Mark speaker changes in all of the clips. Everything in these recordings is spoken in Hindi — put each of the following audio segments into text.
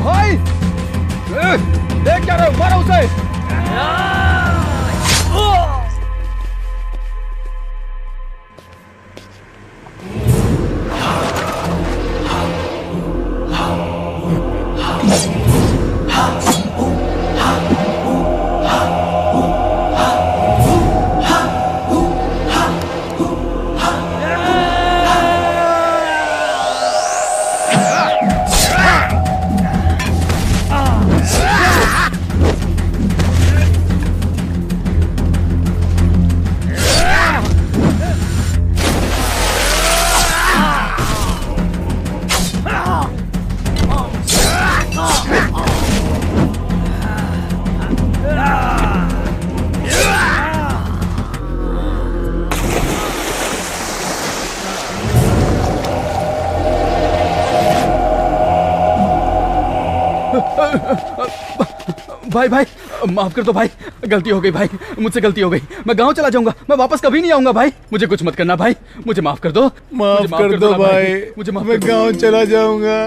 Speaker 1: भाई देख क्या रहे हो, मारो उसे। भाई भाई माफ कर दो भाई, गलती हो गई भाई, मुझसे गलती हो गई। मैं गांव चला जाऊंगा, मैं वापस कभी नहीं आऊंगा भाई। मुझे कुछ मत करना भाई, मुझे माफ कर दो।
Speaker 2: माफ कर दो भाई,
Speaker 1: मुझे माफ
Speaker 2: मैं गांव चला जाऊंगा।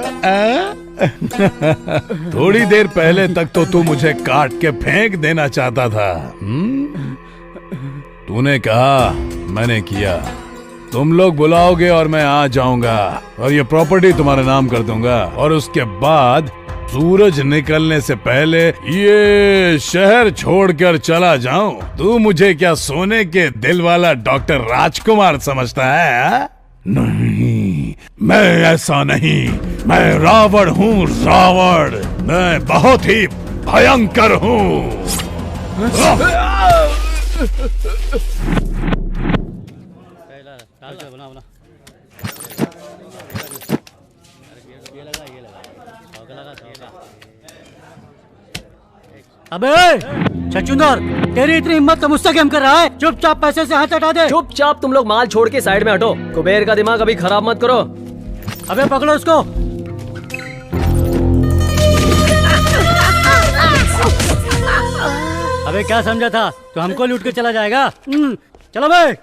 Speaker 2: थोड़ी देर पहले तक तो तू मुझे काट के फेंक देना चाहता था। तूने कहा, मैंने किया। तुम लोग बुलाओगे और मैं आ जाऊंगा और ये प्रॉपर्टी तुम्हारे नाम कर दूंगा, और उसके बाद सूरज निकलने से पहले ये शहर छोड़कर चला जाऊं। तू मुझे क्या सोने के दिल वाला डॉक्टर राजकुमार समझता है? नहीं, मैं ऐसा नहीं। मैं रावण हूँ, रावण। मैं बहुत ही भयंकर हूँ।
Speaker 3: अबे छछूंदर, तेरी इतनी हिम्मत तो मुझसे गेम कर रहा है? चुपचाप पैसे से हाथ हटा दे।
Speaker 4: चुपचाप तुम लोग माल छोड़ के साइड में हटो। कुबेर का दिमाग अभी खराब मत करो।
Speaker 3: अबे पकड़ो उसको। अबे क्या समझा था, तो हमको लूट के चला जाएगा? चलो भाई।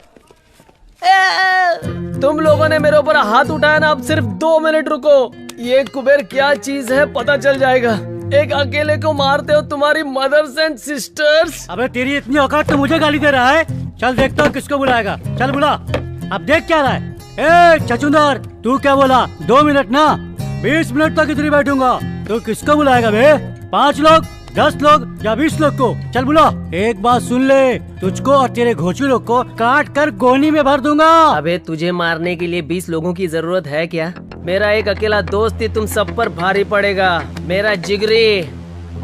Speaker 4: तुम लोगों ने मेरे ऊपर हाथ उठाया ना, अब सिर्फ 2 मिनट रुको। ये कुबेर क्या चीज है पता चल जाएगा। एक अकेले को मारते हो तुम्हारी मदर्स एंड सिस्टर्स।
Speaker 3: अबे तेरी इतनी औकात तो मुझे गाली दे रहा है। चल देखता हूँ किसको बुलाएगा। चल बुला। अब देख क्या रहा है। ए छछूंदर, तू क्या बोला? 2 मिनट ना, 20 मिनट तक इधर ही बैठूंगा। तू किसको बुलाएगा बे? 5 लोग, 10 लोग या 20 लोग को? चल बुला। एक बात सुन ले, तुझको और तेरे घोचू लोग को काट कर गोनी में भर दूंगा।
Speaker 4: अबे तुझे मारने के लिए 20 लोगों की जरूरत है क्या? मेरा एक अकेला दोस्त ही तुम सब पर भारी पड़ेगा। मेरा जिगरी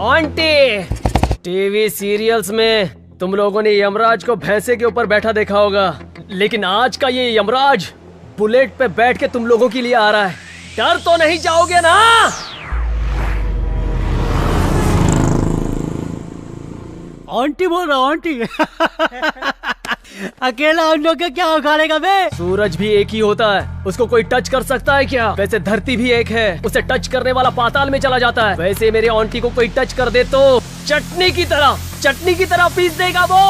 Speaker 4: आंटी। टीवी सीरियल्स में तुम लोगों ने यमराज को भैंसे के ऊपर बैठा देखा होगा, लेकिन आज का ये यमराज बुलेट पे बैठ के तुम लोगों के लिए आ रहा है। डर तो नहीं जाओगे ना?
Speaker 3: आंटी बोल रहा हूँ, आंटी। अकेला उन लोग के क्या उखाड़ेगा बे?
Speaker 4: सूरज भी एक ही होता है, उसको कोई टच कर सकता है क्या? वैसे धरती भी एक है, उसे टच करने वाला पाताल में चला जाता है। वैसे मेरे आंटी को कोई टच कर दे तो चटनी की तरह पीस देगा वो।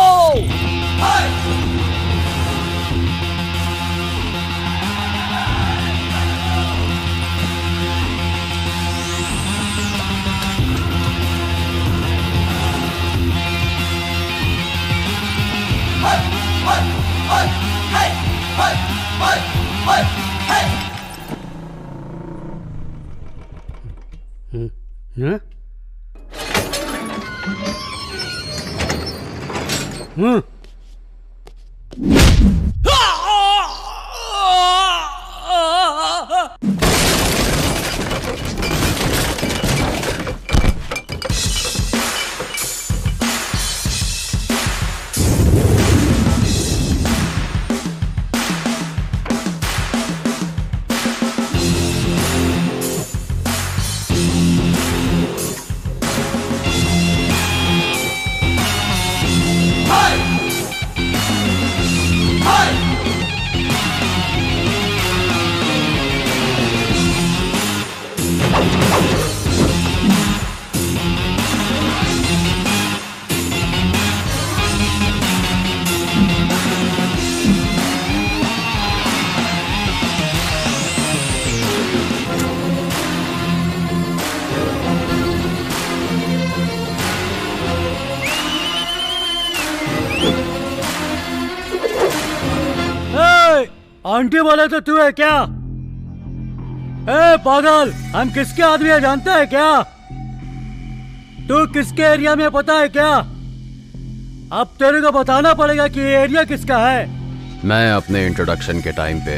Speaker 3: आंटी बोले तो तू है क्या? ए पागल, हम किसके आदमी है जानता है क्या? तू किसके एरिया में पता है क्या? अब तेरे को बताना पड़ेगा कि ये एरिया किसका है।
Speaker 5: मैं अपने इंट्रोडक्शन के टाइम पे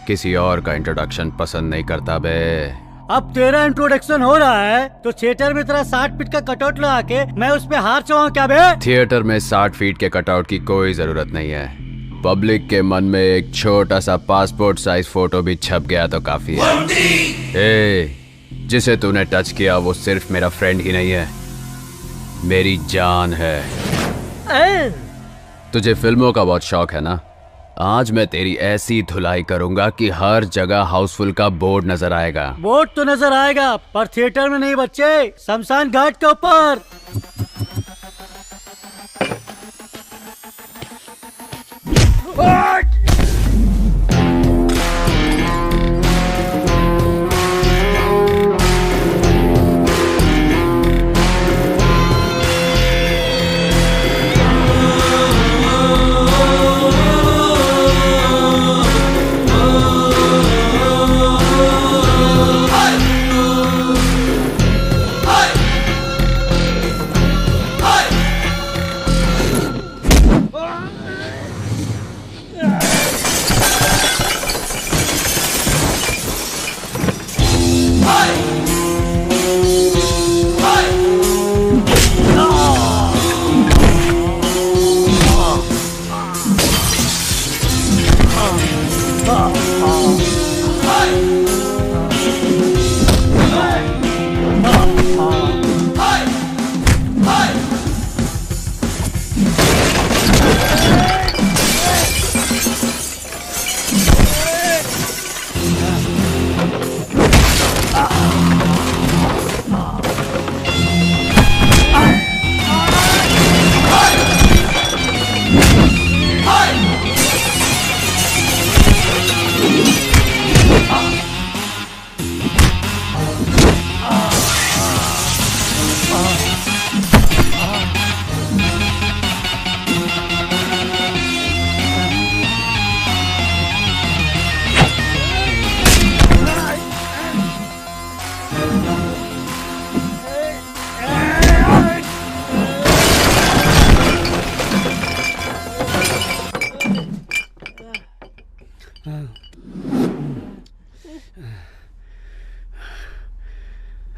Speaker 5: किसी और का इंट्रोडक्शन पसंद नहीं करता बे।
Speaker 3: अब तेरा इंट्रोडक्शन हो रहा है तो थिएटर में तेरा 60 फीट का कटआउट लगा के मैं उस पे हार चढ़ाऊं क्या बे?
Speaker 5: थिएटर में 60 फीट के कटआउट की कोई जरूरत नहीं है। पब्लिक के मन में एक छोटा सा पासपोर्ट साइज फोटो भी छप गया तो काफी है। ए, जिसे तूने टच किया वो सिर्फ मेरा फ्रेंड ही नहीं है, मेरी जान है। तुझे फिल्मों का बहुत शौक है ना? आज मैं तेरी ऐसी धुलाई करूंगा कि हर जगह हाउसफुल का बोर्ड नजर आएगा।
Speaker 3: बोर्ड तो नजर आएगा पर थिएटर में नहीं बच्चे, शमशान घाट के ऊपर।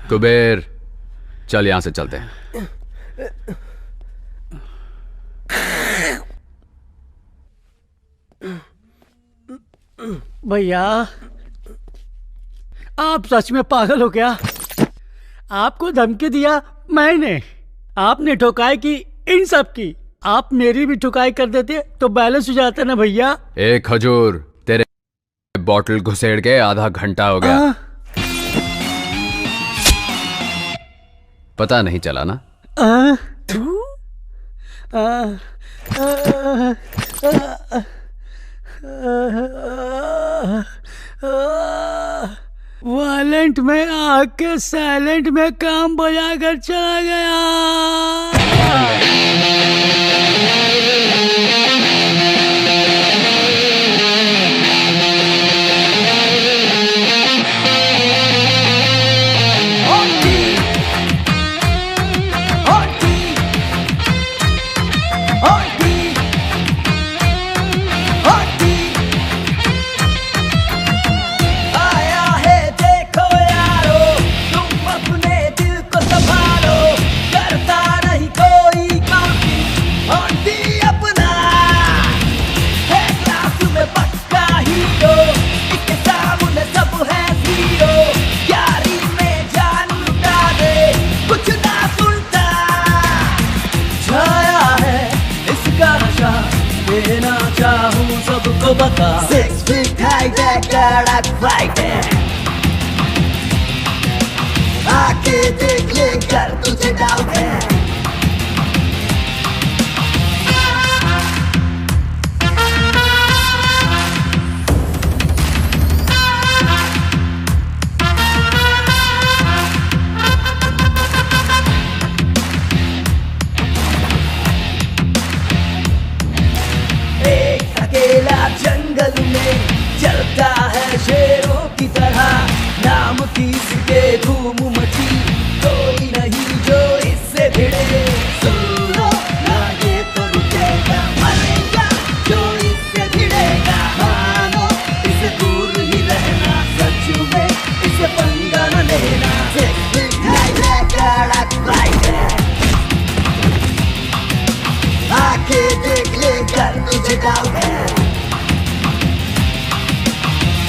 Speaker 5: कुबेर, चल यहां से चलते हैं।
Speaker 3: भैया आप सच में पागल हो क्या? आपको धमकी दिया मैंने, आपने ठुकाई की इन सब की। आप मेरी भी ठुकाई कर देते तो बैलेंस हो जाता ना भैया।
Speaker 5: एक खजूर, तेरे बॉटल घुसेड़ के आधा घंटा हो गया। पता नहीं चला ना? वायलेंट में आके साइलेंट में काम बजा कर चला गया।
Speaker 6: बता 6 feet high that कड़क फाइट है, आके देख ले कर तुझे डाउट है। एक अकेला जंगल में तीस के धूम मची, कोई नहीं जो इससे भिड़े। सुनो ना ये तो रुकेगा, मरेगा जो इससे भिड़ेगा। मानो इसे दूर ही रहना, सच में इसे पंगा न लेना। आके देख ले कर तुझे डाउट है,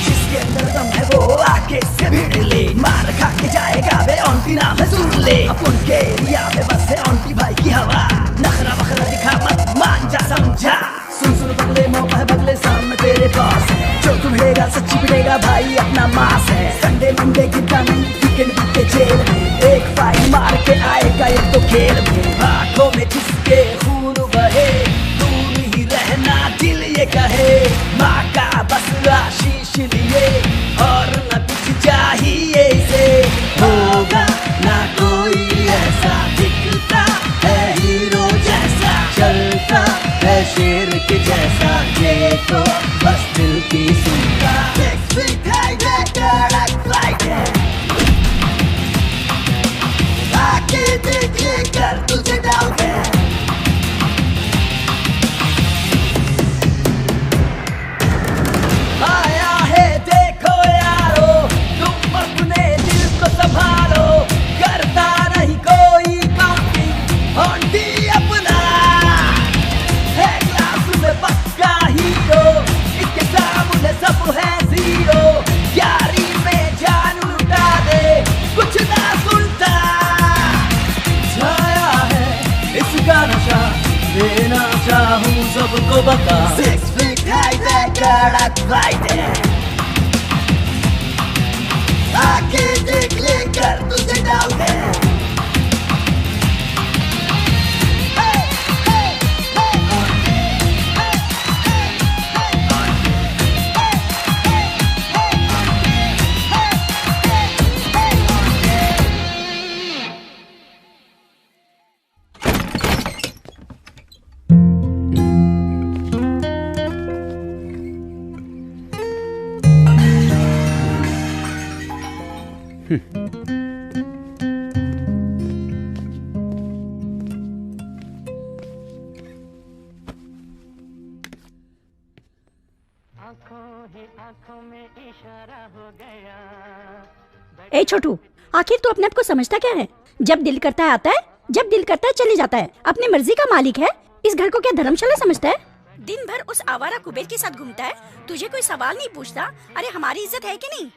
Speaker 6: जिसके अंदर दम है वो आके से भिड़ ले। मार खा के जाएगा वे ऑन्टी नाम है सुन ले। अपन के एरिया में बस है ऑन्टी भाई की हवा, नखरा बखरा दिखा मत मान जा समझा। सुन सुन बगले मौका है बगले सामने तेरे पास है, जो तू भिड़ेगा सच्ची भिड़ेगा भाई अपना मास है। संडे मंडे गिरता नहीं वीकेंड बीते जेल में, एक फाइल मार के आएगा एक तो खेल में। आंखों में जिसके खून बहे, दूर ही रहना दिल ये कहे। माँ का बस आशीष लिए और न कुछ चाहिए इसे। होगा ना कोई ऐसा दिखता है हीरो जैसा, चलता है शेर के जैसा, ये तो बस दिल की सुनता। आके देख ले कर तुझे डाउट है, आया है देखो यारो, तुम अपने दिल को संभालो। करता नहीं कोई काउंटिंग, ऑन्टी अपना है क्लास में पक्का हीरो, इसके सामने सब है जीरो। यारी में जान लुटा दे कुछ ना सुनता, छाया है इसका नशा, देना चाहूं सबको बता। 6 feet high कड़क फाइट है, आके देख ले कर तुझे डाउट है।
Speaker 7: ए छोटू, आखिर तू अपने आप को समझता क्या है? जब दिल करता है आता है, जब दिल करता है चले जाता है, अपनी मर्जी का मालिक है। इस घर को क्या धर्मशाला समझता है? दिन भर उस आवारा कुबेर के साथ घूमता है, तुझे कोई सवाल नहीं पूछता। अरे हमारी इज्जत है कि नहीं?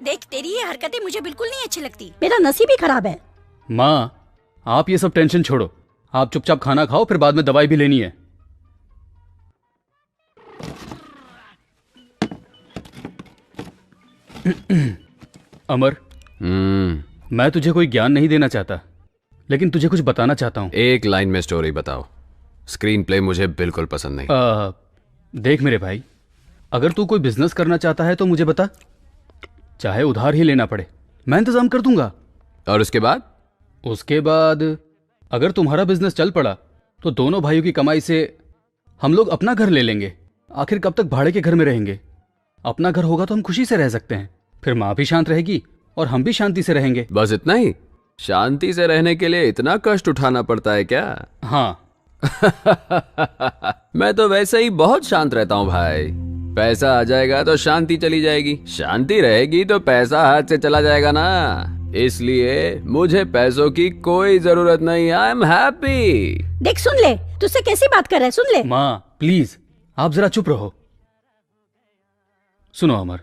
Speaker 7: देख, तेरी ये हरकतें मुझे बिल्कुल नहीं अच्छी लगती। मेरा नसीब ही खराब है।
Speaker 1: माँ, आप ये सब टेंशन छोड़ो, आप चुपचाप खाना खाओ, फिर बाद में दवाई भी लेनी है। अमर, मैं तुझे कोई ज्ञान नहीं देना चाहता, लेकिन तुझे कुछ बताना चाहता हूँ।
Speaker 5: एक लाइन में स्टोरी बताओ, स्क्रीन प्ले मुझे बिल्कुल पसंद नहीं।
Speaker 1: देख मेरे भाई, अगर तू कोई बिजनेस करना चाहता है तो मुझे बता, चाहे उधार ही लेना पड़े, मैं इंतजाम कर दूंगा।
Speaker 5: और उसके बाद?
Speaker 1: उसके बाद अगर तुम्हारा बिजनेस चल पड़ा तो दोनों भाइयों की कमाई से हम लोग अपना घर ले लेंगे। आखिर कब तक भाड़े के घर में रहेंगे? अपना घर होगा तो हम खुशी से रह सकते हैं, फिर माँ भी शांत रहेगी और हम भी शांति से रहेंगे।
Speaker 5: बस इतना ही? शांति से रहने के लिए इतना कष्ट उठाना पड़ता है क्या?
Speaker 1: हाँ।
Speaker 5: मैं तो वैसे ही बहुत शांत रहता हूँ भाई। पैसा आ जाएगा तो शांति चली जाएगी, शांति रहेगी तो पैसा हाथ से चला जाएगा ना। इसलिए मुझे पैसों की कोई जरूरत नहीं। I am happy.
Speaker 7: देख, सुन ले, तुझसे कैसी बात कर रहा है, सुन ले।
Speaker 1: माँ प्लीज, आप जरा चुप रहो। सुनो अमर,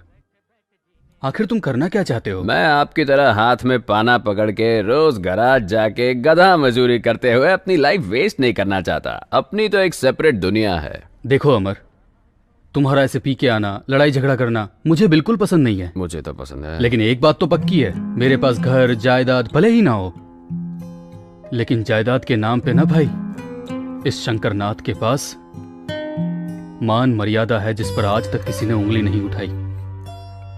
Speaker 1: आखिर तुम करना क्या चाहते हो?
Speaker 5: मैं आपकी तरह हाथ में पाना पकड़ के रोज गराज जाके गधा मजदूरी करते हुए अपनी लाइफ वेस्ट नहीं करना चाहता। अपनी तो एक सेपरेट दुनिया है।
Speaker 1: देखो अमर, तुम्हारा ऐसे पी के आना, लड़ाई झगड़ा करना मुझे बिल्कुल पसंद नहीं है।
Speaker 5: मुझे तो पसंद है,
Speaker 1: लेकिन एक बात तो पक्की है, मेरे पास घर जायदाद भले ही ना हो, लेकिन जायदाद के नाम पे ना भाई, इस शंकरनाथ के पास मान मर्यादा है जिस पर आज तक किसी ने उंगली नहीं उठाई,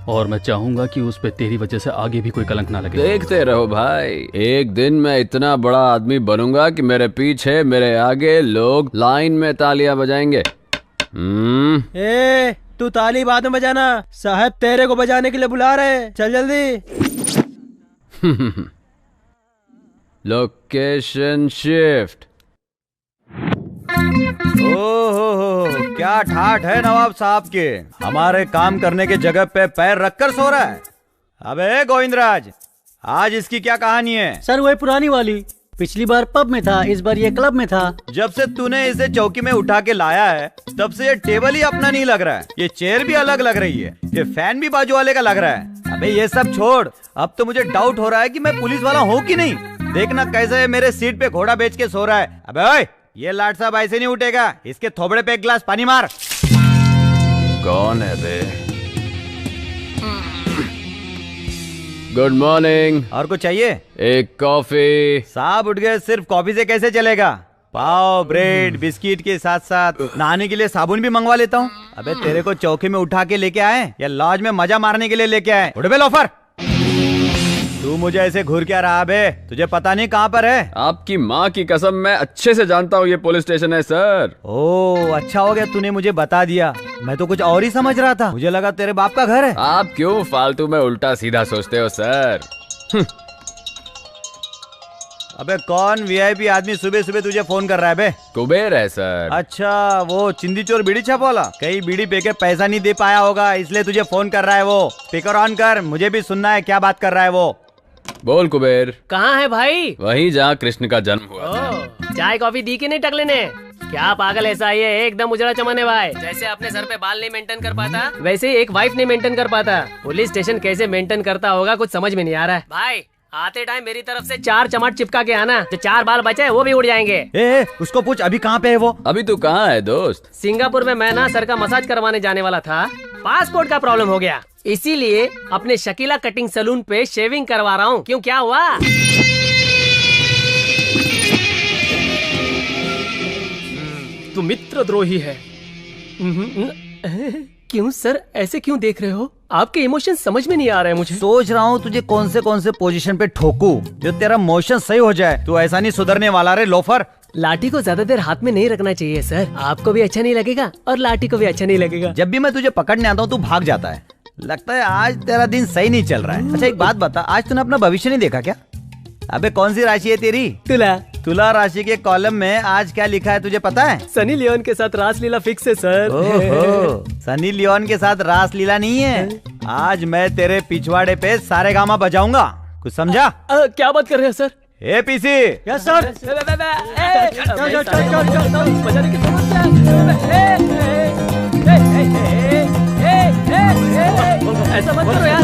Speaker 1: और मैं चाहूंगा कि उस पे तेरी वजह से आगे भी कोई कलंक ना लगे।
Speaker 5: देखते रहो भाई, एक दिन मैं इतना बड़ा आदमी बनूंगा कि मेरे पीछे मेरे आगे लोग लाइन में तालियां बजाएंगे।
Speaker 8: ए, तू ताली बाद में बजाना, साहब तेरे को बजाने के लिए बुला रहे हैं, चल जल्दी।
Speaker 5: Location shift.
Speaker 9: ओहो, क्या ठाठ है नवाब साहब के, हमारे काम करने के जगह पे पैर रखकर सो रहा है। अबे गोविंदराज, आज इसकी क्या कहानी है?
Speaker 3: सर वही पुरानी वाली, पिछली बार पब में था, इस बार ये क्लब में था।
Speaker 9: जब से तूने इसे चौकी में उठा के लाया है तब से ये टेबल ही अपना नहीं लग रहा है, ये चेयर भी अलग लग रही है, ये फैन भी बाजू वाले का लग रहा है। अबे ये सब छोड़, अब तो मुझे डाउट हो रहा है कि मैं पुलिस वाला हूँ कि नहीं। देखना कैसे मेरे सीट पे घोड़ा बेच के सो रहा है। अबे ओए, ये लाट साहब ऐसे नहीं उठेगा, इसके थोबड़े पे एक गिलास पानी मार।
Speaker 5: कौन है बे? Good morning.
Speaker 9: और कुछ चाहिए?
Speaker 5: एक कॉफी।
Speaker 9: साहब उठ गए, सिर्फ कॉफी से कैसे चलेगा? पाव, ब्रेड, बिस्किट के साथ साथ नहाने के लिए साबुन भी मंगवा लेता हूँ। अबे तेरे को चौकी में उठा के लेके आए या लॉज में मजा मारने के लिए लेके आए? उठ बे लोफर, तू मुझे ऐसे घूर क्या रहा बे? तुझे पता नहीं कहाँ पर है?
Speaker 5: आपकी माँ की कसम, मैं अच्छे से जानता हूँ ये पुलिस स्टेशन है सर।
Speaker 9: ओह अच्छा हो गया तूने मुझे बता दिया, मैं तो कुछ और ही समझ रहा था, मुझे लगा तेरे बाप का घर है।
Speaker 5: आप क्यों फालतू में उल्टा सीधा सोचते हो सर?
Speaker 9: अबे कौन वीआईपी आदमी सुबह सुबह तुझे फोन कर रहा है बे?
Speaker 5: कुबेर है सर।
Speaker 9: अच्छा, वो चिंदी चोर बीड़ी छाप वाला, कहीं बीड़ी पे के पैसा नहीं दे पाया होगा इसलिए तुझे फोन कर रहा है वो। स्पीकर ऑन कर, मुझे भी सुनना है क्या बात कर रहा है वो।
Speaker 5: बोल कुबेर।
Speaker 4: कहाँ है भाई?
Speaker 5: वहीं जहाँ कृष्ण का जन्म हुआ था।
Speaker 4: चाय कॉफी दी कि नहीं टकले ने? क्या पागल ऐसा ही है, एकदम उजड़ा चमने भाई। जैसे अपने सर पे बाल नहीं मेंटेन कर पाता, वैसे ही एक वाइफ नहीं मेंटेन कर पाता। पुलिस स्टेशन कैसे मेंटेन करता होगा कुछ समझ में नहीं आ रहा है। भाई आते टाइम मेरी तरफ से 4 चमाट चिपका के आना, जो 4 बाल बचे वो भी उड़ जाएंगे।
Speaker 9: ए, उसको पूछ अभी कहाँ पे है वो?
Speaker 5: अभी तू कहाँ है दोस्त?
Speaker 4: सिंगापुर में मैं ना सर का मसाज करवाने जाने वाला था, पासपोर्ट का प्रॉब्लम हो गया, इसीलिए अपने शकीला कटिंग सैलून पे शेविंग करवा रहा हूँ। क्यों, क्या हुआ? तू मित्रद्रोही है। क्यों सर, ऐसे क्यों देख रहे हो? आपके इमोशन समझ में नहीं आ रहे हैं मुझे।
Speaker 9: सोच रहा हूँ तुझे कौन से पोजीशन पे ठोकूं जो तेरा मोशन सही हो जाए। तू ऐसा नहीं सुधरने वाला रे लोफर।
Speaker 4: लाठी को ज्यादा देर हाथ में नहीं रखना चाहिए सर, आपको भी अच्छा नहीं लगेगा और लाठी को भी अच्छा नहीं लगेगा।
Speaker 9: जब भी मैं तुझे पकड़ने आता हूँ तू भाग जाता है, लगता है आज तेरा दिन सही नहीं चल रहा है। अच्छा एक बात बता, आज तूने अपना भविष्य नहीं देखा क्या? अबे कौन सी राशि है तेरी?
Speaker 4: तुला।
Speaker 9: तुला राशि के कॉलम में आज क्या लिखा है तुझे पता है?
Speaker 4: सनी लियोन के साथ रासलीला फिक्स है सर।
Speaker 9: ओहो, सनी लियोन के साथ रासलीला नहीं है, आज मैं तेरे पिछवाड़े पे सारेगामा बजाऊंगा, कुछ समझा?
Speaker 4: क्या बात कर रहे हैं सर?
Speaker 9: ए पीसी।
Speaker 3: Yes sir.
Speaker 4: ऐसा मत करो यार।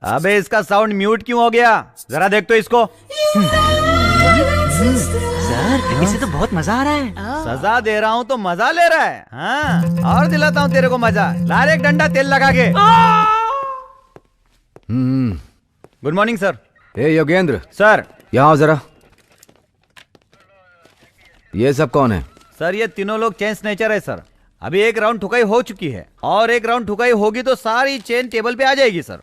Speaker 9: अबे इसका साउंड म्यूट क्यों हो गया? जरा देख तो इसको।
Speaker 3: सर इसे तो बहुत मजा आ रहा है।
Speaker 9: सजा दे रहा हूँ तो मजा ले रहा है। हाँ, और दिलाता हूँ तेरे को मजा। ला रे एक डंडा तेल लगा के। Good morning sir.
Speaker 10: ए योगेंद्र
Speaker 9: सर।
Speaker 10: यहाँ आओ जरा। ये सब कौन है?
Speaker 9: सर ये तीनों लोग चेन स्नेचर है सर। अभी एक राउंड ठुकाई हो चुकी है और एक राउंड ठुकाई होगी तो सारी चेन टेबल पे आ जाएगी सर।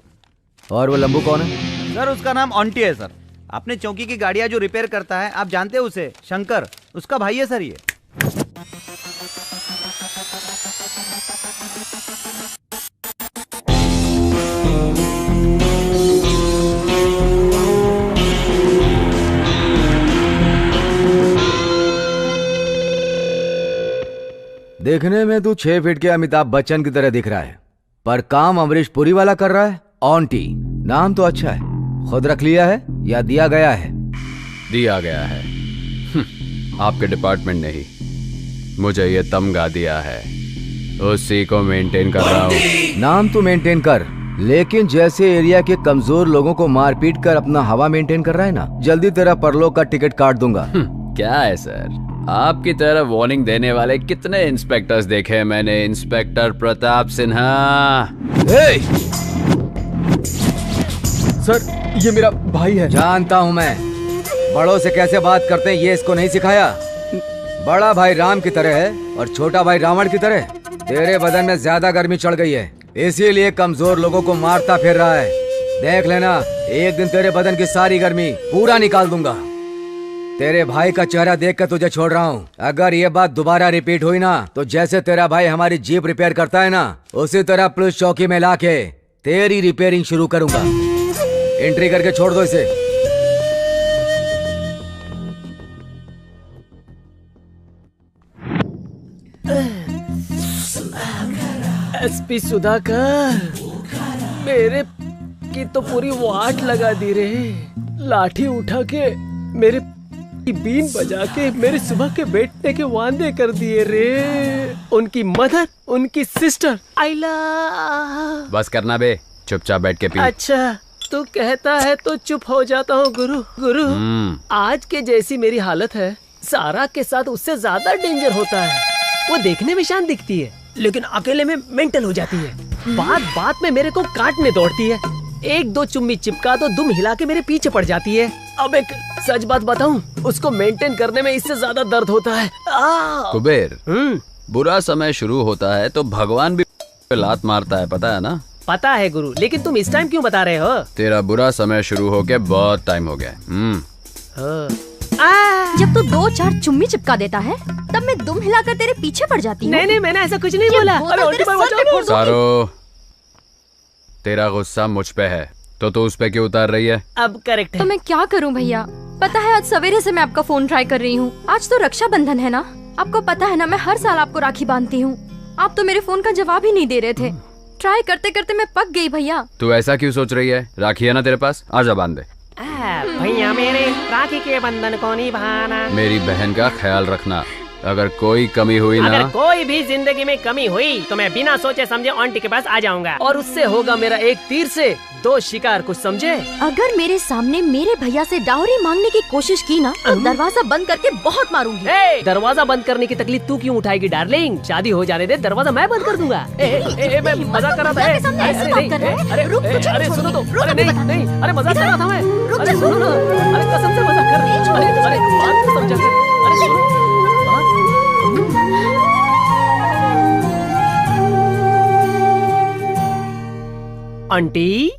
Speaker 10: और वो लंबू कौन है?
Speaker 9: सर उसका नाम ऑन्टी है सर। अपने चौकी की गाड़ियां जो रिपेयर करता है, आप जानते हैं उसे, शंकर, उसका भाई है सर ये।
Speaker 10: देखने में तू 6 फीट के अमिताभ बच्चन की तरह दिख रहा है, पर काम अमरीश पुरी वाला कर रहा है। ऑन्टी नाम तो अच्छा है, खुद रख लिया है या दिया गया है?
Speaker 5: दिया गया है। आपके डिपार्टमेंट ने ही मुझे ये तमगा दिया है, उसी को मेंटेन कर रहा हूँ।
Speaker 10: नाम तो मेंटेन कर, लेकिन जैसे एरिया के कमजोर लोगों को मार पीट कर अपना हवा मेंटेन कर रहा है ना, जल्दी तेरा परलोक का टिकट काट दूंगा।
Speaker 5: क्या है सर, आपकी तरह वार्निंग देने वाले कितने इंस्पेक्टर्स देखे मैंने। इंस्पेक्टर प्रताप सिन्हा।
Speaker 10: सर ये मेरा भाई है। जानता हूँ मैं, बड़ों से कैसे बात करते हैं ये इसको नहीं सिखाया। बड़ा भाई राम की तरह है और छोटा भाई रावण की तरह। तेरे बदन में ज्यादा गर्मी चढ़ गई है, इसीलिए कमजोर लोगों को मारता फिर रहा है। देख लेना, एक दिन तेरे बदन की सारी गर्मी पूरा निकाल दूंगा। तेरे भाई का चेहरा देखकर तुझे छोड़ रहा हूँ। अगर ये बात दोबारा रिपीट हुई ना, तो जैसे तेरा भाई हमारी जीप रिपेयर करता है ना, उसी तरह पुलिस चौकी में लाके तेरी रिपेयरिंग शुरू करूंगा। एंट्री करके छोड़ दो इसे।
Speaker 4: एसपी सुधाकर, मेरे की तो पूरी वाट लगा दी रे। लाठी उठा के मेरे बीन बजा के मेरे सुबह के बैठने के वादे कर दिए रे। उनकी मदर, उनकी सिस्टर, आइला।
Speaker 5: बस करना बे, चुपचाप बैठ के पी।
Speaker 4: अच्छा, तू कहता है तो चुप हो जाता हूँ गुरु। गुरु, आज के जैसी मेरी हालत है, सारा के साथ उससे ज्यादा डेंजर होता है। वो देखने में शांत दिखती है, लेकिन अकेले में मेंटल हो जाती है। बात बात में मेरे को काटने दौड़ती है। एक दो चुम्मी चिपका तो दुम हिला के मेरे पीछे पड़ जाती है। अब एक सच बात बताऊं, उसको मेंटेन करने में इससे ज्यादा दर्द होता है।
Speaker 5: कुबेर, बुरा समय शुरू होता है तो भगवान भी लात मारता है, पता है ना?
Speaker 4: पता है गुरु, लेकिन तुम इस टाइम क्यों बता रहे हो?
Speaker 5: तेरा बुरा समय शुरू होके बहुत टाइम हो गया।
Speaker 7: जब तू 2-4 चुम्मी चिपका देता है, तब मैं दुम हिलाकर तेरे पीछे पड़ जाती हूँ।
Speaker 4: नहीं, मैंने ऐसा कुछ नहीं बोला।
Speaker 5: सारो, तेरा गुस्सा मुझ पे है तो तू उस पे क्यों उतार रही है?
Speaker 4: अब करेक्ट है।
Speaker 11: तो मैं क्या करूं भैया? पता है आज सवेरे से मैं आपका फोन ट्राई कर रही हूँ। आज तो रक्षाबंधन है ना, आपको पता है ना मैं हर साल आपको राखी बांधती हूँ। आप तो मेरे फोन का जवाब ही नहीं दे रहे थे। ट्राई करते करते मैं पक गई भैया।
Speaker 5: तू ऐसा क्यों सोच रही है? राखी है ना तेरे पास, आजा बांध दे।
Speaker 4: भैया मेरे राखी के बंधन को निभाना।
Speaker 5: मेरी बहन का ख्याल रखना। अगर कोई कमी हुई ना,
Speaker 4: अगर कोई भी जिंदगी में कमी हुई तो मैं बिना सोचे समझे आंटी के पास आ जाऊंगा, और उससे होगा मेरा एक तीर से 2 शिकार, कुछ समझे?
Speaker 7: अगर मेरे सामने मेरे भैया से डाउरी मांगने की कोशिश की ना, तो दरवाजा बंद करके बहुत मारूंगी।
Speaker 4: दरवाजा बंद करने की तकलीफ तू क्यों उठाएगी डार्लिंग? शादी हो जाने दे, दरवाजा मैं बंद कर दूंगा। मैं मजाक कर रहा था। अरे सुनो तो, अरे नहीं, अरे मजाक कर रहा था मैं। अरे सुनो ना, अरे कसम से मजाक कर रहा। अरे बात को समझा कर। अरे सुनो, आंटी,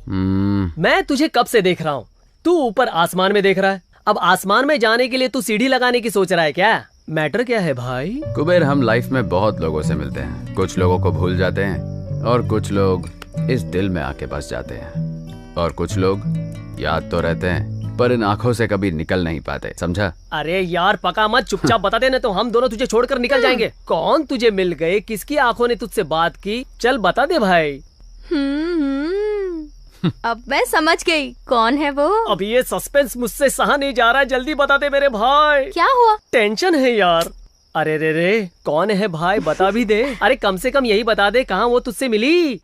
Speaker 4: मैं तुझे कब से देख रहा हूँ। तू ऊपर आसमान में देख रहा है। अब आसमान में जाने के लिए तू सीढ़ी लगाने की सोच रहा है क्या? मैटर क्या है भाई?
Speaker 5: कुबेर, हम लाइफ में बहुत लोगों से मिलते हैं। कुछ लोगों को भूल जाते हैं और कुछ लोग इस दिल में आके बस जाते हैं, और कुछ लोग याद तो रहते हैं पर इन आंखों से कभी निकल नहीं पाते, समझा?
Speaker 4: अरे यार पका मत, चुपचाप बता दे, तो हम दोनों तुझे छोड़कर निकल जाएंगे। कौन तुझे मिल गए? किसकी आंखों ने तुझसे बात की? चल बता दे भाई।
Speaker 11: अब मैं समझ गई कौन है वो।
Speaker 4: अब ये सस्पेंस मुझसे सहा नहीं जा रहा, जल्दी बता दे मेरे भाई।
Speaker 11: क्या हुआ?
Speaker 4: टेंशन है यार। अरे रे कौन है भाई, बता भी दे। अरे कम से कम यही बता दे, कहाँ वो तुझसे मिली?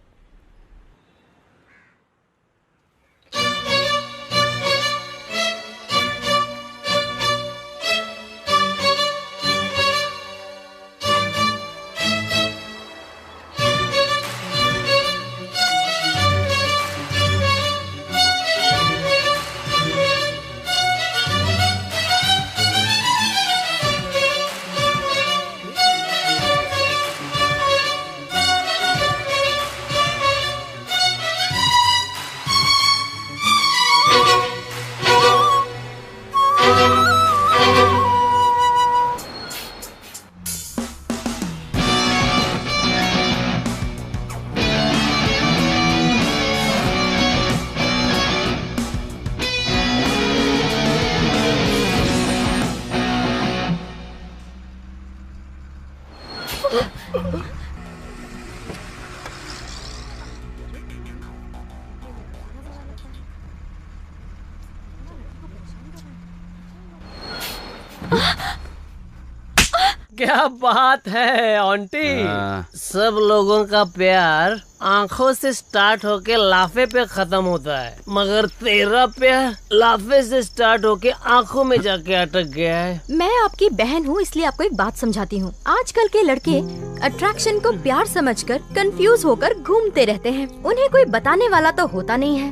Speaker 4: क्या बात है आंटी। सब लोगों का प्यार आंखों से स्टार्ट होके लाफे पे खत्म होता है, मगर तेरा प्यार लाफे से स्टार्ट होके आंखों में जाके अटक गया है।
Speaker 11: मैं आपकी बहन हूँ, इसलिए आपको एक बात समझाती हूँ। आजकल के लड़के अट्रैक्शन को प्यार समझकर कंफ्यूज होकर घूमते रहते हैं। उन्हें कोई बताने वाला तो होता नहीं है।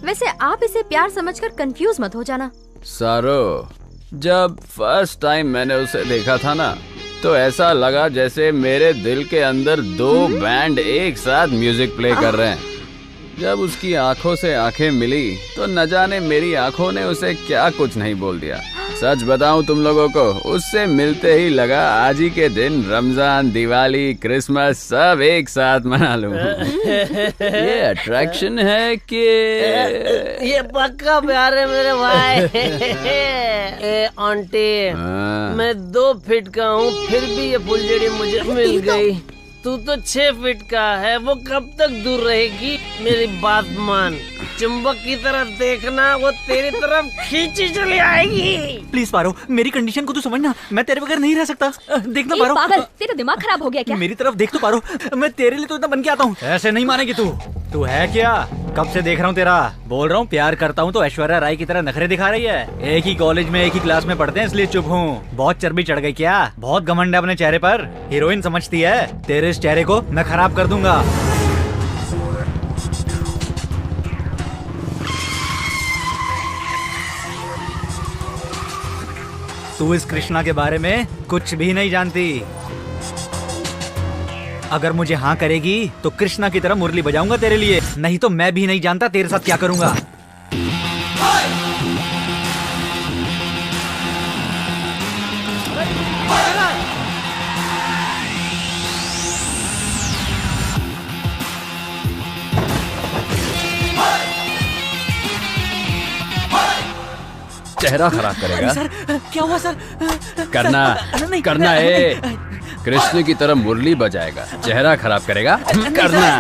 Speaker 11: वैसे आप इसे प्यार समझकर कंफ्यूज मत हो जाना।
Speaker 5: सारो, जब फर्स्ट टाइम मैंने उसे देखा था ना, तो ऐसा लगा जैसे मेरे दिल के अंदर दो बैंड एक साथ म्यूजिक प्ले कर रहे हैं। जब उसकी आंखों से आंखें मिली तो न जाने मेरी आंखों ने उसे क्या कुछ नहीं बोल दिया। सच बताऊं तुम लोगों को, उससे मिलते ही लगा आज ही के दिन रमजान, दिवाली, क्रिसमस सब एक साथ मना लूं। ये अट्रैक्शन है कि
Speaker 4: ये पक्का प्यार है मेरे भाई। ए आंटी, मैं 2 फीट का हूँ फिर भी ये फुलझड़ी मुझे मिल गई। तू तो 6 फीट का है, वो कब तक दूर रहेगी? मेरी बात मान, चुंबक की तरफ देखना, वो तेरी तरफ खींची चली आएगी।
Speaker 9: प्लीज पारो, मेरी कंडीशन को तू समझना, मैं तेरे बगैर नहीं रह सकता। देखना पारो।
Speaker 11: पागल, तेरा दिमाग खराब हो गया क्या?
Speaker 9: मेरी तरफ देख तो पारो, मैं तेरे लिए तो इतना बन के आता हूँ। ऐसे नहीं मानेगी तू। तू है क्या? कब से देख रहा हूँ तेरा। बोल रहा हूँ प्यार करता हूँ तो ऐश्वर्या राय की तरह नखरे दिखा रही है। एक ही कॉलेज में एक ही क्लास में पढ़ते हैं इसलिए चुप हूँ। बहुत चर्बी चढ़ गई क्या? बहुत घमंड है अपने चेहरे पर। हीरोइन समझती है? तेरे इस चेहरे को मैं खराब कर दूंगा। तू इस कृष्णा के बारे में कुछ भी नहीं जानती। अगर मुझे हाँ करेगी तो कृष्णा की तरह मुरली बजाऊंगा तेरे लिए, नहीं तो मैं भी नहीं जानता तेरे साथ क्या करूंगा।
Speaker 5: चेहरा खराब करेगा।
Speaker 9: सर क्या हुआ सर?
Speaker 5: करना है। कृष्ण की तरह मुरली बजाएगा, चेहरा खराब करेगा। करना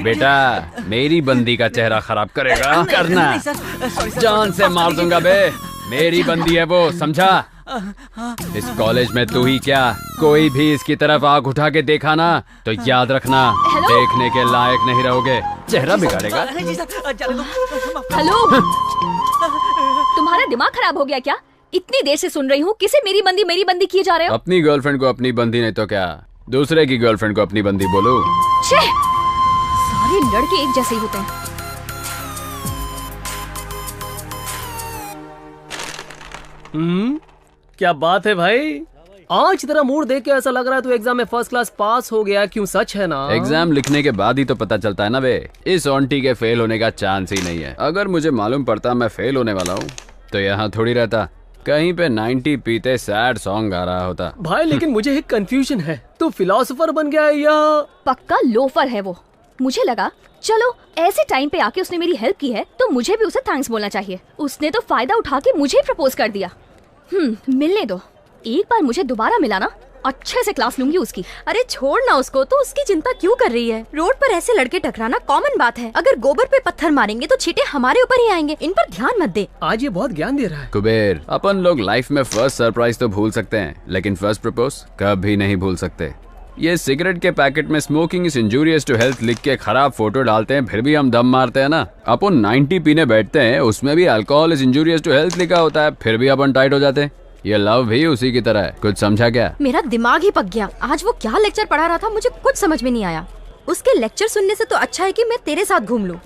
Speaker 5: बेटा, मेरी बंदी का चेहरा खराब करेगा। करना, जान से मार दूंगा बे। मेरी बंदी है वो, समझा? इस कॉलेज में तू ही क्या, कोई भी इसकी तरफ आंख उठा के देखा ना तो याद रखना, देखने के लायक नहीं रहोगे। चेहरा बिगाड़ेगा।
Speaker 11: हेलो, तुम्हारा दिमाग खराब हो गया क्या? इतनी देर से सुन रही हूँ, किसे मेरी बंदी किए जा रहे हो?
Speaker 5: अपनी गर्लफ्रेंड को अपनी बंदी नहीं तो क्या, दूसरे की गर्लफ्रेंड को अपनी बंदी बोलो।
Speaker 11: सारे लड़के एक जैसे ही होते हैं।
Speaker 4: क्या बात है भाई, आज तेरा मूड देख के ऐसा लग रहा है तू एग्जाम में फर्स्ट क्लास पास हो गया। क्यों, सच है ना?
Speaker 5: एग्जाम लिखने के बाद ही तो पता चलता है ना बे। इस ऑन्टी के फेल होने का चांस ही नहीं है। अगर मुझे मालूम पड़ता मैं फेल होने वाला हूँ तो यहाँ थोड़ी रहता, कहीं पे 90 पीते सैड सॉन्ग गा रहा होता।
Speaker 4: भाई लेकिन मुझे एक कंफ्यूजन है, तू फिलोसोफर बन गया है या?
Speaker 11: पक्का लोफर है वो। मुझे लगा चलो ऐसे टाइम पे आके उसने मेरी हेल्प की है तो मुझे भी उसे थैंक्स बोलना चाहिए। उसने तो फायदा उठा के मुझे प्रपोज कर दिया। मिलने दो, एक बार मुझे दोबारा मिला ना, अच्छे से क्लास लूंगी उसकी।
Speaker 12: अरे छोड़ ना उसको, तो उसकी चिंता क्यों कर रही है? रोड पर ऐसे लड़के टकराना कॉमन बात है। अगर गोबर पे पत्थर मारेंगे तो छींटे हमारे ऊपर ही आएंगे। इन पर ध्यान मत दे।
Speaker 4: आज ये बहुत ज्ञान दे रहा है।
Speaker 5: कुबेर, अपन लोग लाइफ में फर्स्ट सरप्राइज तो भूल सकते हैं लेकिन फर्स्ट प्रपोज कभी नहीं भूल सकते। ये सिगरेट के पैकेट में smoking is injurious to health लिख के खराब फोटो डालते हैं, फिर भी हम दम मारते हैं ना। अपन 90 पीने बैठते हैं, उसमें भी alcohol is injurious to health लिखा होता है, फिर भी अपन टाइट हो जाते हैं। ये लव भी उसी की तरह है। कुछ समझा क्या?
Speaker 12: मेरा दिमाग ही पक गया। आज वो क्या लेक्चर पढ़ा रहा था, मुझे कुछ समझ में नहीं आया। उसके लेक्चर सुनने से तो अच्छा है कि मैं तेरे साथ घूम लूं।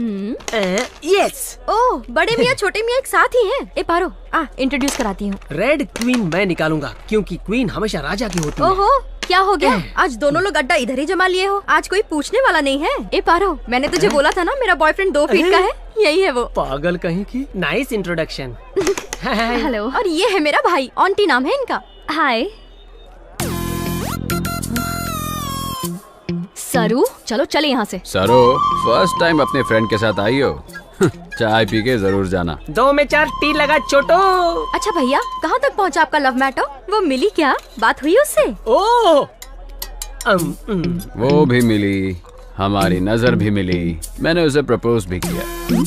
Speaker 4: यस।
Speaker 12: ओह, बड़े मियाँ छोटे मियाँ एक साथ ही हैं। ए पारो, इंट्रोड्यूस कराती हूँ।
Speaker 4: रेड क्वीन मैं निकालूंगा क्योंकि क्वीन हमेशा राजा की होती है।
Speaker 12: ओहो, क्या हो गया? आज दोनों लोग अड्डा इधर ही जमा लिए हो। आज कोई पूछने वाला नहीं है। ए पारो, मैंने तुझे बोला था ना मेरा बॉयफ्रेंड 2 फीट का है। यही है वो।
Speaker 4: पागल कहीं की। Nice introduction.
Speaker 11: हेलो।
Speaker 12: और ये है मेरा भाई, ऑन्टी नाम है इनका।
Speaker 11: हाय सरू, चलो चले यहाँ से।
Speaker 5: सरो, फर्स्ट टाइम अपने फ्रेंड के साथ आई हो? चाय पी के जरूर जाना।
Speaker 4: 2 में 4 टी लगा छोटो।
Speaker 12: अच्छा भैया, कहाँ तक पहुँचा आपका लव मैटर? वो मिली क्या? बात हुई उससे?
Speaker 4: ओह,
Speaker 5: वो भी मिली, हमारी नजर भी मिली, मैंने उसे प्रपोज भी किया।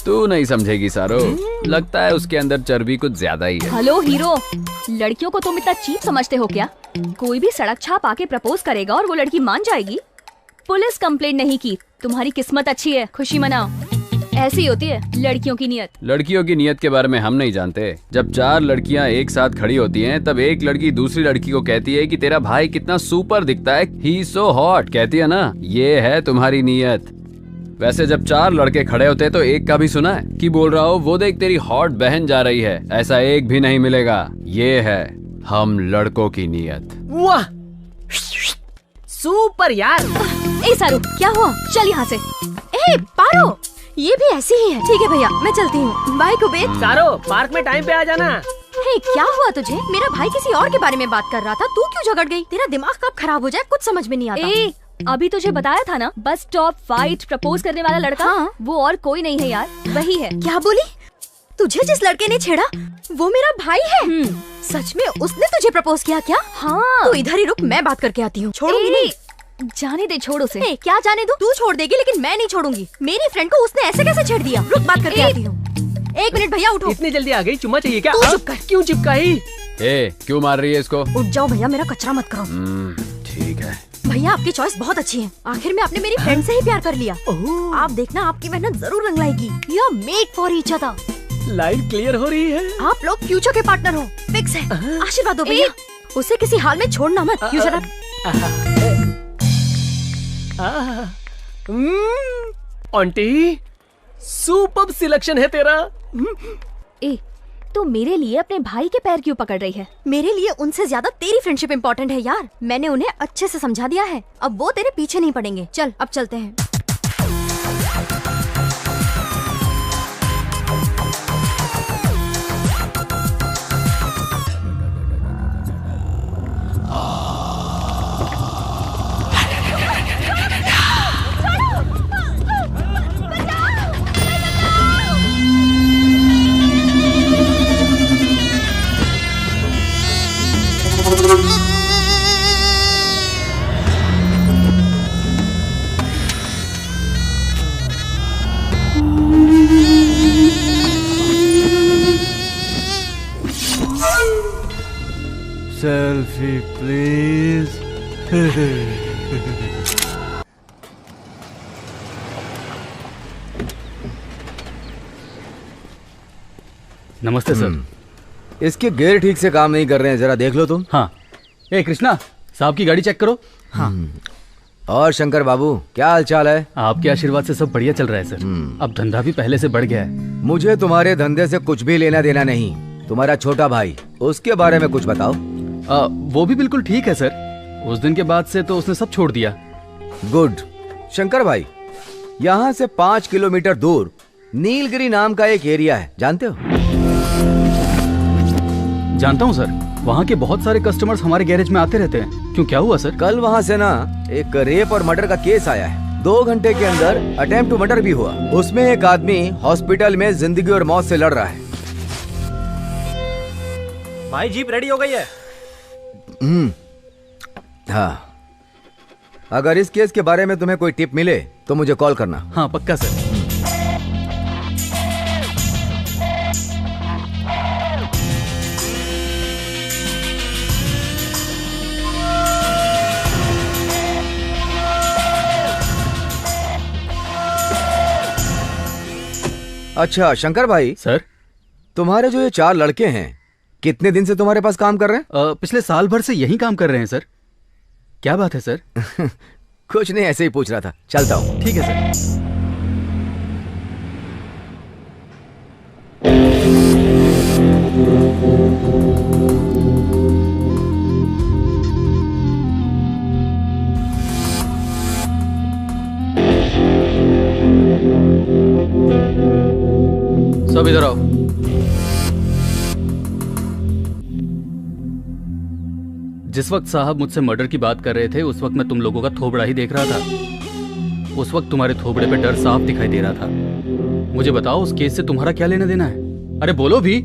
Speaker 5: तू नहीं समझेगी सारो, लगता है उसके अंदर चर्बी कुछ ज्यादा ही है।
Speaker 11: हेलो हीरो, लड़कियों को तुम इतना चीप समझते हो क्या? कोई भी सड़क छाप आके प्रपोज करेगा और वो लड़की मान जाएगी? पुलिस कंप्लेंट नहीं की, तुम्हारी किस्मत अच्छी है, खुशी मनाओ। ऐसी होती है लड़कियों की नियत।
Speaker 5: लड़कियों की नियत के बारे में हम नहीं जानते। जब 4 लड़कियां एक साथ खड़ी होती हैं, तब एक लड़की दूसरी लड़की को कहती है कि तेरा भाई कितना सुपर दिखता है, ही सो हॉट, कहती है ना, ये है तुम्हारी नियत। वैसे जब 4 लड़के खड़े होते तो एक का भी सुना है कि बोल रहा हो वो देख तेरी हॉट बहन जा रही है? ऐसा एक भी नहीं मिलेगा। ये है हम लड़कों की नीयत।
Speaker 4: वाह, सुपर यार।
Speaker 12: ए सारू, क्या हुआ? चल यहाँ से। ए पारो, ये भी ऐसी ही है। ठीक है भैया, मैं चलती हूँ। बाय कुबेर।
Speaker 4: सारो, पार्क में टाइम पे आ जाना।
Speaker 12: हे, क्या हुआ तुझे? मेरा भाई किसी और के बारे में बात कर रहा था, तू क्यों झगड़ गई? तेरा दिमाग कब खराब हो जाए कुछ समझ में नहीं आता।
Speaker 13: ए, अभी तुझे बताया था ना, बस स्टॉप फाइट प्रपोज करने वाला लड़का।
Speaker 12: हाँ?
Speaker 13: वो और कोई नहीं है यार, वही है।
Speaker 12: क्या बोली? तुझे जिस लड़के ने छेड़ा वो मेरा भाई है? सच में उसने तुझे प्रपोज किया क्या?
Speaker 13: हाँ।
Speaker 12: तू इधर ही रुक, मैं बात करके आती हूँ। छोड़ूंगी नहीं।
Speaker 13: जाने दे, छोड़ उसे।
Speaker 12: क्या जाने दो? तू छोड़ देगी लेकिन मैं नहीं छोड़ूंगी। मेरी फ्रेंड को उसने ऐसे कैसे छेड़ दिया? रुक, बात करके आती हूँ। 1 मिनट भैया, उठो।
Speaker 4: इतनी जल्दी आ गई? चुम्मा चाहिए क्या?
Speaker 12: तू चुप कर।
Speaker 4: क्यों चिपकाई?
Speaker 5: ए, क्यों मार रही है इसको?
Speaker 12: उठ जाओ भैया, मेरा कचरा मत करो।
Speaker 5: ठीक है।
Speaker 12: भैया आपकी चॉइस बहुत अच्छी है। आखिर में आपने मेरी फ्रेंड से ही प्यार कर लिया। आप देखना, आपकी मेहनत जरूर रंग लाएगी। You are made for each other.
Speaker 4: Line clear हो रही है।
Speaker 12: आप लोग फ्यूचर के पार्टनर हो, फिक्स है। आशीर्वाद दो भैया। उसे किसी हाल में छोड़ना मत। You shut up.
Speaker 4: Aunty, super selection है तेरा।
Speaker 13: ए, तो मेरे लिए अपने भाई के पैर क्यों पकड़ रही है?
Speaker 12: मेरे लिए उनसे ज्यादा तेरी फ्रेंडशिप इम्पोर्टेंट है यार। मैंने उन्हें अच्छे से समझा दिया है, अब वो तेरे पीछे नहीं पड़ेंगे। चल, अब चलते हैं।
Speaker 3: Selfie please.
Speaker 1: नमस्ते सर।
Speaker 10: इसके गियर ठीक से काम नहीं कर रहे हैं, जरा देख लो तुम।
Speaker 1: हाँ। ए कृष्णा, साहब की गाड़ी चेक करो।
Speaker 10: हाँ। और शंकर बाबू, क्या हाल चाल है?
Speaker 1: आपके आशीर्वाद से सब बढ़िया चल रहा है सर। अब धंधा भी पहले से बढ़ गया है।
Speaker 10: मुझे तुम्हारे धंधे से कुछ भी लेना देना नहीं। तुम्हारा छोटा भाई, उसके बारे में कुछ बताओ।
Speaker 1: वो भी बिल्कुल ठीक है सर। उस दिन के बाद से तो उसने सब छोड़ दिया।
Speaker 10: गुड। शंकर भाई, यहाँ से 5 किलोमीटर दूर नीलगिरी नाम का एक एरिया है, जानते हो?
Speaker 1: जानता हूँ सर। वहाँ के बहुत सारे कस्टमर्स हमारे गैरेज में आते रहते हैं। क्यों, क्या हुआ सर?
Speaker 10: कल वहाँ से ना एक रेप और मर्डर का केस आया है। 2 घंटे के अंदर अटेम्प्ट टू मर्डर भी हुआ। उसमें एक आदमी हॉस्पिटल में जिंदगी और मौत से लड़ रहा है।
Speaker 8: भाई जीप रेडी हो गई है।
Speaker 10: हाँ, अगर इस केस के बारे में तुम्हें कोई टिप मिले तो मुझे कॉल करना।
Speaker 1: हाँ पक्का सर।
Speaker 10: अच्छा शंकर भाई।
Speaker 1: सर,
Speaker 10: तुम्हारे जो ये 4 लड़के हैं, कितने दिन से तुम्हारे पास काम कर रहे हैं?
Speaker 1: पिछले साल भर से यही काम कर रहे हैं सर। क्या बात है सर?
Speaker 10: कुछ नहीं, ऐसे ही पूछ रहा था। चलता हूँ।
Speaker 1: ठीक है सर। सब इधर आओ। जिस वक्त साहब मुझसे मर्डर की बात कर रहे थे, उस वक्त मैं तुम लोगों का थोबड़ा ही देख रहा था। उस वक्त तुम्हारे थोबड़े पे डर साफ दिखाई दे रहा था। मुझे बताओ, उस केस से तुम्हारा क्या लेना देना है? अरे बोलो भी।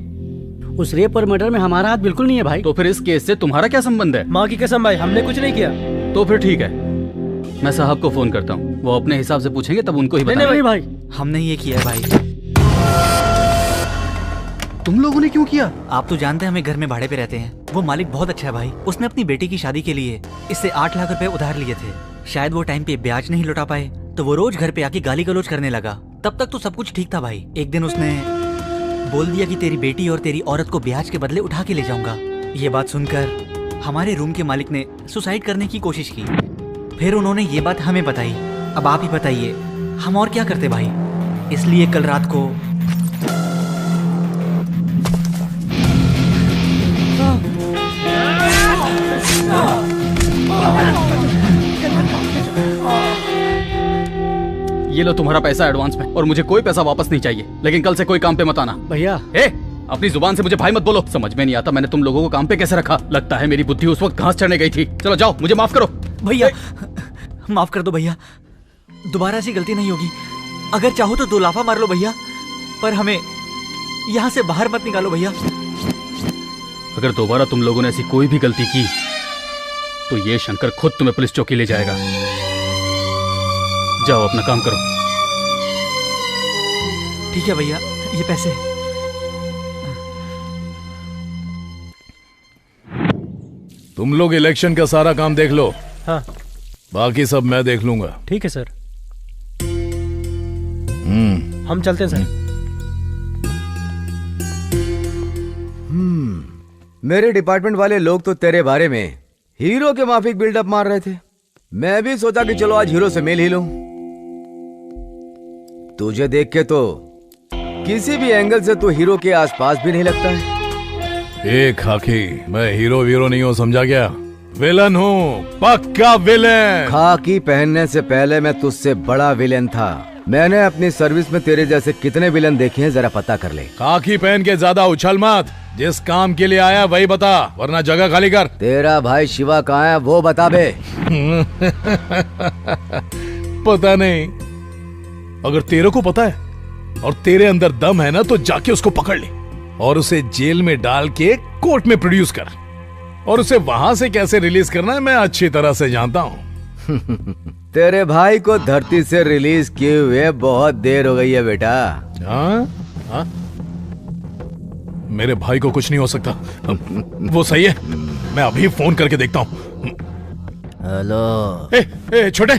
Speaker 3: उस रेप और मर्डर में हमारा हाथ बिल्कुल नहीं है भाई।
Speaker 1: तो फिर इस केस से तुम्हारा क्या संबंध है?
Speaker 8: माँ की कसम भाई, हमने कुछ नहीं किया।
Speaker 1: तो फिर ठीक है, मैं साहब को फोन करता हूँ। वो अपने हिसाब से पूछेंगे, तब उनको ही बताएंगे।
Speaker 3: नहीं भाई,
Speaker 14: हमने ये किया है भाई।
Speaker 1: तुम लोगों ने क्यों किया?
Speaker 14: आप तो जानते हैं, हमें घर में भाड़े पे रहते हैं। वो मालिक बहुत अच्छा है भाई। उसने अपनी बेटी की शादी के लिए इससे 8 लाख रुपए उधार लिए थे। शायद वो टाइम पे ब्याज नहीं लौटा पाए, तो वो रोज घर पे आके गाली गलौज करने लगा। तब तक तो सब कुछ ठीक था भाई। एक दिन उसने बोल दिया कि तेरी बेटी और तेरी औरत को ब्याज के बदले उठा के ले जाऊंगा। ये बात सुनकर हमारे रूम के मालिक ने सुसाइड करने की कोशिश की। फिर उन्होंने ये बात हमें बताई। अब आप ही बताइए, हम और क्या करते भाई? इसलिए कल रात को
Speaker 1: लो तुम्हारा पैसा एडवांस में, और मुझे कोई पैसा वापस नहीं चाहिए, लेकिन कल से कोई काम पे मत आना।
Speaker 3: भैया
Speaker 1: अपनी जुबान से मुझे भाई मत बोलो। समझ में नहीं आता मैंने तुम लोगों को काम पे कैसे रखा। लगता है मेरी बुद्धि उस वक्त घास चढ़ने गई थी। चलो जाओ, मुझे माफ करो।
Speaker 14: भैया माफ कर दो भैया, दोबारा ऐसी गलती नहीं होगी। अगर चाहो तो 2 लाफा मार लो भैया, पर हमें यहाँ से बाहर मत निकालो भैया।
Speaker 1: अगर दोबारा तुम लोगों ने ऐसी कोई भी गलती की तो ये शंकर खुद तुम्हें पुलिस चौकी ले जाएगा। जाओ अपना काम करो।
Speaker 14: ठीक है भैया, ये पैसे।
Speaker 2: तुम लोग इलेक्शन का सारा काम देख लो।
Speaker 3: हाँ।
Speaker 2: बाकी सब मैं देख लूंगा।
Speaker 3: ठीक है सर। हम चलते हैं सर।
Speaker 10: मेरे डिपार्टमेंट वाले लोग तो तेरे बारे में हीरो के माफिक बिल्डअप मार रहे थे। मैं भी सोचा कि चलो आज हीरो से मिल ही लूं। तुझे देख के तो किसी भी एंगल से तू हीरो के आसपास भी नहीं लगता है।
Speaker 2: खाकी, मैं हीरो वीरो नहीं हूँ, समझा क्या? विलन हूँ, पक्का विलन।
Speaker 10: खाकी पहनने से पहले मैं तुझसे बड़ा विलन था। मैंने अपनी सर्विस में तेरे जैसे कितने विलन देखे हैं, जरा पता कर ले।
Speaker 2: खाकी पहन के ज्यादा उछल मत। जिस काम के लिए आया वही बता, वरना जगह खाली कर।
Speaker 10: तेरा भाई शिवा कहाँ है वो बता बे।
Speaker 2: पता नहीं। अगर तेरे को पता है और तेरे अंदर दम है ना, तो जाके उसको पकड़ ले और उसे जेल में डाल के कोर्ट में प्रोड्यूस कर। और उसे वहां से कैसे रिलीज करना है मैं अच्छी तरह से जानता हूँ।
Speaker 10: तेरे भाई को धरती से रिलीज किए हुए बहुत देर हो गई है बेटा।
Speaker 2: हाँ? मेरे भाई को कुछ नहीं हो सकता। वो सही है, मैं अभी फोन करके देखता हूँ।
Speaker 10: हेलो।
Speaker 2: छोटे,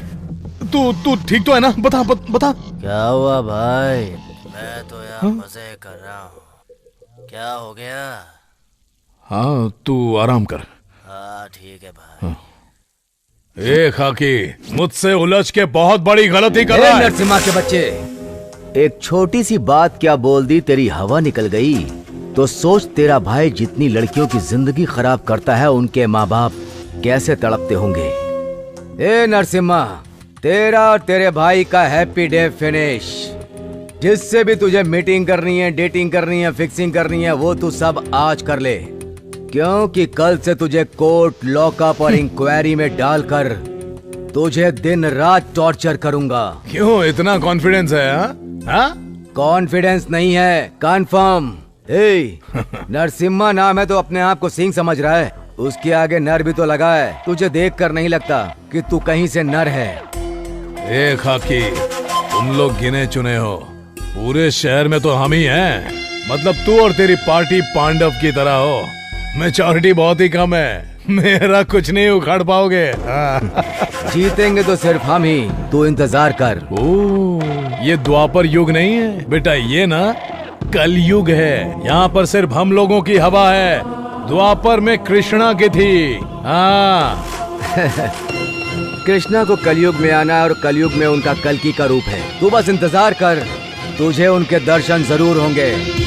Speaker 2: तू ठीक तो है ना? बता।
Speaker 15: क्या हुआ भाई? मैं तो यहाँ मजे कर रहा हूँ। क्या हो गया?
Speaker 2: हाँ, तू आराम कर।
Speaker 15: हाँ ठीक है भाई।
Speaker 2: खाकी, मुझसे उलझ के बहुत बड़ी गलती कर रहा है।
Speaker 10: नरसिम्हा के बच्चे, एक छोटी सी बात क्या बोल दी, तेरी हवा निकल गई। तो सोच, तेरा भाई जितनी लड़कियों की जिंदगी खराब करता है, उनके माँ बाप कैसे तड़पते होंगे। नरसिम्हा, तेरा और तेरे भाई का हैप्पी डे फिनिश। जिससे भी तुझे मीटिंग करनी है, डेटिंग करनी है, फिक्सिंग करनी है, वो तू सब आज कर ले, क्योंकि कल से तुझे कोर्ट, लॉकअप और इंक्वायरी में डालकर तुझे दिन रात टॉर्चर करूंगा।
Speaker 2: क्यों इतना कॉन्फिडेंस है? हाँ?
Speaker 10: कॉन्फिडेंस नहीं है, कंफर्म। नरसिम्हा नाम है तो अपने आप को सिंह समझ रहा है। उसके आगे नर भी तो लगा है। तुझे देखकर नहीं लगता कि तू कहीं से नर है।
Speaker 2: खाकी, तुम लोग गिने चुने हो। पूरे शहर में तो हम ही हैं। मतलब तू और तेरी पार्टी पांडव की तरह हो। मैच्योरिटी बहुत ही कम है, मेरा कुछ नहीं उखाड़ पाओगे।
Speaker 10: जीतेंगे तो सिर्फ हम ही, तू इंतजार कर।
Speaker 2: ये द्वापर युग नहीं है बेटा, ये ना कल युग है। यहाँ पर सिर्फ हम लोगों की हवा है। द्वापर में कृष्णा की थी। हाँ।
Speaker 10: कृष्णा को कलयुग में आना है और कलयुग में उनका कल्कि का रूप है। तू बस इंतजार कर, तुझे उनके दर्शन जरूर होंगे।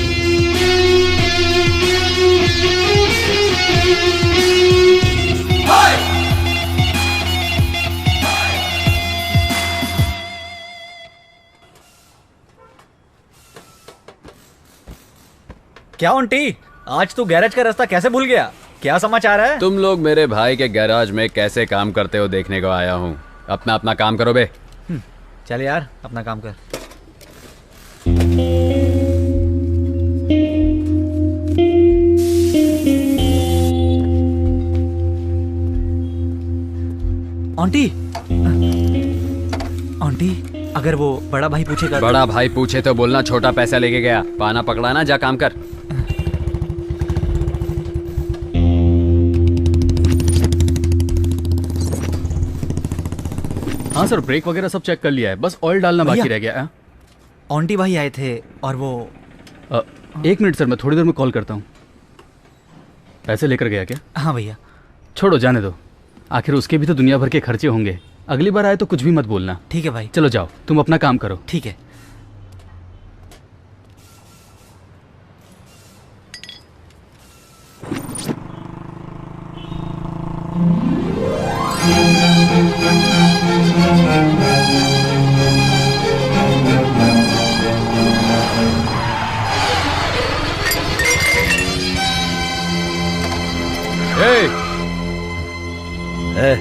Speaker 14: क्या आंटी, आज तू गैरेज का रास्ता कैसे भूल गया? क्या समाचार है?
Speaker 5: तुम लोग मेरे भाई के गैराज में कैसे काम करते हो देखने को आया हूँ। अपना काम करो बे।
Speaker 14: चल यार, अपना काम कर। आंटी, अगर वो बड़ा भाई पूछेगा?
Speaker 5: बड़ा भाई पूछे तो बोलना छोटा पैसा लेके गया। पाना पकड़ा ना, जा काम कर।
Speaker 1: हाँ सर, ब्रेक वगैरह सब चेक कर लिया है, बस ऑयल डालना बाकी रह गया है।
Speaker 14: आंटी भाई आए थे और वो
Speaker 1: 1 मिनट सर, मैं थोड़ी देर में कॉल करता हूँ। पैसे लेकर गया क्या?
Speaker 14: हाँ भैया।
Speaker 1: छोड़ो, जाने दो। आखिर उसके भी तो दुनिया भर के खर्चे होंगे। अगली बार आए तो कुछ भी मत बोलना।
Speaker 14: ठीक है भाई।
Speaker 1: चलो जाओ, तुम अपना काम करो।
Speaker 14: ठीक है।
Speaker 9: ए,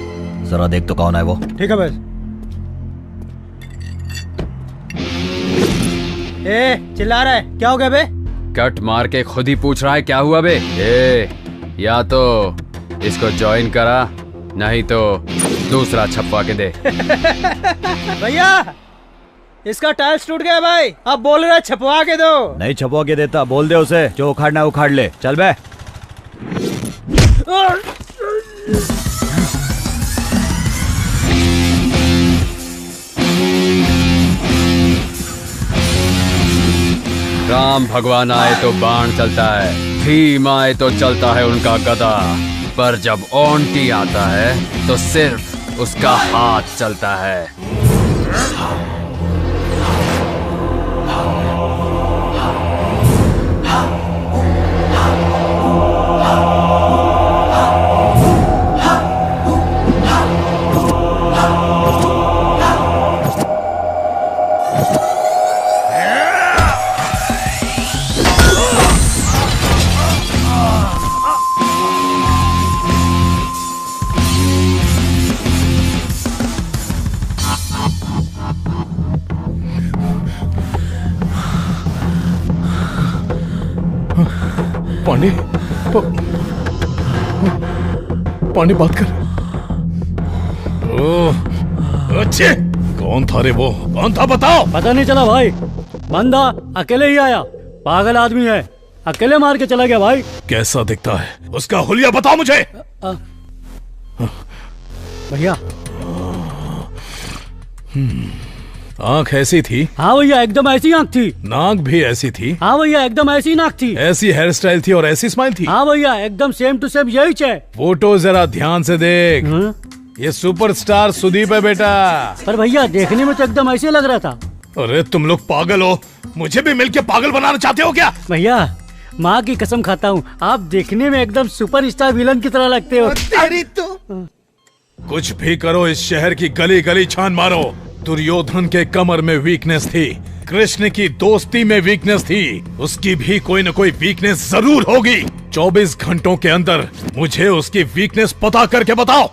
Speaker 9: जरा देख तो कौन है वो।
Speaker 3: ठीक है बस। चिल्ला रहा है, क्या हो गया बे?
Speaker 5: कट मार के खुद ही पूछ रहा है क्या हुआ बे। या तो इसको ज्वाइन करा, नहीं तो दूसरा छपवा के दे।
Speaker 8: भैया इसका टाइल्स टूट गया भाई, अब बोल रहा है छपवा के दो।
Speaker 9: नहीं छपवा के देता, बोल दे उसे, जो उखाड़ना उखाड़ ले। चल बे।
Speaker 5: राम भगवान आए तो बाण चलता है, भीम आए तो चलता है उनका गदा, पर जब ओंटी आता है तो सिर्फ उसका हाथ चलता है।
Speaker 2: पांडे, पांडे बात कर। अच्छे, कौन था रे वो? कौन था बताओ?
Speaker 3: पता नहीं चला भाई, बंदा अकेले ही आया, पागल आदमी है, अकेले मार के चला गया भाई।
Speaker 2: कैसा दिखता है? उसका हुलिया बताओ मुझे।
Speaker 3: भैया
Speaker 2: आंख ऐसी थी?
Speaker 3: हाँ भैया एकदम ऐसी आंख थी।
Speaker 2: नाक भी ऐसी थी?
Speaker 3: हाँ भैया एकदम ऐसी नाक थी।
Speaker 2: ऐसी हेयर स्टाइल थी और ऐसी स्माइल थी?
Speaker 3: हाँ भैया एकदम सेम टू सेम यही है।
Speaker 2: फोटो जरा ध्यान से देख। ये सुपरस्टार सुदीप है बेटा।
Speaker 3: पर भैया देखने में तो एकदम ऐसे लग रहा था।
Speaker 2: अरे तुम लोग पागल हो, मुझे भी मिलके पागल बनाना चाहते हो क्या?
Speaker 3: भैया माँ की कसम खाता हूँ, आप देखने में एकदम सुपरस्टार विलन की तरह लगते हो।
Speaker 2: तेरी तो कुछ भी करो, इस शहर की गली गली छान मारो। दुर्योधन के कमर में वीकनेस थी, कृष्ण की दोस्ती में वीकनेस थी, उसकी भी कोई न कोई वीकनेस जरूर होगी। 24 घंटों के अंदर मुझे उसकी वीकनेस पता करके बताओ।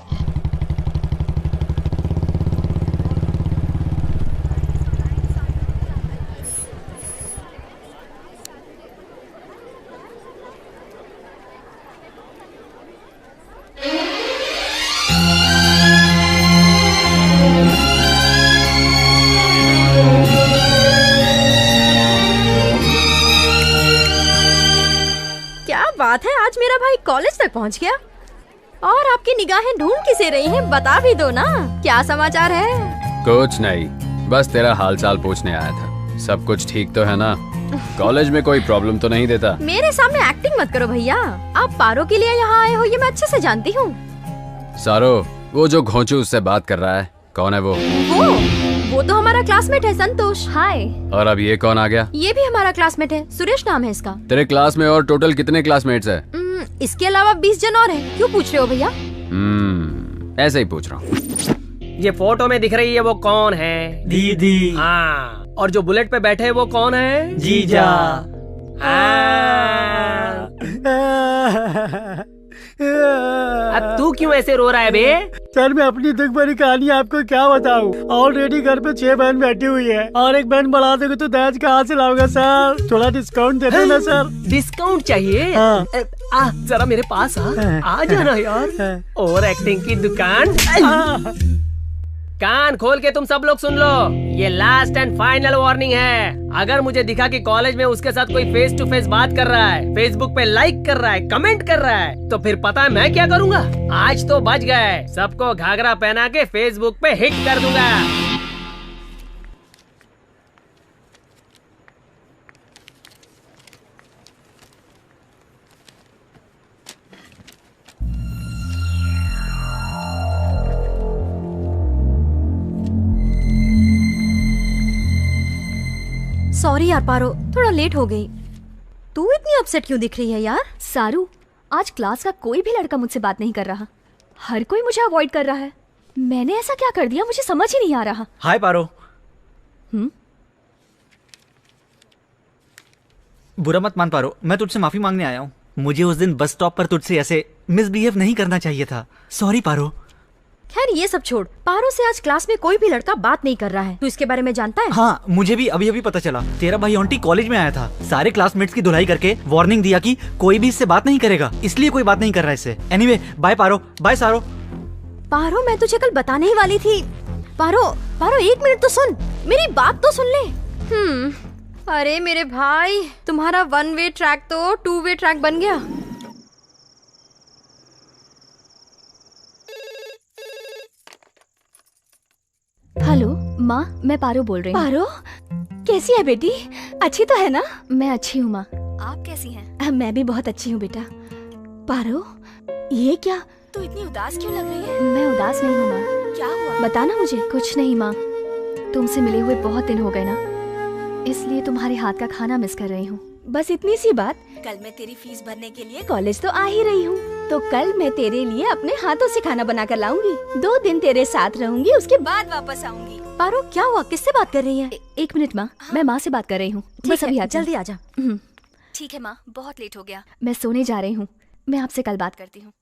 Speaker 11: बात है, आज मेरा भाई कॉलेज तक पहुंच गया। और आपकी निगाहें ढूंढ किसे रही हैं, बता भी दो ना, क्या समाचार है?
Speaker 5: कुछ नहीं, बस तेरा हालचाल पूछने आया था। सब कुछ ठीक तो है ना? कॉलेज में कोई प्रॉब्लम तो नहीं देता?
Speaker 11: मेरे सामने एक्टिंग मत करो भैया, आप पारो के लिए यहाँ आए हो ये मैं अच्छे से जानती हूँ।
Speaker 5: सारो, वो जो घोंचू उससे बात कर रहा है, कौन है वो?
Speaker 11: वो तो हमारा क्लासमेट है, संतोष। हाय।
Speaker 5: और अब ये कौन आ गया?
Speaker 11: ये भी हमारा क्लासमेट है, सुरेश नाम है इसका।
Speaker 5: तेरे क्लास में और टोटल कितने क्लासमेट्स है?
Speaker 11: इसके अलावा 20 जन और हैं। क्यों पूछ रहे हो भैया?
Speaker 5: ऐसे ही पूछ रहा हूँ।
Speaker 4: ये फोटो में दिख रही है वो कौन है?
Speaker 3: दीदी।
Speaker 4: हाँ, और जो बुलेट पे बैठे है वो कौन है?
Speaker 3: जीजा।
Speaker 4: अब तू क्यों ऐसे रो रहा है बे?
Speaker 3: सर मैं अपनी दुख भरी कहानी आपको क्या बताऊं? ऑलरेडी घर पे 6 बहन बैठी हुई है और एक बहन बढ़ा दोगे तो दहेज कहाँ से लाऊंगा सर? थोड़ा डिस्काउंट दे दो ना सर।
Speaker 4: डिस्काउंट चाहिए?
Speaker 3: हाँ।
Speaker 4: जरा मेरे पास आ जाना यार। और एक्टिंग की दुकान। कान खोल के तुम सब लोग सुन लो, ये लास्ट एंड फाइनल वार्निंग है। अगर मुझे दिखा कि कॉलेज में उसके साथ कोई फेस टू फेस बात कर रहा है, फेसबुक पे लाइक कर रहा है, कमेंट कर रहा है, तो फिर पता है मैं क्या करूँगा? आज तो बच गए, सबको घाघरा पहना के फेसबुक पे हिट कर दूंगा।
Speaker 11: सॉरी यार पारो, थोड़ा लेट हो गई। तू इतनी अपसेट क्यों दिख रही है यार?
Speaker 13: सारू, आज क्लास का कोई भी लड़का मुझसे बात नहीं कर रहा, हर कोई मुझे अवॉइड कर रहा है। मैंने ऐसा क्या कर दिया, मुझे समझ ही नहीं आ रहा।
Speaker 9: हाय पारो।
Speaker 14: बुरा मत मान पारो, मैं तुझसे माफी मांगने आया हूँ। मुझे उस दिन बस स्टॉप पर तुझसे ऐसे मिसबिहेव नहीं करना चाहिए था। सॉरी पारो।
Speaker 11: खैर ये सब छोड़, पारो से आज क्लास में कोई भी लड़का बात नहीं कर रहा है। तू इसके बारे में जानता है?
Speaker 14: हाँ, मुझे भी अभी अभी पता चला। तेरा भाई ऑन्टी कॉलेज में आया था, सारे क्लासमेट्स की धुलाई करके वार्निंग दिया कि कोई भी इससे बात नहीं करेगा, इसलिए कोई बात नहीं कर रहा है इससे। एनीवे, बाय पारो, बाय सारो।
Speaker 11: पारो, मैं तुझे कल बताने ही वाली थी। पारो, पारो 1 मिनट तो सुन, मेरी बात तो सुन ले। अरे मेरे भाई, तुम्हारा 1 वे ट्रैक तो 2 वे ट्रैक बन गया।
Speaker 13: हेलो माँ, मैं पारो बोल रही हूँ।
Speaker 7: पारो, कैसी है बेटी? अच्छी तो है ना?
Speaker 13: मैं अच्छी हूँ माँ, आप कैसी हैं?
Speaker 7: मैं भी बहुत अच्छी हूँ बेटा। पारो, ये क्या, तू इतनी उदास क्यों लग रही है?
Speaker 13: मैं उदास नहीं हूँ माँ।
Speaker 7: क्या हुआ?
Speaker 13: बताना मुझे। कुछ नहीं माँ, तुमसे मिले हुए बहुत दिन हो गए ना, इसलिए तुम्हारे हाथ का खाना मिस कर रही हूँ।
Speaker 7: बस इतनी सी बात। कल मैं तेरी फीस भरने के लिए कॉलेज तो आ ही रही हूँ, तो कल मैं तेरे लिए अपने हाथों से खाना बना कर लाऊंगी। 2 दिन तेरे साथ रहूंगी, उसके बाद वापस आऊंगी।
Speaker 11: पारो, क्या हुआ? किससे बात कर रही है?
Speaker 13: 1 मिनट माँ, मैं माँ से बात कर रही हूँ। बस अभी
Speaker 11: जल्दी आ जा।
Speaker 13: ठीक है माँ, बहुत लेट हो गया, मैं सोने जा रही हूँ। मैं आपसे कल बात करती हूँ।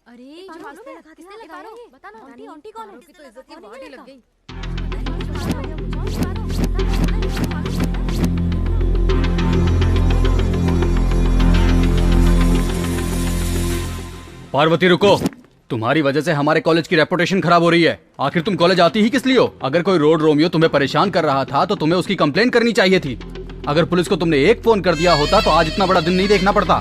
Speaker 11: अरे किसने लगा रही है? बता ना, आंटी कौन है? तो इज्जत की वाटी लग गई।
Speaker 1: पार्वती रुको, तुम्हारी वजह से हमारे कॉलेज की रेपुटेशन खराब हो रही है। आखिर तुम कॉलेज आती ही किस लिए हो? अगर कोई रोड रोमियो तुम्हें परेशान कर रहा था तो तुम्हें उसकी कंप्लेन करनी चाहिए थी। अगर पुलिस को तुमने एक फोन कर दिया होता तो आज इतना बड़ा दिन नहीं देखना पड़ता।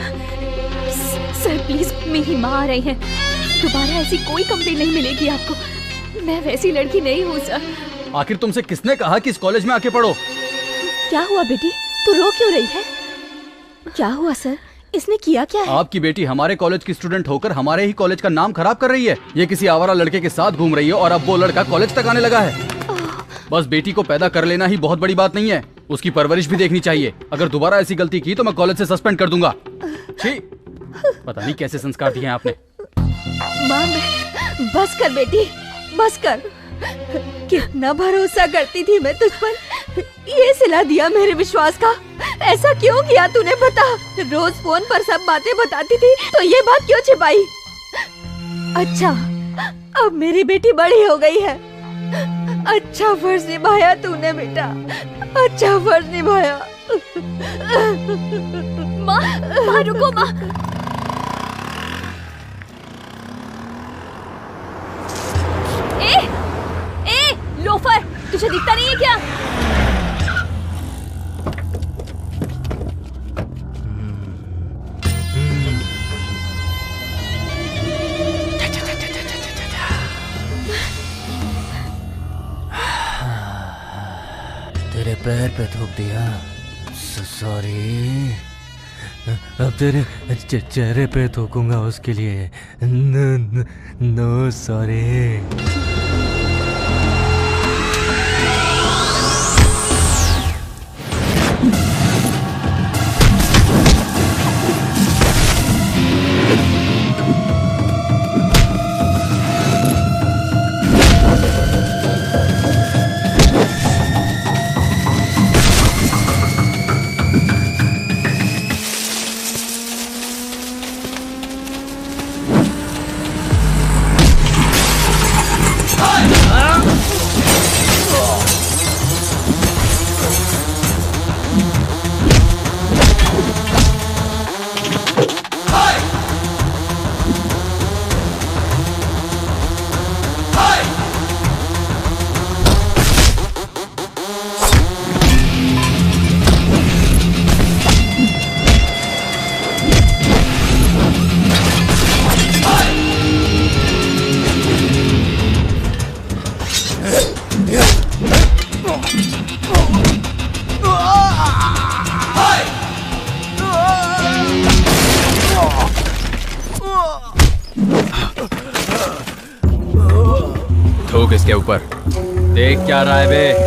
Speaker 13: सर प्लीज, मेरी माँ आ रही है, दोबारा ऐसी कोई कंप्लेन नहीं मिलेगी आपको। मैं वैसी लड़की नहीं हूँ सर।
Speaker 1: आखिर तुमसे किसने कहा कि इस कॉलेज में आके पढ़ो?
Speaker 7: क्या हुआ बेटी, तू रो क्यों रही है? क्या हुआ सर, इसने किया क्या है?
Speaker 1: आपकी बेटी हमारे कॉलेज की स्टूडेंट होकर हमारे ही कॉलेज का नाम खराब कर रही है। ये किसी आवारा लड़के के साथ घूम रही है और अब वो लड़का कॉलेज तक आने लगा है। बस बेटी को पैदा कर लेना ही बहुत बड़ी बात नहीं है, उसकी परवरिश भी देखनी चाहिए। अगर दोबारा ऐसी गलती की तो मैं कॉलेज से सस्पेंड कर दूंगा। छी, पता नहीं कैसे संस्कार दिए हैं आपने।
Speaker 7: माँ, बस कर बेटी, बस कर। कितना भरोसा करती थी मैं तुझ पर, ये सिला दिया मेरे विश्वास का। ऐसा क्यों किया तूने, बता। रोज फोन पर सब बातें बताती थी, तो ये बात क्यों छिपाई? अच्छा, अब मेरी बेटी बड़ी हो गई है। अच्छा फर्ज निभाया तूने बेटा, अच्छा फर्ज निभाया।
Speaker 13: माँ रुको माँ। ए लोफर, तुझे दिखता नहीं है क्या?
Speaker 15: तेरे पैर पे थूक दिया, सॉरी। अब तेरे चेहरे पे थूकूंगा, उसके लिए नो सॉरी।
Speaker 5: थूक इसके ऊपर। देख क्या रहा है बे?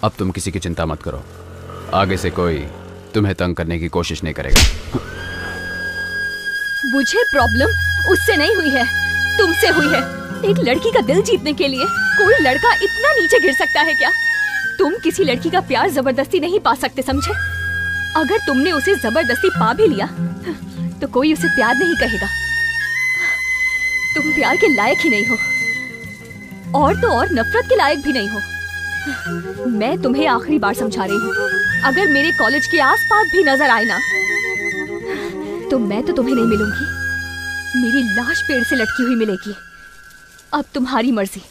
Speaker 5: अब तुम किसी की चिंता मत करो, आगे से कोई तुम्हें तंग करने की कोशिश नहीं करेगा।
Speaker 13: मुझे प्रॉब्लम उससे नहीं हुई है, तुमसे हुई है। एक लड़की का दिल जीतने के लिए कोई लड़का इतना नीचे गिर सकता है क्या? तुम किसी लड़की का प्यार जबरदस्ती नहीं पा सकते, समझे? अगर तुमने उसे जबरदस्ती पा भी लिया तो कोई उसे प्यार नहीं कहेगा। तुम प्यार के लायक ही नहीं हो, और तो और नफरत के लायक भी नहीं हो। मैं तुम्हें आखिरी बार समझा रही हूँ, अगर मेरे कॉलेज के आसपास भी नजर आए ना तो मैं तो तुम्हें नहीं मिलूंगी, मेरी लाश पेड़ से लटकी हुई मिलेगी। अब तुम्हारी मर्जी।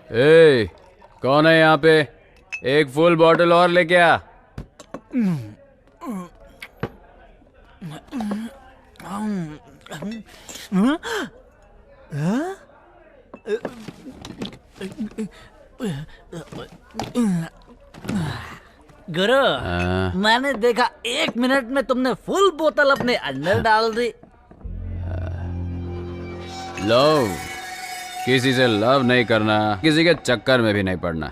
Speaker 5: ए, कौन है यहाँ पे? एक फुल बॉटल और लेके आ।
Speaker 15: गुरु, मैंने देखा 1 मिनट में तुमने फुल बोतल अपने अंदर डाल दी।
Speaker 5: लव, किसी से लव नहीं करना, किसी के चक्कर में भी नहीं पड़ना।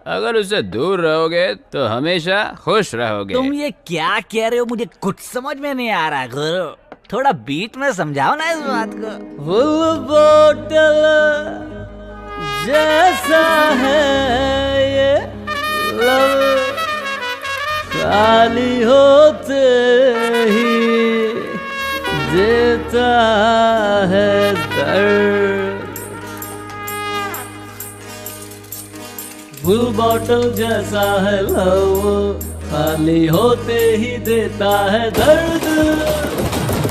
Speaker 5: अगर उससे दूर रहोगे तो हमेशा खुश रहोगे।
Speaker 15: तुम ये क्या कह रहे हो? मुझे कुछ समझ में नहीं आ रहा गुरु, थोड़ा बीट में समझाओ ना इस बात को।
Speaker 4: फुल बोतल जैसा है ये लव, खाली होते ही देता है दर्द। फुल बॉटल जैसा है लव, खाली होते ही देता है दर्द।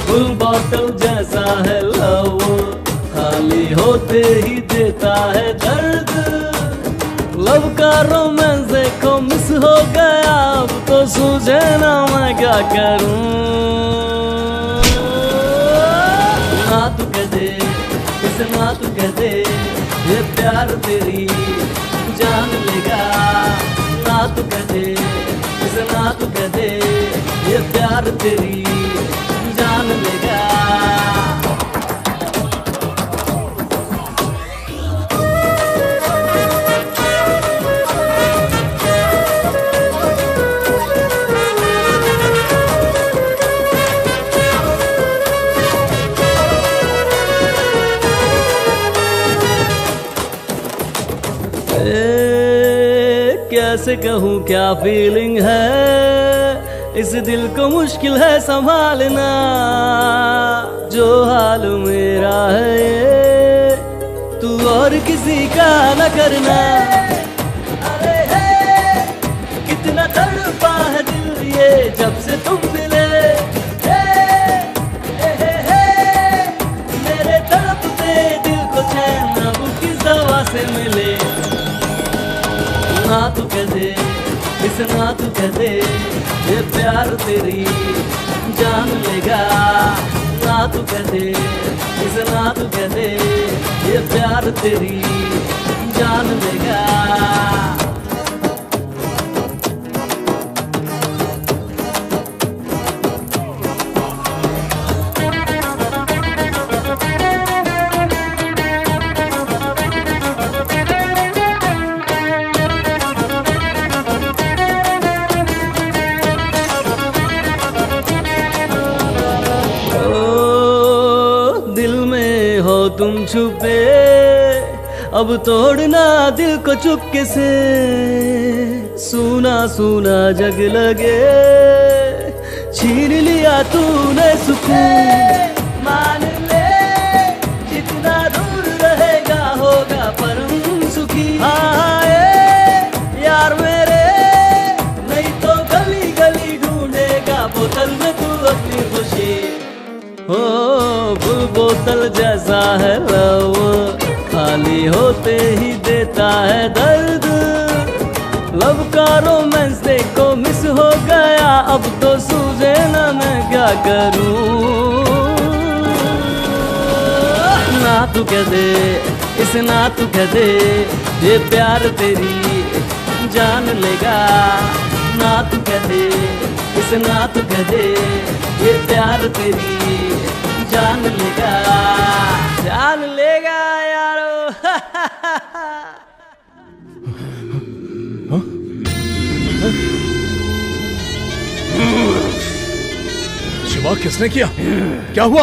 Speaker 4: फुल बॉटल जैसा है लव, खाली होते ही देता है दर्द। लव का रोमांस देखो मिस हो गया, अब तो सूझे ना मैं क्या करूं। ना तू कह दे, इसे ना तू कह दे, ये प्यार तेरी जान लेगा। ना तू कह दे, इसे ना तू कह दे, ये प्यार तेरी जान लेगा। कैसे कहूँ क्या फीलिंग है, इस दिल को मुश्किल है संभालना। जो हाल मेरा है ये, तू और किसी का न करना। अरे हे, कितना तड़पा है दिल ये जब से तुम मिले। मेरे तड़पते दिल को चैन अब किस दवा से मिले। ना तू कह दे, इसे ना तू कह दे, ये प्यार तेरी जान लेगा। ना तू कह दे, इसे ना तू कह दे, ये प्यार तेरी जान लेगा। तुम छुपे, अब तोड़ना दिल को चुपके से। सूना सूना जग लगे,
Speaker 6: छीन लिया तूने सुकून। मान ले जितना दूर रहेगा होगा परम सुखी। हाँ यार मेरे, नहीं तो गली गली ढूंढेगा बोतल में तू अपनी खुशी। हो फुल बोतल जैसा है लव, खाली होते ही देता है दर्द। लव का रोमांस देखो मिस हो गया, अब तो सूझे ना मैं क्या करूं। ना तू कह दे, इस ना तू कह दे, ये प्यार तेरी जान लेगा। ना तू कह दे, इस ना तू कह दे, ये प्यार तेरी जान लेगा, जान लेगा यारो।
Speaker 2: शिवा, किसने किया? क्या हुआ?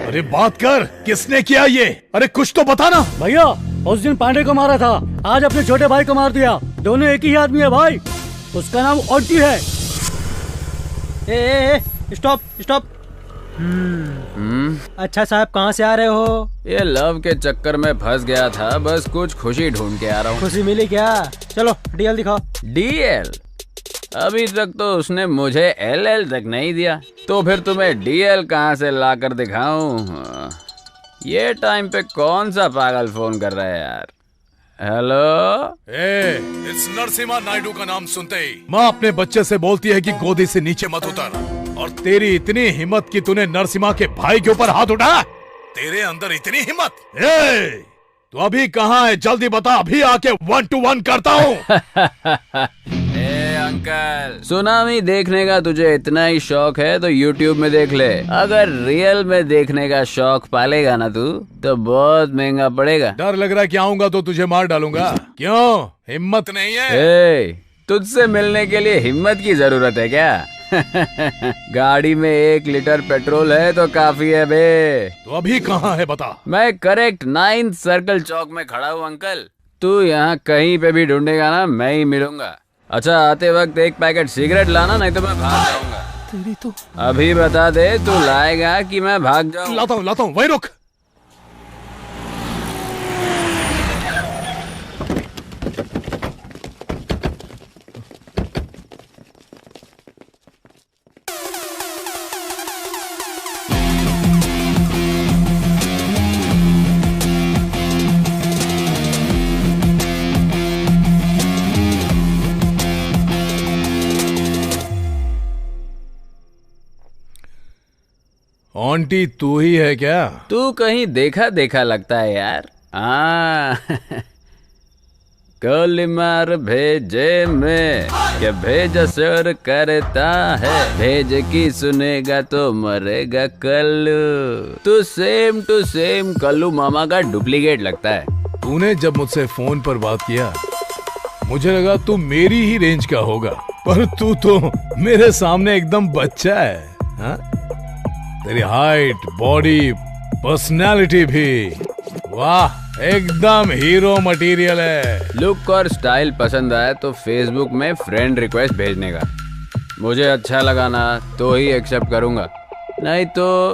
Speaker 2: अरे बात कर, किसने किया ये? अरे कुछ तो बता ना।
Speaker 3: भैया उस दिन पांडे को मारा था, आज अपने छोटे भाई को मार दिया। दोनों एक ही आदमी है भाई, उसका नाम ऑन्टी है।
Speaker 8: Stop stop. अच्छा साहब, कहाँ से आ रहे हो?
Speaker 5: ये लव के चक्कर में फंस गया था, बस कुछ खुशी ढूंढ के आ रहा हूँ।
Speaker 8: खुशी मिली क्या? चलो डीएल दिखाओ।
Speaker 5: डीएल? अभी तक तो उसने मुझे एलएल तक नहीं दिया, तो फिर तुम्हें डीएल कहाँ से लाकर दिखाऊं? ये टाइम पे कौन सा पागल फोन कर रहा है यार? हेलो,
Speaker 2: इस नरसिम्हा नायडू का नाम सुनते ही माँ अपने बच्चे से बोलती है कि गोदी से नीचे मत उतर। और तेरी इतनी हिम्मत कि तूने नरसिम्हा के भाई के ऊपर हाथ उठाया? तेरे अंदर इतनी हिम्मत? तू अभी कहाँ है? जल्दी बता, अभी आके 1 to 1 करता हूँ।
Speaker 5: अंकल, सुनामी देखने का तुझे इतना ही शौक है तो YouTube में देख ले। अगर रियल में देखने का शौक पालेगा ना तू, तो बहुत महंगा पड़ेगा।
Speaker 2: डर लग रहा है कि आऊंगा तो तुझे मार डालूंगा। क्यों, हिम्मत नहीं है?
Speaker 5: तुझसे मिलने के लिए हिम्मत की जरूरत है क्या? गाड़ी में 1 लीटर पेट्रोल है तो काफी है बे।
Speaker 2: तो अभी कहाँ है बता?
Speaker 5: मैं करेक्ट 9th सर्कल चौक में खड़ा हूँ अंकल। तू यहाँ कहीं पे भी ढूंढेगा ना, मैं ही मिलूंगा। अच्छा, आते वक्त 1 पैकेट सिगरेट लाना, नहीं तो मैं भाग जाऊंगा।
Speaker 2: तेरी तो
Speaker 5: अभी बता दे, तू लाएगा कि मैं भाग जाऊं?
Speaker 2: लाता हूँ, वहीं रुक। आंटी तू ही है क्या?
Speaker 5: तू कहीं देखा देखा लगता है यार। कोलिमार भेजे में क्या भेज सर करता है, भेज की सुनेगा तो मरेगा कल्लू। तू सेम टू सेम कल्लू मामा का डुप्लीकेट लगता है।
Speaker 2: तूने जब मुझसे फोन पर बात किया मुझे लगा तू मेरी ही रेंज का होगा, पर तू तो मेरे सामने एकदम बच्चा है। हा? तेरी हाइट, बॉडी, पर्सनालिटी भी, वाह, एकदम हीरो मटेरियल है।
Speaker 5: लुक और स्टाइल पसंद आया तो फेसबुक में फ्रेंड रिक्वेस्ट भेजने का। मुझे अच्छा लगा ना तो ही एक्सेप्ट करूंगा, नहीं तो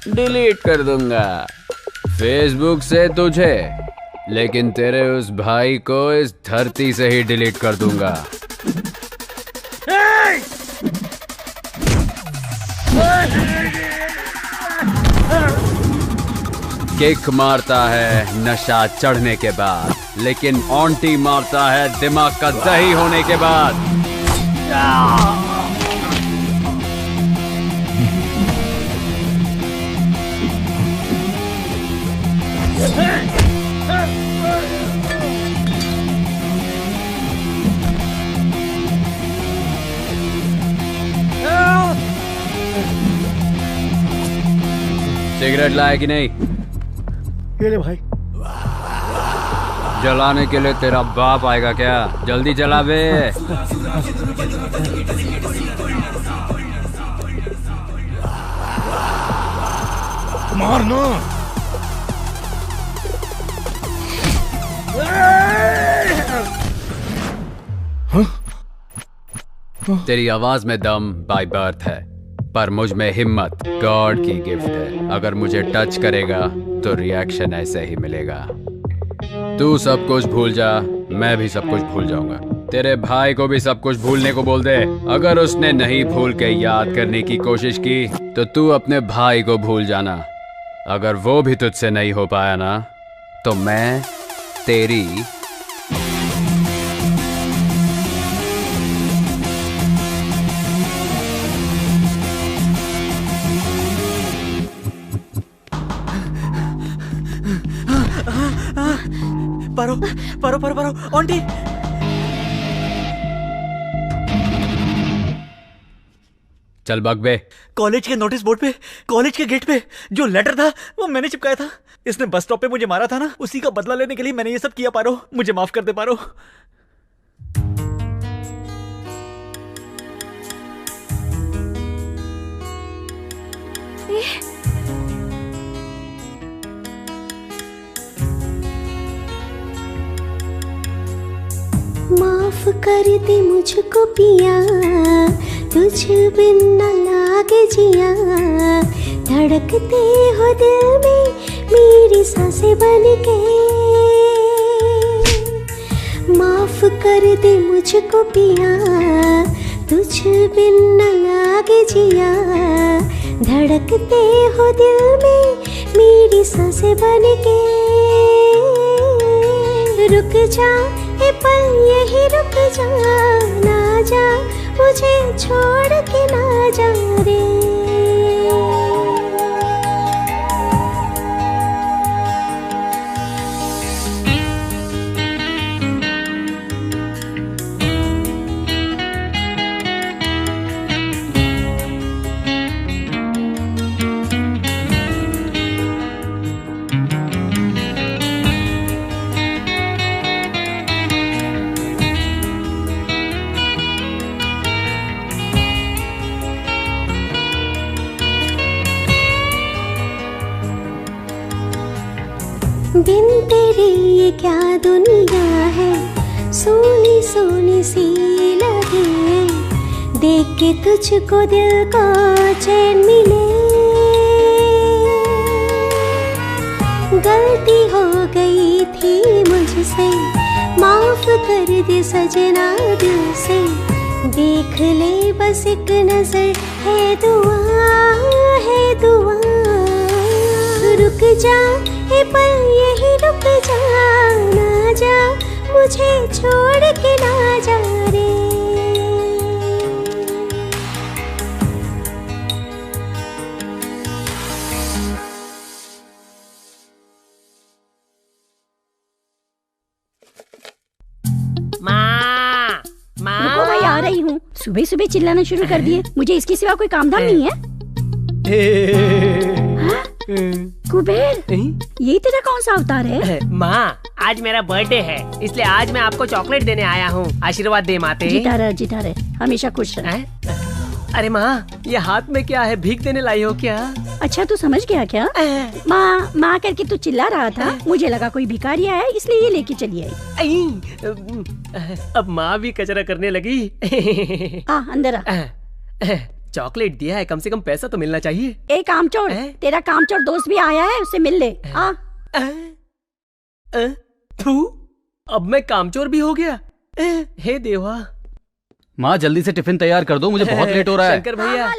Speaker 5: डिलीट कर दूंगा फेसबुक से तुझे, लेकिन तेरे उस भाई को इस धरती से ही डिलीट कर दूंगा। किक मारता है नशा चढ़ने के बाद, लेकिन ऑन्टी मारता है दिमाग का दही होने के बाद। सिगरेट लाए कि नहीं?
Speaker 3: ये ले भाई।
Speaker 5: जलाने के लिए तेरा बाप आएगा क्या? जल्दी जला बे।
Speaker 2: मारना।
Speaker 5: तेरी आवाज में दम बाय बर्थ है, पर मुझ में हिम्मत गॉड की गिफ्ट है। अगर मुझे टच करेगा तो रिएक्शन ऐसे ही मिलेगा। तू सब कुछ भूल जा, मैं भी सब कुछ भूल जाऊंगा। तेरे भाई को भी सब कुछ भूलने को बोल दे। अगर उसने नहीं भूल के याद करने की कोशिश की तो तू अपने भाई को भूल जाना। अगर वो भी तुझसे नहीं हो पाया ना तो मैं तेरी
Speaker 14: पारो पारो पारो पारो आंटी।
Speaker 5: चल बगबे।
Speaker 14: कॉलेज के नोटिस बोर्ड पे, कॉलेज के गेट पे जो लेटर था वो मैंने चिपकाया था। इसने बस स्टॉप पे मुझे मारा था ना, उसी का बदला लेने के लिए मैंने ये सब किया। पारो मुझे माफ कर दे पारो।
Speaker 16: माफ कर दे मुझको पिया, तुझ बिन न लागे जिया। धड़कते हो दिल में मेरी सांसें बन के। माफ कर दे मुझको पिया, तुझ बिन न लागे जिया। धड़कते हो दिल में मेरी सांसें बन के। रुक जा ए पल यही रुक जा, ना जा मुझे छोड़ के ना जा रे। बिन तेरे ये क्या दुनिया है, सोनी सोनी सी लगे। देख के तुझको दिल को चैन मिले। गलती हो गई थी मुझसे, माफ कर दे सजना दिल से। देख ले बस एक नजर, है दुआ है दुआ। रुक जा ए पल यही रुक जा, ना जा मुझे छोड़ के ना जा रे।
Speaker 7: रुको भाई, आ रही हूँ। सुबह सुबह चिल्लाना शुरू कर दिए। मुझे इसके सिवा कोई काम धाम नहीं है। कुबेर, ये तेरा कौन सा अवतार है?
Speaker 4: माँ, आज मेरा बर्थडे है, इसलिए आज मैं आपको चॉकलेट देने आया हूँ। आशीर्वाद दे माते।
Speaker 7: जीता रहे, हमेशा खुश रहे।
Speaker 4: अरे माँ, ये हाथ में क्या है? भीख देने लाई हो क्या?
Speaker 7: अच्छा, तू समझ गया क्या? माँ माँ करके तू चिल्ला रहा था, मुझे लगा कोई भिखारी है, इसलिए ये लेके चली आई।
Speaker 4: अब माँ भी कचरा करने लगी।
Speaker 7: अंदर आ।
Speaker 4: चॉकलेट दिया है, कम से कम पैसा तो मिलना चाहिए।
Speaker 7: एक कामचोर, तेरा कामचोर दोस्त भी आया है, उससे मिल ले।
Speaker 4: तू, अब मैं कामचोर भी हो गया? हे देवा।
Speaker 1: माँ जल्दी से टिफिन तैयार कर दो, मुझे बहुत लेट हो रहा है।
Speaker 4: शंकर भैया,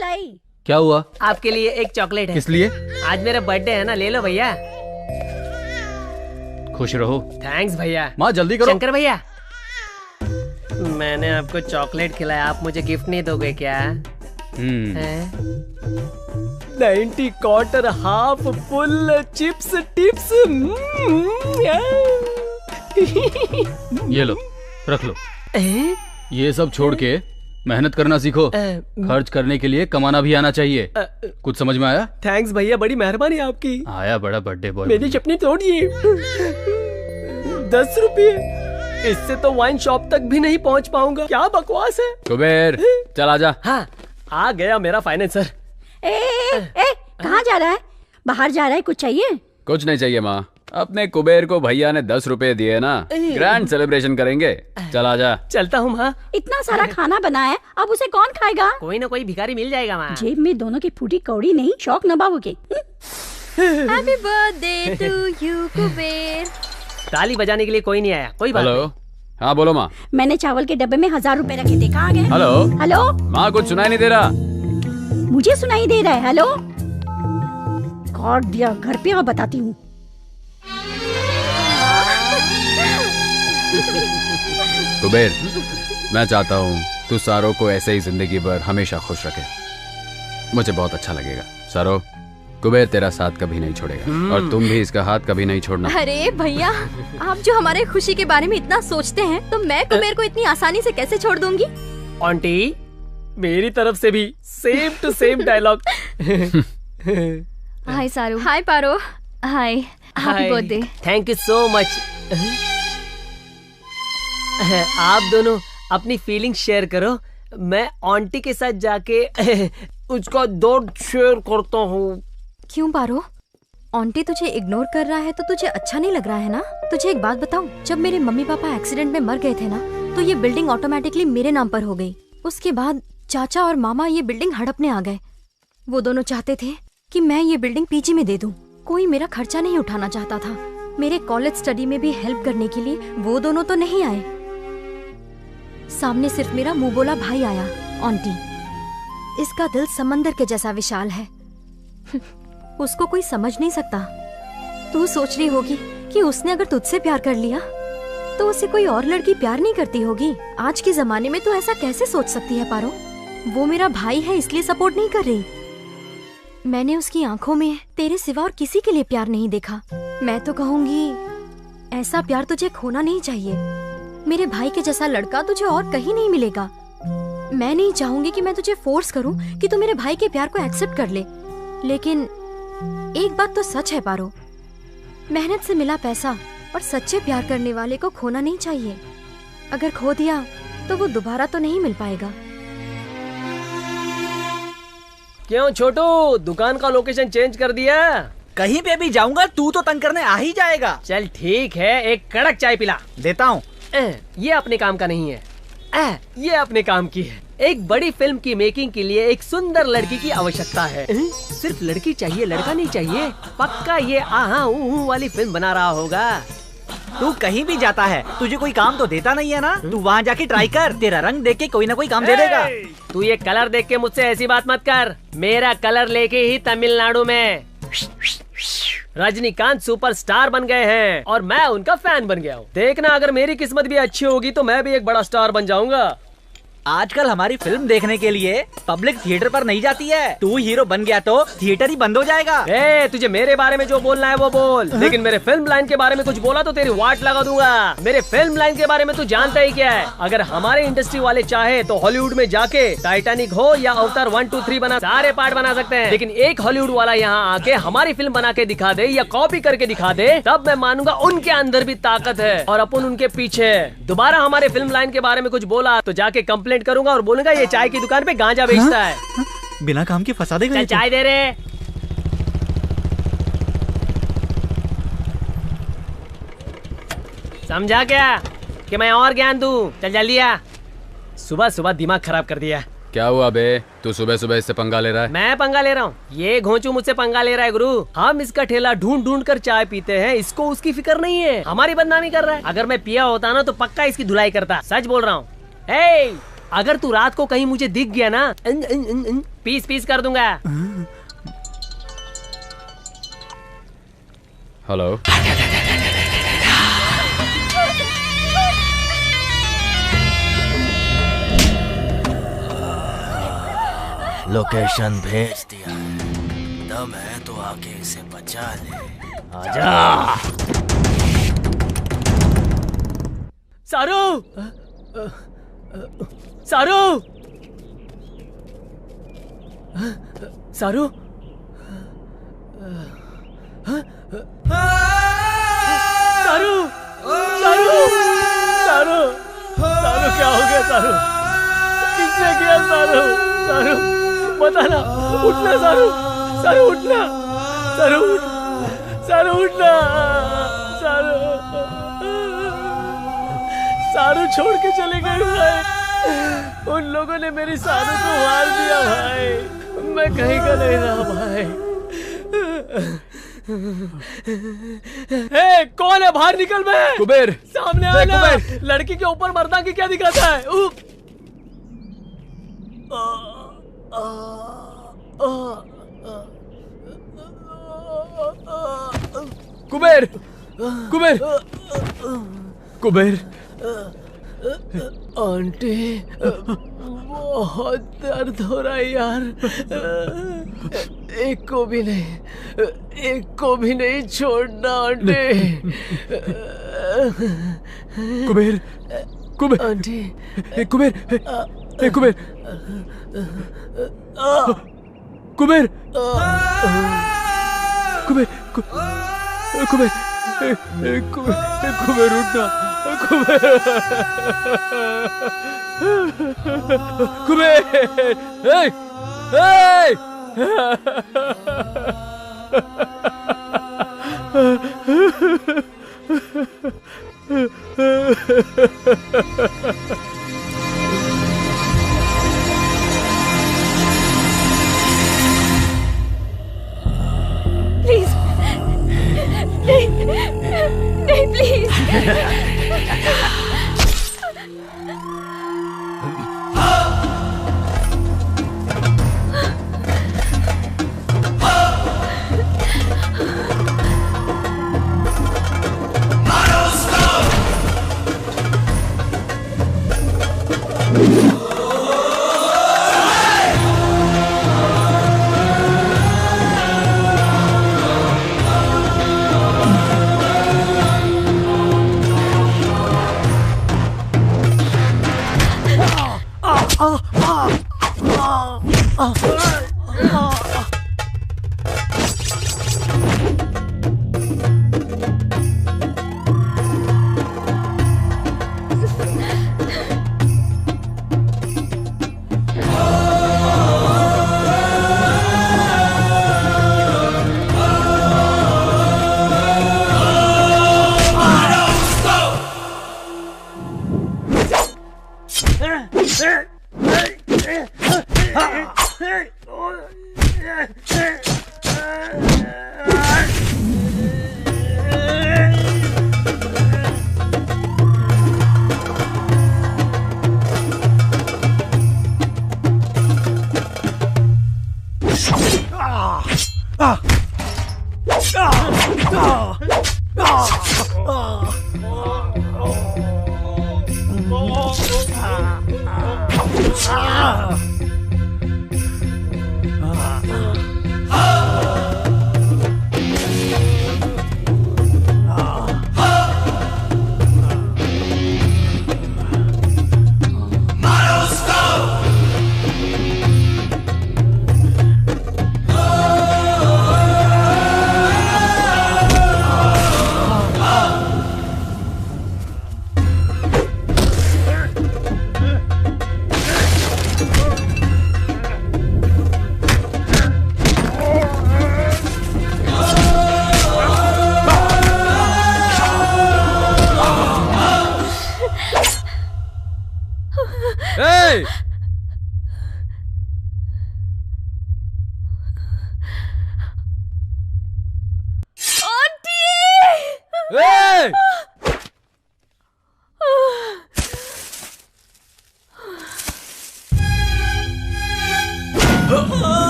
Speaker 1: क्या हुआ?
Speaker 4: आपके लिए एक चॉकलेट है।
Speaker 1: किस लिए?
Speaker 4: आज मेरा बर्थडे है ना, ले लो भैया।
Speaker 1: खुश रहो।
Speaker 4: थैंक्स भैया।
Speaker 1: माँ जल्दी करो।
Speaker 4: शंकर भैया, मैंने आपको चॉकलेट खिलाया, आप मुझे गिफ्ट नहीं दोगे क्या? 90 quarter half full chips tips.
Speaker 1: ये लो, रख लो। ये सब छोड़ के मेहनत करना सीखो। खर्च करने के लिए कमाना भी आना चाहिए। कुछ समझ में आया?
Speaker 4: थैंक्स भैया, बड़ी मेहरबानी आपकी।
Speaker 1: आया बड़ा बर्थडे बॉय।
Speaker 4: मेरी चपनी तोड़िए। 10 रुपये, इससे तो वाइन शॉप तक भी नहीं पहुंच पाऊंगा। क्या बकवास है।
Speaker 5: कुबेर, चल आजा।
Speaker 4: हाँ, आ गया मेरा फाइनेंसर।
Speaker 7: कहाँ जा रहा है? बाहर जा रहा है? कुछ चाहिए?
Speaker 5: कुछ नहीं चाहिए माँ, अपने कुबेर को भैया ने 10 रुपए दिए ना, ग्रैंड सेलिब्रेशन करेंगे। चल आजा।
Speaker 4: चलता हूँ माँ।
Speaker 7: इतना सारा खाना बना है, अब उसे कौन खाएगा?
Speaker 4: कोई ना कोई भिखारी मिल जाएगा माँ।
Speaker 7: जेब में दोनों की फूटी कौड़ी नहीं, शौक नभाओगे।
Speaker 12: Happy birthday to you Kuber.
Speaker 4: ताली बजाने के लिए कोई नहीं आया, कोई बात
Speaker 5: हेलो। हाँ बोलो माँ।
Speaker 7: मैंने चावल के डब्बे में 1000 रुपए रखे थे, कहाँ गए?
Speaker 5: हेलो।
Speaker 7: हेलो।
Speaker 5: माँ कुछ सुनाई नहीं दे रहा।
Speaker 7: मुझे सुनाई दे रहा है। हेलो। कार्ड दिया, घर पे आओ बताती हूँ।
Speaker 5: कुबेर, मैं चाहता हूँ तू सारो को ऐसे ही जिंदगी भर हमेशा खुश रखे। मुझे बहुत अच्छा लगेगा। सारो, कुबेर तेरा साथ कभी नहीं छोड़ेगा और तुम भी इसका हाथ कभी नहीं छोड़ना।
Speaker 12: अरे भैया, आप जो हमारे खुशी के बारे में इतना सोचते हैं, तो मैं कुबेर को इतनी आसानी से कैसे छोड़ दूंगी?
Speaker 4: आंटी, मेरी तरफ से भी same to same dialogue.
Speaker 13: Hi Saru.
Speaker 12: Hi Paro.
Speaker 13: Hi, happy birthday.
Speaker 4: Thank you so much. आप दोनों अपनी फीलिंग शेयर करो, मैं आंटी के साथ जाके उसका दर्द शेयर करता हूँ।
Speaker 12: क्यों पारो? आंटी तुझे इग्नोर कर रहा है तो तुझे अच्छा नहीं लग रहा है ना? तुझे एक बात बताऊं, जब मेरे मम्मी पापा एक्सीडेंट में मर गए थे ना, तो ये बिल्डिंग ऑटोमेटिकली मेरे नाम पर हो गई। उसके बाद चाचा और मामा ये बिल्डिंग हड़पने आ गए। वो दोनों चाहते थे कि मैं ये बिल्डिंग पीजी में दे दूं। कोई मेरा खर्चा नहीं उठाना चाहता था। मेरे कॉलेज स्टडी में भी हेल्प करने के लिए वो दोनों तो नहीं आए। सामने सिर्फ मेरा मुंह बोला भाई आया। आंटी, इसका दिल समंदर के जैसा विशाल है। उसको कोई समझ नहीं सकता। तू सोच रही होगी कि उसने अगर तुझसे प्यार कर लिया तो उसे कोई और लड़की प्यार नहीं करती होगी। आज के जमाने में तो ऐसा कैसे सोच सकती है पारो? वो मेरा भाई है इसलिए सपोर्ट नहीं कर रही। मैंने उसकी आंखों में तेरे सिवा और किसी के लिए प्यार नहीं देखा। मैं तो कहूंगी ऐसा प्यार तुझे खोना नहीं चाहिए। मेरे भाई के जैसा लड़का तुझे और कहीं नहीं मिलेगा। मैं नहीं चाहूंगी कि मैं तुझे फोर्स करूं कि तू मेरे भाई के प्यार को एक्सेप्ट कर ले, लेकिन एक बात तो सच है पारो, मेहनत से मिला पैसा और सच्चे प्यार करने वाले को खोना नहीं चाहिए। अगर खो दिया तो वो दोबारा तो नहीं मिल पाएगा।
Speaker 4: क्यों छोटू, दुकान का लोकेशन चेंज कर दिया?
Speaker 8: कहीं पे भी जाऊंगा तू तो तंग करने आ ही जाएगा।
Speaker 4: चल ठीक है, एक कड़क चाय पिला।
Speaker 8: देता हूँ।
Speaker 4: ये अपने काम का नहीं है, ये अपने काम की है। एक बड़ी फिल्म की मेकिंग के लिए एक सुंदर लड़की की आवश्यकता है। सिर्फ लड़की चाहिए, लड़का नहीं चाहिए। पक्का ये आहा ऊहू वाली फिल्म बना रहा होगा।
Speaker 8: तू कहीं भी जाता है, तुझे कोई काम तो देता नहीं है ना? तू वहाँ जाके ट्राई कर, तेरा रंग देख के कोई ना कोई काम दे देगा।
Speaker 4: तू ये कलर देख के मुझसे ऐसी बात मत कर। मेरा कलर लेके ही तमिलनाडु में रजनीकांत सुपरस्टार बन गए हैं और मैं उनका फैन बन गया हूँ। देखना, अगर मेरी किस्मत भी अच्छी होगी तो मैं भी एक बड़ा स्टार बन जाऊंगा।
Speaker 8: आजकल हमारी फिल्म देखने के लिए पब्लिक थिएटर पर नहीं जाती है। तू हीरो बन गया तो थिएटर ही बंद हो जाएगा।
Speaker 4: तुझे मेरे बारे में जो बोलना है वो बोल, लेकिन मेरे फिल्म लाइन के बारे में कुछ बोला तो तेरी वाट लगा दूंगा। मेरे फिल्म लाइन के बारे में तू जानता ही क्या है। अगर हमारे इंडस्ट्री वाले चाहे तो हॉलीवुड में जाके टाइटैनिक हो या अवतार 1, 2, 3 बना, सारे पार्ट बना सकते हैं। लेकिन एक हॉलीवुड वाला यहाँ आके हमारी फिल्म बना के दिखा दे या कॉपी करके दिखा दे, तब मैं मानूंगा उनके अंदर भी ताकत है और अपन उनके पीछे। दोबारा हमारे फिल्म लाइन के बारे में कुछ बोला तो जाके कंप्लेंट करूंगा और बोलूंगा ये चाय की दुकान पे गांजा बेचता है।
Speaker 14: बिना काम के फंसा देगा।
Speaker 4: चल चाय दे रहे। समझा क्या कि मैं और ज्ञान दूं? चल जल्दी आ। सुबह सुबह दिमाग खराब कर दिया।
Speaker 5: क्या हुआ बे, तू सुबह सुबह इससे पंगा ले रहा है?
Speaker 4: मैं पंगा ले रहा हूँ? ये घोंचू मुझसे पंगा ले रहा है गुरु। हम इसका ठेला ढूंढ ढूंढ कर चाय पीते हैं, इसको उसकी फिक्र नहीं है। हमारी बदनामी कर रहा है। अगर मैं पिया होता ना तो पक्का इसकी धुलाई करता। सच बोल रहा हूँ। अगर तू रात को कहीं मुझे दिख गया ना, पीस पीस कर दूंगा।
Speaker 5: हेलो।
Speaker 15: लोकेशन भेज दिया है, दम है तो आके इसे बचा ले। आजा।
Speaker 4: सारू, सारू, सारू, सारू, सारू, सारू, सारू, क्या हो गया सारू? किसने किया सारू? सारू बताना, उठना सारू, सारू उठना, सारू उठ, सारू उठना, सारू, सारू छोड़ के चले गए भाई। उन लोगों ने मेरी सारू को मार दिया भाई। मैं कहीं का नहीं रहा भाई। हे, कौन है? बाहर निकल बे।
Speaker 1: कुबेर,
Speaker 4: सामने आना। लड़की के ऊपर मर्दा की क्या दिखाता है?
Speaker 1: कुबेर, कुबेर, कुबेर।
Speaker 4: आंटी, बहुत दर्द हो रहा है यार। एक को भी नहीं छोड़ना आंटी।
Speaker 1: कुबेर, कुबेर,
Speaker 4: आंटी,
Speaker 1: कुबेर, कुबेर, कुबेर, कुबेर, कुबेर, कुबेर उठना, कुबेर, कुबेर,
Speaker 13: प्लीज नहीं, नहीं प्लीज।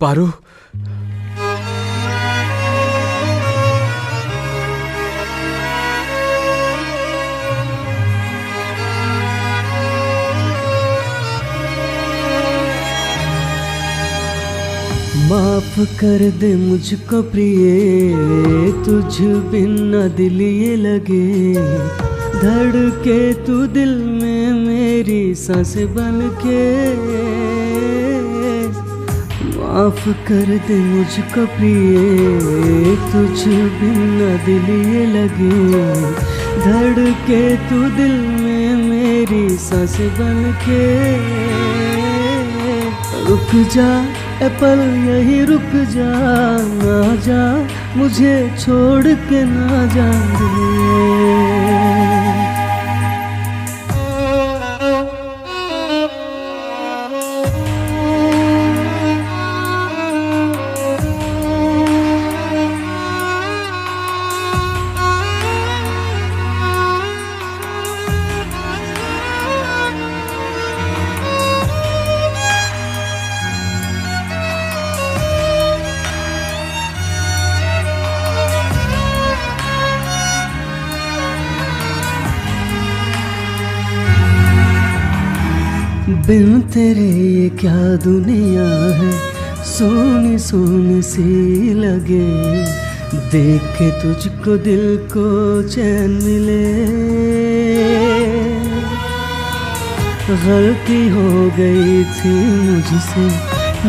Speaker 1: पारू,
Speaker 17: माफ कर दे मुझको प्रिय, तुझ बिन न दिल ये लगे, धड़के तू दिल में मेरी सांस बन के। माफ कर दे मुझको प्रिय, तुझ बिन न दिल ये लगे, धड़के तू दिल में मेरी सांस बन के। रुक जा ए पल यही रुक जा, ना जा मुझे छोड़ के ना जा रे। बिन तेरे ये क्या दुनिया है, सोनी सोनी सी लगे, देख के तुझको दिल को चैन मिले। गलती हो गई थी मुझसे,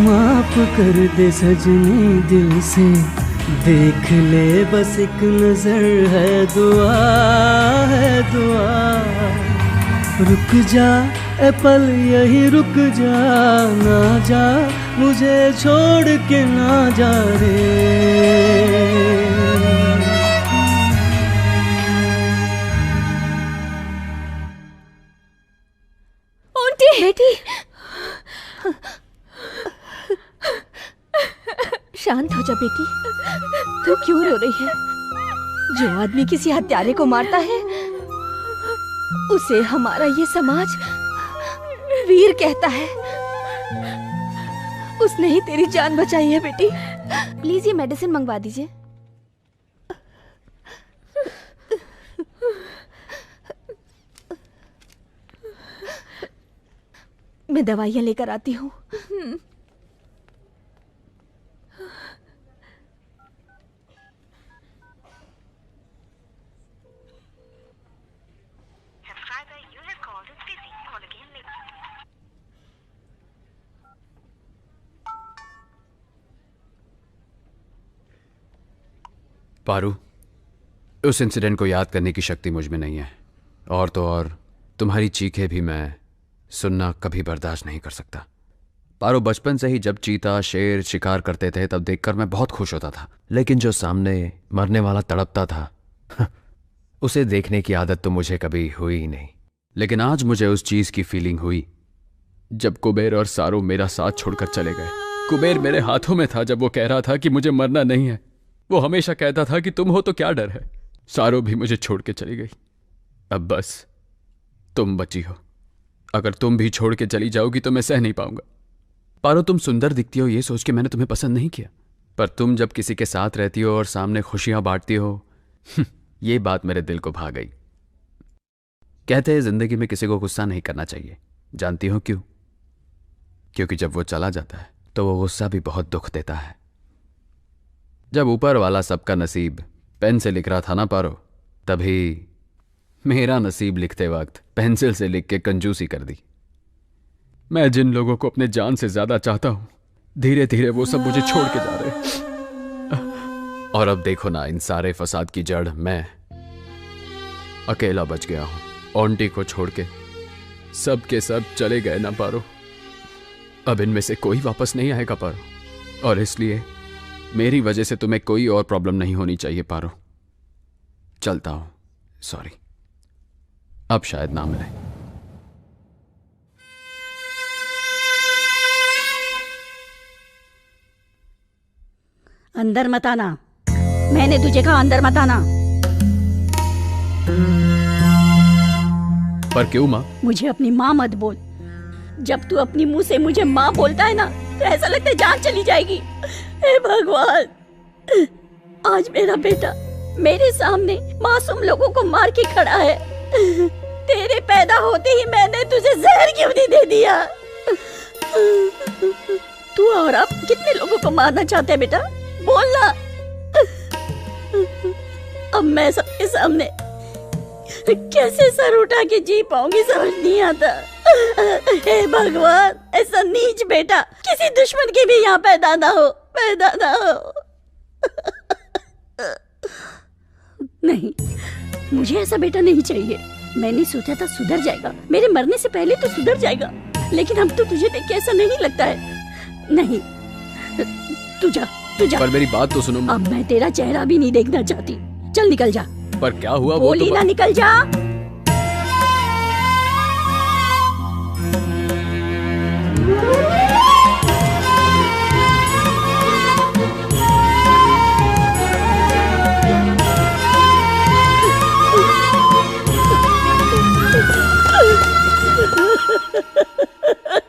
Speaker 17: माफ कर दे सजनी दिल से, देख ले बस एक नजर है दुआ, है दुआ। रुक जा ए पल यही रुक जा, ना जा मुझे छोड़ के ना जा रे।
Speaker 13: आंटी, बेटी, शांत हो जा बेटी। तू क्यों रो रही है? जो आदमी किसी हत्यारे को मारता है उसे हमारा ये समाज वीर कहता है। उसने ही तेरी जान बचाई है बेटी।
Speaker 12: प्लीज ये मेडिसिन मंगवा दीजिए।
Speaker 13: मैं दवाइयाँ लेकर आती हूँ।
Speaker 5: पारू, उस इंसिडेंट को याद करने की शक्ति मुझ में नहीं है, और तो और तुम्हारी चीखें भी मैं सुनना कभी बर्दाश्त नहीं कर सकता। पारू, बचपन से ही जब चीता शेर शिकार करते थे तब देखकर मैं बहुत खुश होता था, लेकिन जो सामने मरने वाला तड़पता था उसे देखने की आदत तो मुझे कभी हुई ही नहीं। लेकिन आज मुझे उस चीज की फीलिंग हुई जब कुबेर और सारू मेरा साथ छोड़कर चले गए। कुबेर मेरे हाथों में था जब वो कह रहा था कि मुझे मरना नहीं है। वो हमेशा कहता था कि तुम हो तो क्या डर है। सारू भी मुझे छोड़ के चली गई। अब बस तुम बची हो। अगर तुम भी छोड़ के चली जाओगी तो मैं सह नहीं पाऊंगा। पारो, तुम सुंदर दिखती हो ये सोच के मैंने तुम्हें पसंद नहीं किया, पर तुम जब किसी के साथ रहती हो और सामने खुशियां बांटती हो ये बात मेरे दिल को भा गई। कहते हैं जिंदगी में किसी को गुस्सा नहीं करना चाहिए। जानती हो क्यों? क्योंकि जब वो चला जाता है तो वो गुस्सा भी बहुत दुख देता है। जब ऊपर वाला सबका नसीब पेन से लिख रहा था ना पारो, तभी मेरा नसीब लिखते वक्त पेंसिल से लिख के कंजूसी कर दी। मैं जिन लोगों को अपने जान से ज्यादा चाहता हूं, धीरे धीरे वो सब मुझे छोड़ के जा रहे। और अब देखो ना, इन सारे फसाद की जड़ मैं अकेला बच गया हूं। आंटी को छोड़ के सब के सब चले गए ना पारो। अब इनमें से कोई वापस नहीं आएगा पारो, और इसलिए मेरी वजह से तुम्हें कोई और प्रॉब्लम नहीं होनी चाहिए पारो। चलता हूं, सॉरी, अब शायद ना मिले।
Speaker 7: अंदर मत आना, मैंने तुझे कहा अंदर मत आना।
Speaker 5: पर क्यों माँ?
Speaker 7: मुझे अपनी माँ मत बोल। जब तू अपनी मुंह से मुझे माँ बोलता है ना, तो ऐसा लगता है जान चली जाएगी। हे भगवान, आज मेरा बेटा मेरे सामने मासूम लोगों को मार के खड़ा है। तेरे पैदा होते ही मैंने तुझे जहर क्यों नहीं दे दिया? तू और अब कितने लोगों को मारना चाहते है बेटा, बोलना। अब मैं सबके सामने कैसे सर उठा के जी पाऊंगी, समझ नहीं आता। हे भगवान, ऐसा नीच बेटा किसी दुश्मन के भी यहाँ पैदा ना हो, पैदा ना हो। नहीं, मुझे ऐसा बेटा नहीं चाहिए। मैंने सोचा था सुधर जाएगा, मेरे मरने से पहले तो सुधर जाएगा, लेकिन अब तो तुझे देख के ऐसा नहीं लगता है। नहीं, तू जा, तू जा।
Speaker 5: पर मेरी बात तो सुनो।
Speaker 7: अब मैं तेरा चेहरा भी नहीं देखना चाहती। चल निकल जा।
Speaker 5: पर क्या हुआ?
Speaker 7: बोली ना, निकल जा।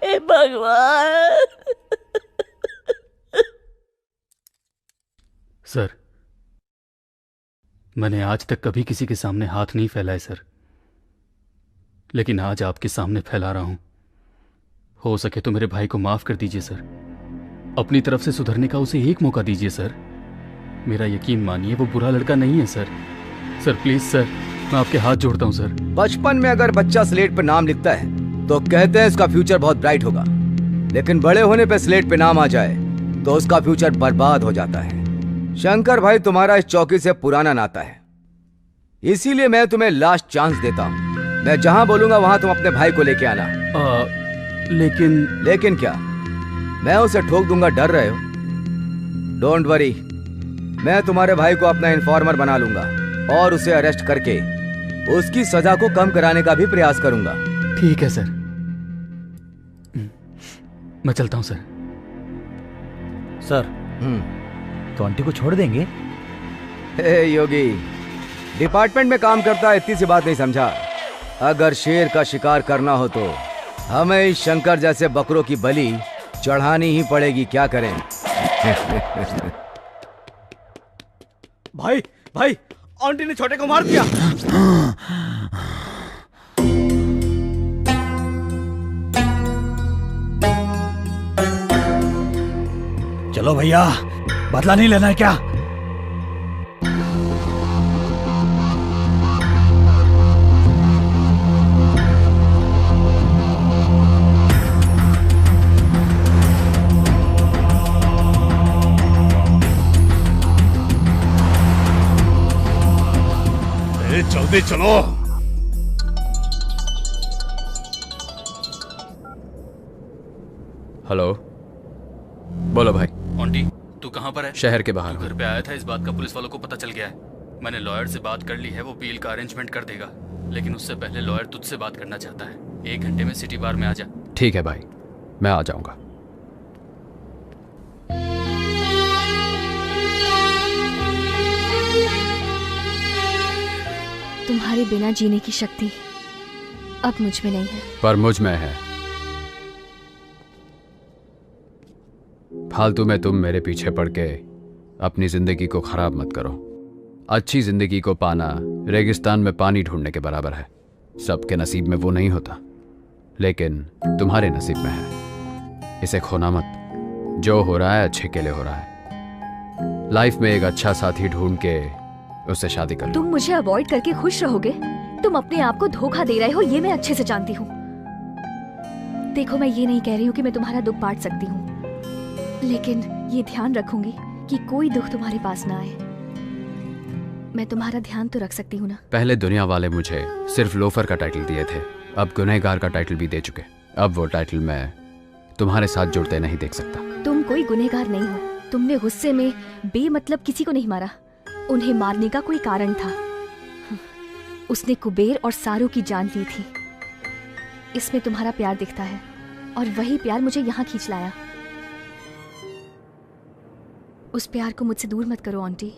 Speaker 7: हे भगवान।
Speaker 1: सर, मैंने आज तक कभी किसी के सामने हाथ नहीं फैलाए सर, लेकिन आज आपके सामने फैला रहा हूं। हो सके तो मेरे भाई को माफ कर दीजिए सर। अपनी तरफ से सुधरने का उसे एक मौका दीजिए सर। मेरा यकीन मानिए, वो बुरा लड़का नहीं है सर। सर प्लीज सर, मैं आपके हाथ जोड़ता हूं सर।
Speaker 10: बचपन में अगर बच्चा स्लेट पर नाम लिखता है तो कहते हैं इसका फ्यूचर बहुत ब्राइट होगा, लेकिन बड़े होने पे स्लेट पे नाम आ जाए तो उसका फ्यूचर बर्बाद हो जाता है। शंकर भाई, तुम्हारा इस चौकी से पुराना नाता है, इसीलिए मैं तुम्हें लास्ट चांस देता हूँ। मैं जहाँ बोलूंगा वहाँ तुम अपने भाई को लेके आना। लेकिन क्या? मैं उसे ठोक दूंगा, डर रहे हो? डोंट वरी, मैं तुम्हारे भाई को अपना इन्फॉर्मर बना लूंगा और उसे अरेस्ट करके उसकी सजा को कम कराने का भी प्रयास करूंगा।
Speaker 1: ठीक है सर, मैं चलता हूं सर।
Speaker 9: सर, तो आंटी को छोड़ देंगे?
Speaker 10: हे योगी, डिपार्टमेंट में काम करता है, इतनी सी बात नहीं समझा? अगर शेर का शिकार करना हो तो हमें इस शंकर जैसे बकरों की बलि चढ़ानी ही पड़ेगी। क्या करें?
Speaker 9: भाई, भाई, आंटी ने छोटे को मार दिया। चलो भैया, बदला नहीं लेना है क्या?
Speaker 2: जल्दी चलो।
Speaker 5: हेलो, बोलो भाई।
Speaker 1: आंटी, तू कहाँ पर है?
Speaker 5: शहर के बाहर।
Speaker 1: घर पे आया था, इस बात का पुलिस वालों को पता चल गया है। मैंने लॉयर से बात कर ली है, वो बील का अरेंजमेंट कर देगा, लेकिन उससे पहले लॉयर तुझसे बात करना चाहता है। 1 घंटे में सिटी बार में आ जा।
Speaker 5: ठीक है भाई, मैं आ जाऊंगा।
Speaker 12: तुम्हारे बिना जीने की शक्ति अब मुझ में नहीं है,
Speaker 5: पर मुझ में है। फालतू में तुम मेरे पीछे पड़ के अपनी जिंदगी को खराब मत करो। अच्छी जिंदगी को पाना रेगिस्तान में पानी ढूंढने के बराबर है। सबके नसीब में वो नहीं होता, लेकिन तुम्हारे नसीब में है। इसे खोना मत। जो हो रहा है अच्छे के लिए हो रहा है। लाइफ में एक अच्छा साथी ढूंढ के उससे शादी कर लो।
Speaker 13: तुम मुझे अवॉइड करके खुश रहोगे? तुम अपने आप को धोखा दे रहे हो, ये मैं अच्छे से जानती हूँ। देखो, मैं ये नहीं कह रही हूँ कि मैं तुम्हारा दुख बांट सकती हूँ, लेकिन ये ध्यान रखूंगी कि कोई दुख तुम्हारे पास ना आए। मैं तुम्हारा ध्यान तो रख सकती हूँ ना।
Speaker 5: पहले दुनिया वाले मुझे सिर्फ लोफर का टाइटल दिए थे, अब गुनहगार का टाइटल भी दे चुके। अब वो टाइटल मैं तुम्हारे साथ जुड़ते नहीं देख सकता।
Speaker 13: तुम कोई गुनहगार नहीं हो। तुमने गुस्से में बेमतलब किसी को नहीं मारा। उन्हें मारने का कोई कारण था। उसने कुबेर और सारू की जान ली थी। इसमें तुम्हारा प्यार दिखता है, और वही प्यार मुझे यहाँ खींच लाया। उस प्यार को मुझसे दूर मत करो आंटी।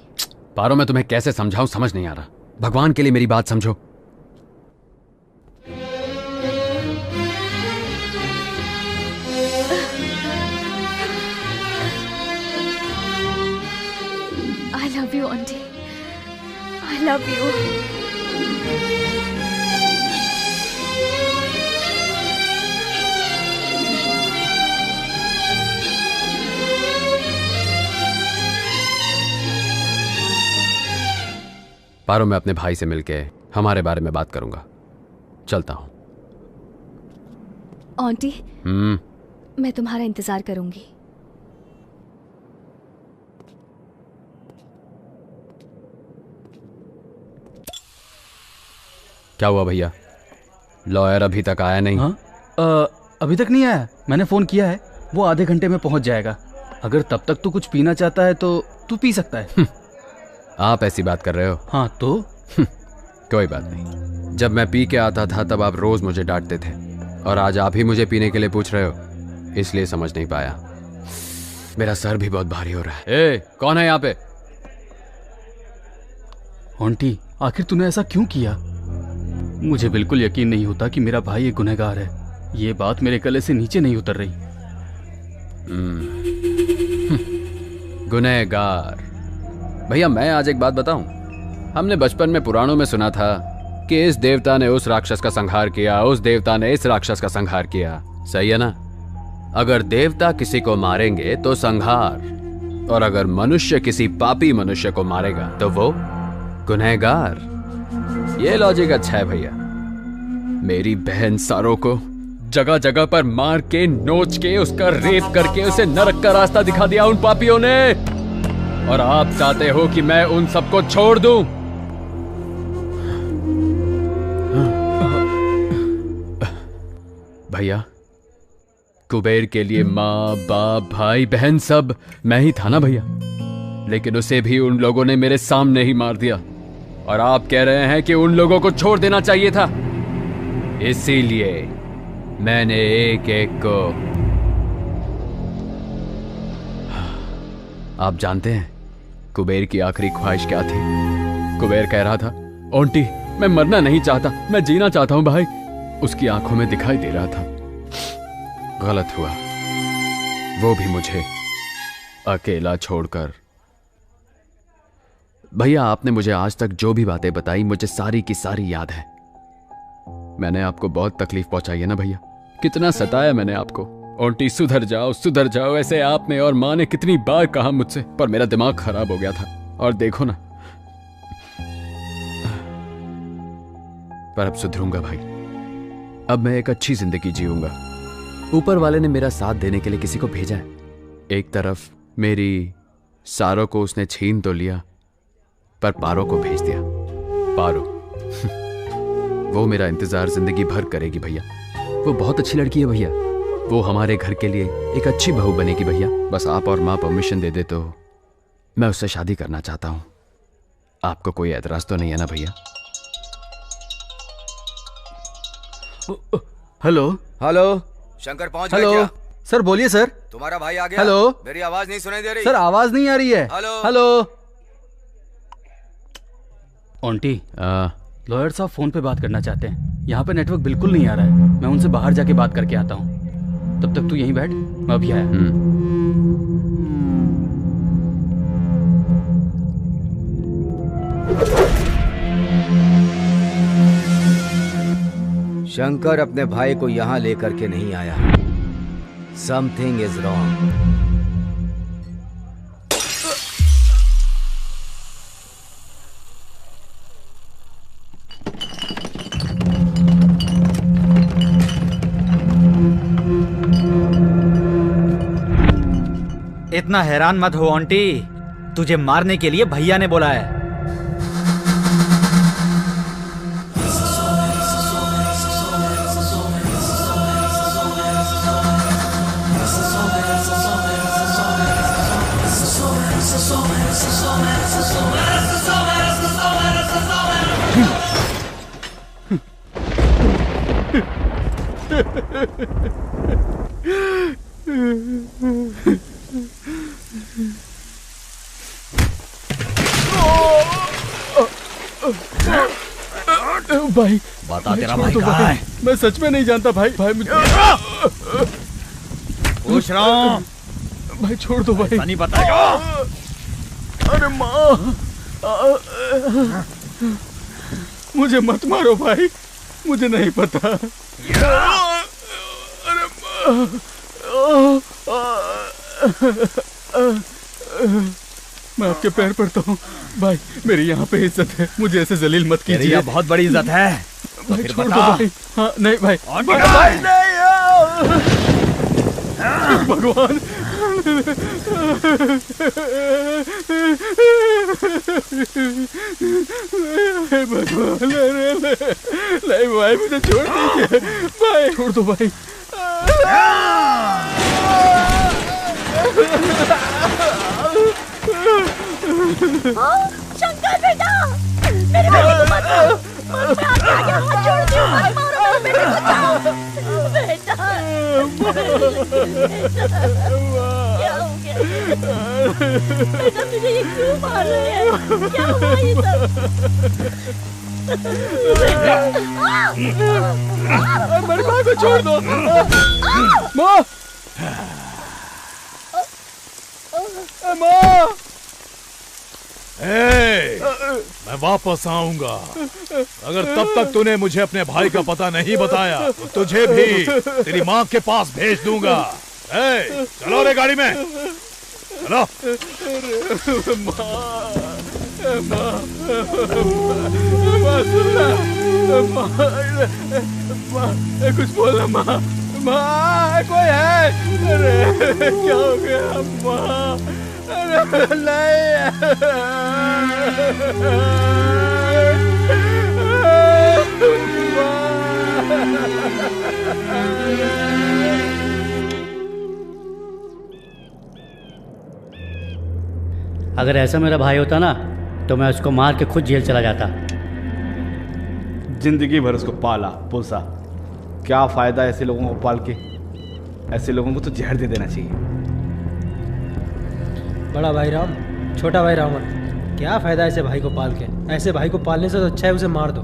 Speaker 5: पारो, मैं तुम्हें कैसे समझाऊं, समझ नहीं आ रहा। भगवान के लिए मेरी बात समझो।
Speaker 13: I love you, auntie. I love you.
Speaker 5: पारो, मैं अपने भाई से मिलके हमारे बारे में बात करूंगा। चलता हूं।
Speaker 13: आंटी, मैं तुम्हारा इंतजार करूंगी।
Speaker 5: क्या हुआ भैया? लॉयर अभी तक आया नहीं?
Speaker 1: हाँ? अभी तक नहीं आया। मैंने फोन किया है, वो आधे घंटे में पहुंच जाएगा। अगर तब तक तू कुछ पीना चाहता है तो तू पी सकता है।
Speaker 5: आप ऐसी बात कर रहे हो?
Speaker 1: हाँ तो
Speaker 5: कोई बात नहीं। जब मैं पी के आता था तब आप रोज मुझे डांटते थे, और आज आप ही मुझे पीने के लिए पूछ रहे हो, इसलिए समझ नहीं पाया। मेरा सर भी बहुत भारी हो रहा है। ए, कौन है यहाँ पे?
Speaker 1: आंटी, आखिर तूने ऐसा क्यों किया? मुझे बिल्कुल यकीन नहीं होता कि मेरा भाई एक गुनहगार है। ये बात मेरे गले से नीचे नहीं उतर रही।
Speaker 5: गुनहगार? भैया, मैं आज एक बात बताऊं। हमने बचपन में पुराणों में सुना था कि इस देवता ने उस राक्षस का संहार किया, उस देवता ने इस राक्षस का संहार किया। सही है ना? अगर देवता किसी को मारेंगे तो संहार, और अगर मनुष्य किसी पापी मनुष्य को मारेगा तो वो गुनहगार। ये लॉजिक अच्छा है भैया। मेरी बहन सारो को जगह जगह पर मार के, नोच के, उसका रेप करके उसे नरक का रास्ता दिखा दिया उन पापियों ने, और आप चाहते हो कि मैं उन सबको छोड़ दूं? भैया, कुबेर के लिए माँ, बाप, भाई, बहन सब मैं ही था ना भैया, लेकिन उसे भी उन लोगों ने मेरे सामने ही मार दिया, और आप कह रहे हैं कि उन लोगों को छोड़ देना चाहिए था। इसीलिए मैंने एक एक को। आप जानते हैं कुबेर की आखिरी ख्वाहिश क्या थी? कुबेर कह रहा था, आंटी मैं मरना नहीं चाहता, मैं जीना चाहता हूं भाई। उसकी आंखों में दिखाई दे रहा था। गलत हुआ, वो भी मुझे अकेला छोड़कर। भैया, आपने मुझे आज तक जो भी बातें बताई, मुझे सारी की सारी याद है। मैंने आपको बहुत तकलीफ पहुंचाई है ना भैया? कितना सताया मैंने आपको। आंटी सुधर जाओ, ऐसे आपने और माँ ने कितनी बार कहा मुझसे, पर मेरा दिमाग खराब हो गया था। और देखो ना, पर अब सुधरूंगा भाई। अब मैं एक अच्छी जिंदगी जीऊंगा। ऊपर वाले ने मेरा साथ देने के लिए किसी को भेजा है। एक तरफ मेरी सारो को उसने छीन तो लिया, पर पारो को भेज दिया। पारो वो मेरा इंतजार जिंदगी भर करेगी भैया। वो बहुत अच्छी लड़की है भैया। वो हमारे घर के लिए एक अच्छी बहू बनेगी भैया। बस आप और माँ परमिशन दे दे तो मैं उससे शादी करना चाहता हूँ। आपको कोई एतराज तो नहीं है ना भैया?
Speaker 1: हेलो
Speaker 10: हेलो, शंकर पहुंच गए
Speaker 1: हेलो
Speaker 10: क्या?
Speaker 1: सर बोलिए सर।
Speaker 10: तुम्हारा भाई आ गया?
Speaker 1: हेलो,
Speaker 10: मेरी आवाज नहीं सुनाई दे रही?
Speaker 1: सर आवाज नहीं आ रही है।
Speaker 10: Hello
Speaker 1: hello. आंटी, लॉयर साहब फोन पे बात करना चाहते हैं। यहाँ पे नेटवर्क बिल्कुल नहीं आ रहा है। मैं उनसे बाहर जाके बात करके आता हूँ। तब तक तू यहीं बैठ, मैं अभी आया।
Speaker 10: शंकर अपने भाई को यहाँ लेकर के नहीं आया। Something is wrong.
Speaker 8: इतना हैरान मत हो आंटी, तुझे मारने के लिए भैया ने बोला है।
Speaker 1: भाई
Speaker 9: बता तेरा भाई कहाँ है?
Speaker 1: मैं सच में नहीं जानता भाई। भाई मुझे
Speaker 9: पूछ रहा हूँ।
Speaker 1: भाई छोड़ दो भाई।
Speaker 9: नहीं बताएगा।
Speaker 1: अरे माँ, मुझे मत मारो भाई, मुझे नहीं पता। अरे मैं आपके पैर पड़ता हूँ भाई, मेरी यहाँ पे इज्जत है, मुझे ऐसे जलील मत कीजिए।
Speaker 9: ये बहुत बड़ी इज्जत है।
Speaker 1: भाई
Speaker 9: तो
Speaker 1: छोड़ दो भाई। हाँ नहीं भाई,
Speaker 9: भाई
Speaker 1: नहीं भगवान। भगवान नहीं भाई, मुझे छोड़ दीजिए भाई, छोड़ दो भाई।
Speaker 7: शंकर बेटा, मेरे बेटे को मत मारो, मैं आपके आगे हाथ जोड़ती हूँ, मत मारो मेरे बेटे को, जाओ बेटा। क्या हो गया बेटा, तुझे ये क्यों मार रहे हैं? क्या हुआ ये सब?
Speaker 1: मेरी माँ को छोड़ दो। माँ, माँ,
Speaker 2: मैं वापस आऊंगा। अगर तब तक तूने मुझे अपने भाई का पता नहीं बताया तो तुझे भी तेरी माँ के पास भेज दूंगा। चलो रे गाड़ी में, चलो।
Speaker 1: कुछ बोलना माँ, माँ कोई है? अरे क्या हो गया माँ? अरे
Speaker 3: अगर ऐसा मेरा भाई होता ना तो मैं उसको मार के खुद जेल चला जाता।
Speaker 18: जिंदगी भर उसको पाला पोसा, क्या फायदा ऐसे लोगों को पाल के? ऐसे लोगों को तो जहर दे देना चाहिए।
Speaker 19: बड़ा भाई राम, छोटा भाई रावण, क्या फायदा ऐसे भाई को पाल के? ऐसे भाई को पालने से तो अच्छा है उसे मार दो।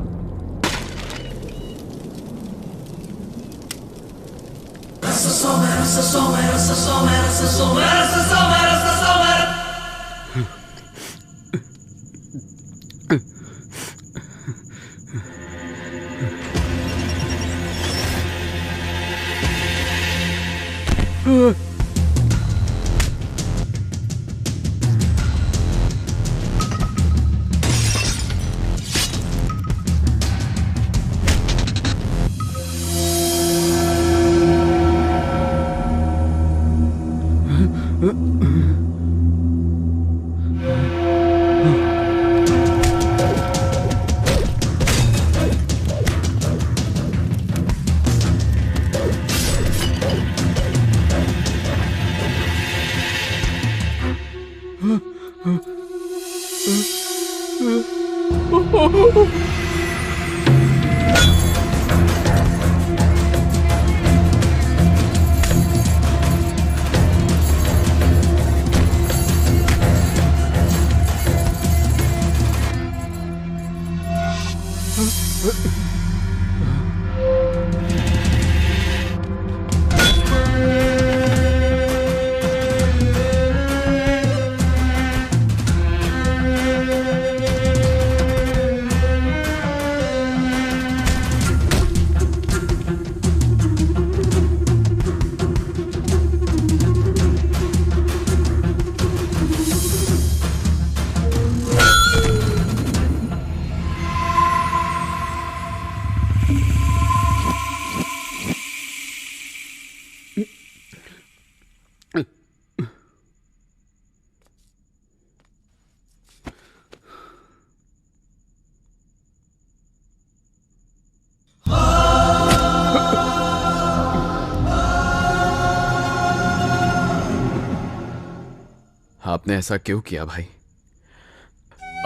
Speaker 5: आपने ऐसा क्यों किया भाई?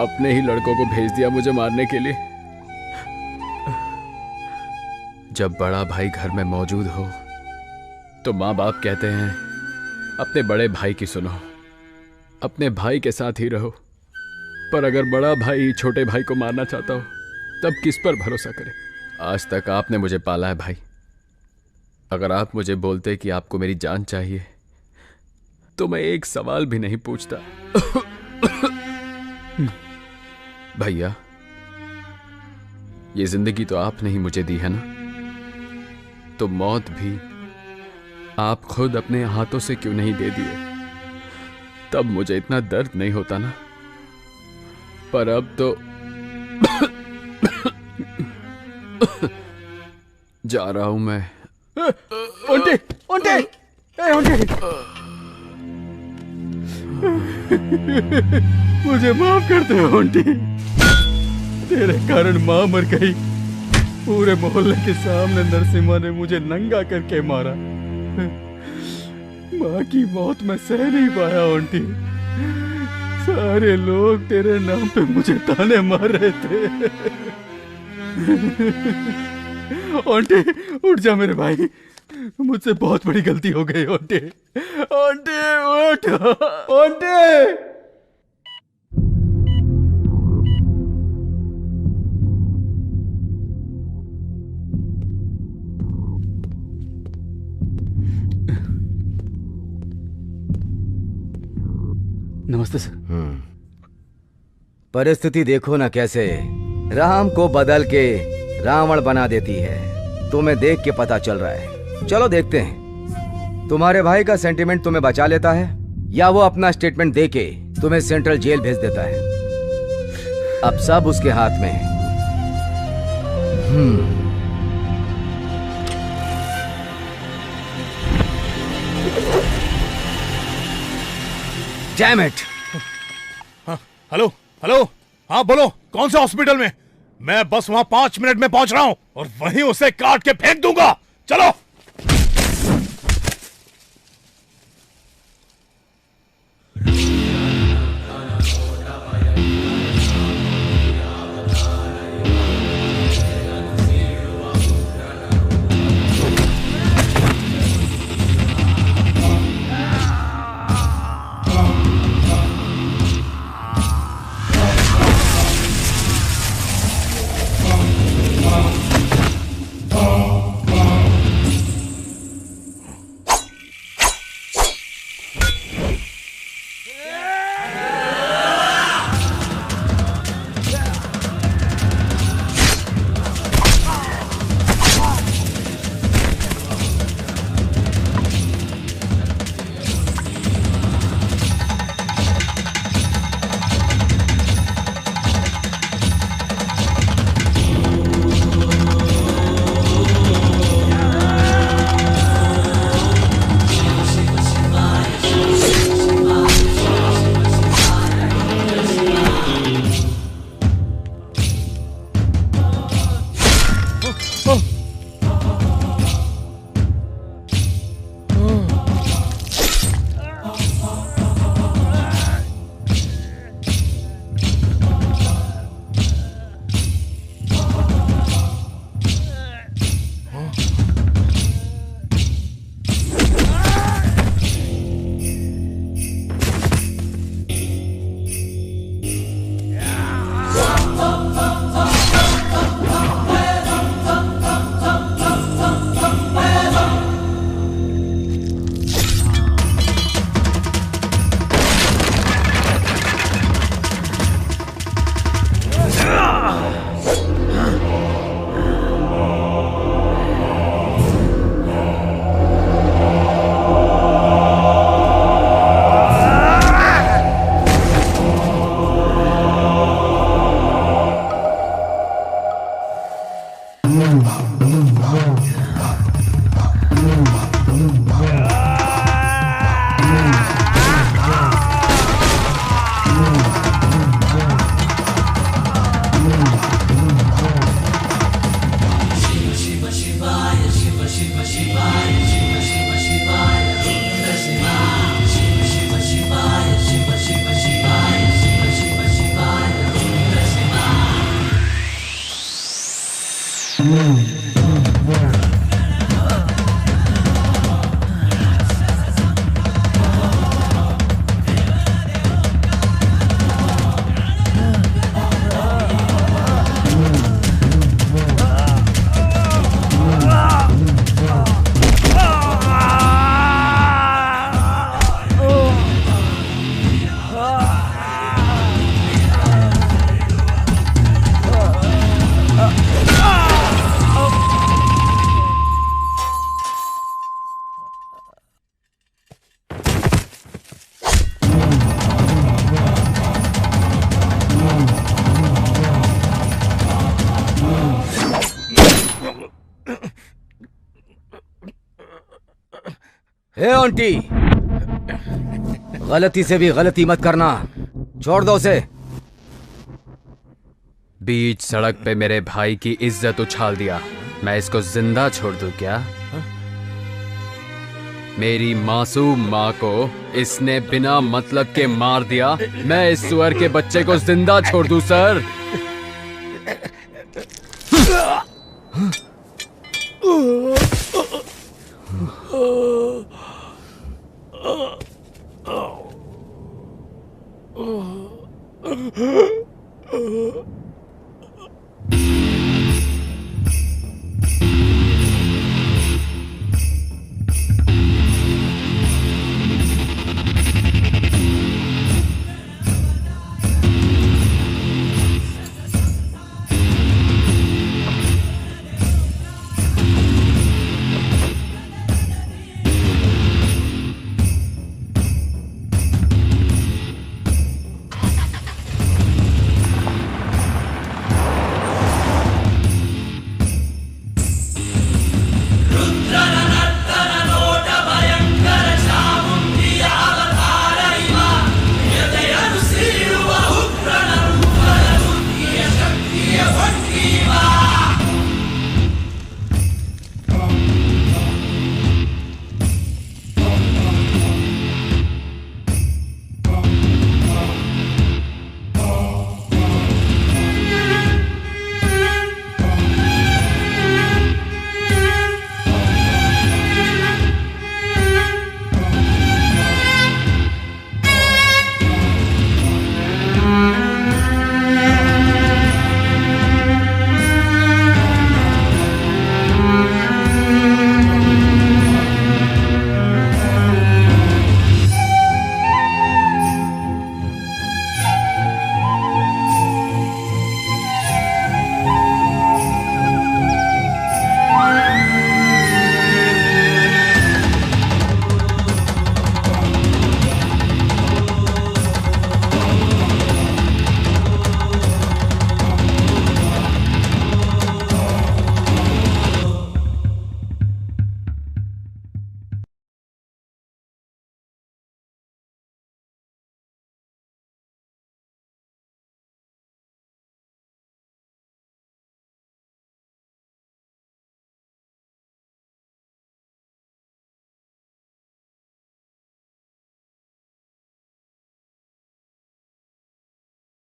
Speaker 5: अपने ही लड़कों को भेज दिया मुझे मारने के लिए। जब बड़ा भाई घर में मौजूद हो तो माँ बाप कहते हैं अपने बड़े भाई की सुनो, अपने भाई के साथ ही रहो। पर अगर बड़ा भाई छोटे भाई को मारना चाहता हो तब किस पर भरोसा करे? आज तक आपने मुझे पाला है भाई। अगर आप मुझे बोलते कि आपको मेरी जान चाहिए तो मैं एक सवाल भी नहीं पूछता। भैया, ये जिंदगी तो आपने ही मुझे दी है ना, तो मौत भी आप खुद अपने हाथों से क्यों नहीं दे दिए? तब मुझे इतना दर्द नहीं होता ना। पर अब तो जा रहा हूं मैं।
Speaker 2: ओंटे, ओंटे, ओंटे। मुझे माफ कर दे ओंटे। तेरे कारण माँ मर गई। पूरे मोहल्ले के सामने नरसिम्हा ने मुझे नंगा करके मारा। माँ की मौत मैं सह नहीं पाया ओंटी। सारे लोग तेरे नाम पे मुझे ताने मार रहे थे। ओंटे, उठ जा मेरे भाई, मुझसे बहुत बड़ी गलती हो गई। ओंटे, ओंटे, उठ ओंटे।
Speaker 1: नमस्ते सर।
Speaker 10: परिस्थिति देखो ना कैसे राम को बदल के रावण बना देती है। तुम्हें देख के पता चल रहा है। चलो देखते हैं तुम्हारे भाई का सेंटिमेंट तुम्हें बचा लेता है या वो अपना स्टेटमेंट देके तुम्हें सेंट्रल जेल भेज देता है। अब सब उसके हाथ में है। Damn it!
Speaker 2: हेलो, हेलो, हाँ बोलो, कौन से हॉस्पिटल में? मैं बस वहां 5 मिनट में पहुंच रहा हूं और वहीं उसे काट के फेंक दूंगा। चलो।
Speaker 10: हे आंटी, गलती से भी गलती मत करना, छोड़ दो उसे।
Speaker 5: बीच सड़क पे मेरे भाई की इज्जत उछाल दिया, मैं इसको जिंदा छोड़ दूं क्या? मेरी मासूम माँ को इसने बिना मतलब के मार दिया, मैं इस सुअर के बच्चे को जिंदा छोड़ दूं सर?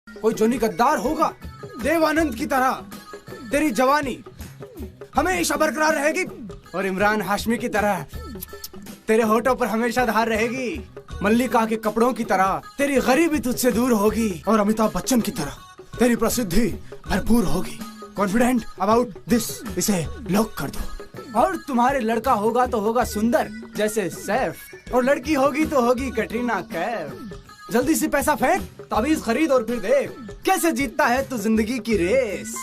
Speaker 20: कोई जोनी गद्दार होगा देवानंद की तरह, तेरी जवानी हमेशा बरकरार रहेगी, और इमरान हाशमी की तरह तेरे होठों पर हमेशा धार रहेगी। मल्लिका के कपड़ों की तरह तेरी गरीबी तुझसे दूर होगी, और अमिताभ बच्चन की तरह तेरी प्रसिद्धि भरपूर होगी। कॉन्फिडेंट अबाउट दिस, इसे लॉक कर दो। और तुम्हारे लड़का होगा तो होगा सुंदर जैसे सैफ, और लड़की होगी तो होगी कटरीना कैफ। जल्दी से पैसा फेंक, ताबीज खरीद और फिर देख कैसे जीतता है तू जिंदगी की रेस।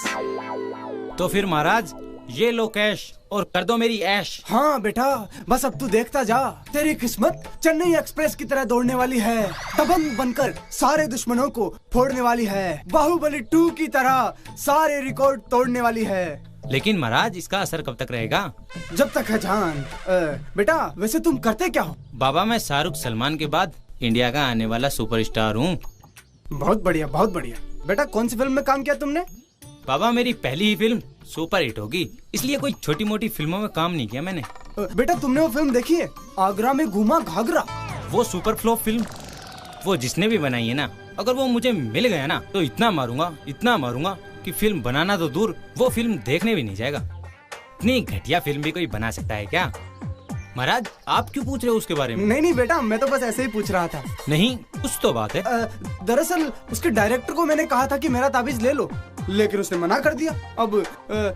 Speaker 19: तो फिर महाराज ये लो कैश और कर दो मेरी ऐश।
Speaker 20: हाँ बेटा, बस अब तू देखता जा, तेरी किस्मत चेन्नई एक्सप्रेस की तरह दौड़ने वाली है, दबंग बनकर सारे दुश्मनों को फोड़ने वाली है, बाहुबली 2 की तरह सारे रिकॉर्ड तोड़ने वाली है।
Speaker 19: लेकिन महाराज इसका असर कब तक रहेगा?
Speaker 20: जब तक है जान। बेटा वैसे तुम करते क्या हो?
Speaker 19: बाबा मैं शाहरुख सलमान के बाद इंडिया का आने वाला सुपरस्टार हूँ।
Speaker 20: बहुत बढ़िया बहुत बढ़िया। बेटा कौन सी फिल्म में काम किया तुमने?
Speaker 19: बाबा मेरी पहली ही फिल्म सुपर हिट होगी, इसलिए कोई छोटी मोटी फिल्मों में काम नहीं किया मैंने।
Speaker 20: बेटा तुमने वो फिल्म देखी है, आगरा में घूमा घाघरा?
Speaker 19: वो सुपर फ्लॉप फिल्म, वो जिसने भी बनाई है ना, अगर वो मुझे मिल गया ना तो इतना मारूंगा कि फिल्म बनाना तो दूर, वो फिल्म देखने भी नहीं जाएगा। इतनी घटिया फिल्म भी कोई बना सकता है क्या? महाराज आप क्यों पूछ रहे हो उसके बारे में?
Speaker 20: नहीं बेटा, मैं तो बस ऐसे ही पूछ रहा था।
Speaker 19: नहीं, कुछ तो बात है।
Speaker 20: दरअसल उसके डायरेक्टर को मैंने कहा था कि मेरा ताबीज ले लो, लेकिन उसने मना कर दिया। अब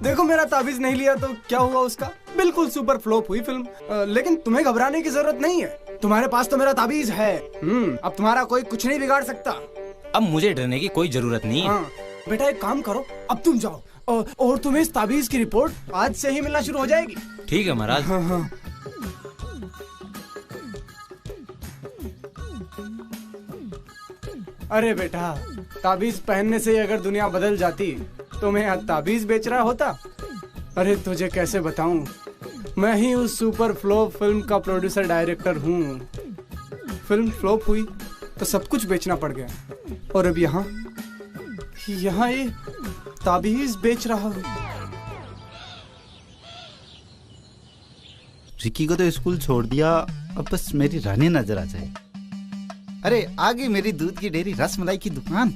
Speaker 20: देखो, मेरा ताबीज नहीं लिया तो क्या हुआ उसका? बिल्कुल सुपर फ्लॉप हुई फिल्म। लेकिन तुम्हें घबराने की जरूरत नहीं है, तुम्हारे पास तो मेरा ताबीज है। अब तुम्हारा कोई कुछ नहीं बिगाड़ सकता।
Speaker 19: अब मुझे डरने की कोई जरूरत नहीं है।
Speaker 20: हाँ, बेटा एक काम करो, अब तुम जाओ और तुम्हें इस ताबीज की रिपोर्ट आज से ही मिलना शुरू हो जाएगी।
Speaker 19: ठीक है महाराज।
Speaker 20: हाँ। अरे बेटा, ताबीज पहनने से अगर दुनिया बदल जाती तो मैं यहाँ ताबीज बेच रहा होता। अरे तुझे कैसे बताऊं, मैं ही उस सुपर फ्लॉप फिल्म का प्रोड्यूसर डायरेक्टर हूँ। फिल्म फ्लॉप हुई तो सब कुछ बेचना पड़ गया, और अब यहाँ ये ताबीज बेच रहा हूँ।
Speaker 21: रिकी को तो स्कूल छोड़ दिया, अब बस मेरी रानी नजर आ जाए। अरे आगे मेरी दूध की डेयरी रसमलाई की दुकान।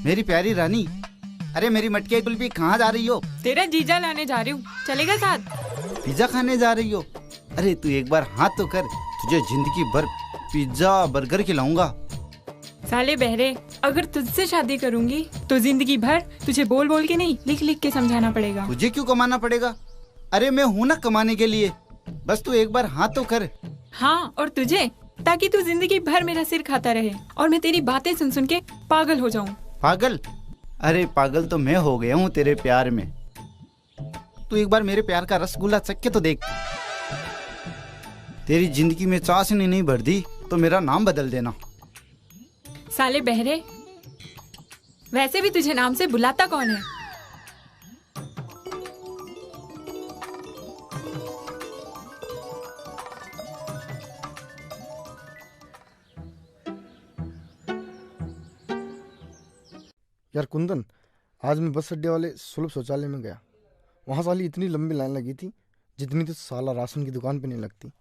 Speaker 21: मेरी प्यारी रानी, अरे मेरी मटके कुल्फी कहाँ जा रही हो?
Speaker 22: तेरा जीजा लाने जा रही हूँ, चलेगा साथ?
Speaker 21: पिज्जा खाने जा रही हो? अरे तू एक बार हाथ तो कर, तुझे जिंदगी भर पिज्जा बर्गर खिलाऊंगा।
Speaker 22: साले बहरे, अगर तुझसे शादी करूंगी तो जिंदगी भर तुझे बोल बोल के नहीं, लिख लिख के समझाना पड़ेगा।
Speaker 21: मुझे क्यों कमाना पड़ेगा? अरे मैं हूँ ना कमाने के लिए, बस तू एक बार हाथ तो कर।
Speaker 22: हाँ, और तुझे, ताकि तू जिंदगी भर मेरा सिर खाता रहे और मैं तेरी बातें सुन सुन के पागल हो जाऊं।
Speaker 21: पागल? अरे पागल तो मैं हो गया हूँ तेरे प्यार में। तू एक बार मेरे प्यार का रसगुल्ला चख के तो देख। तेरी जिंदगी में चाशनी नहीं भरती तो मेरा नाम बदल देना।
Speaker 22: साले बहरे, वैसे भी तुझे नाम से बुलाता कौन है?
Speaker 23: यार कुंदन, आज मैं बस अड्डे वाले सुलभ शौचालय में गया। वहाँ साली इतनी लंबी लाइन लगी थी जितनी तो साला राशन की दुकान पे नहीं लगती।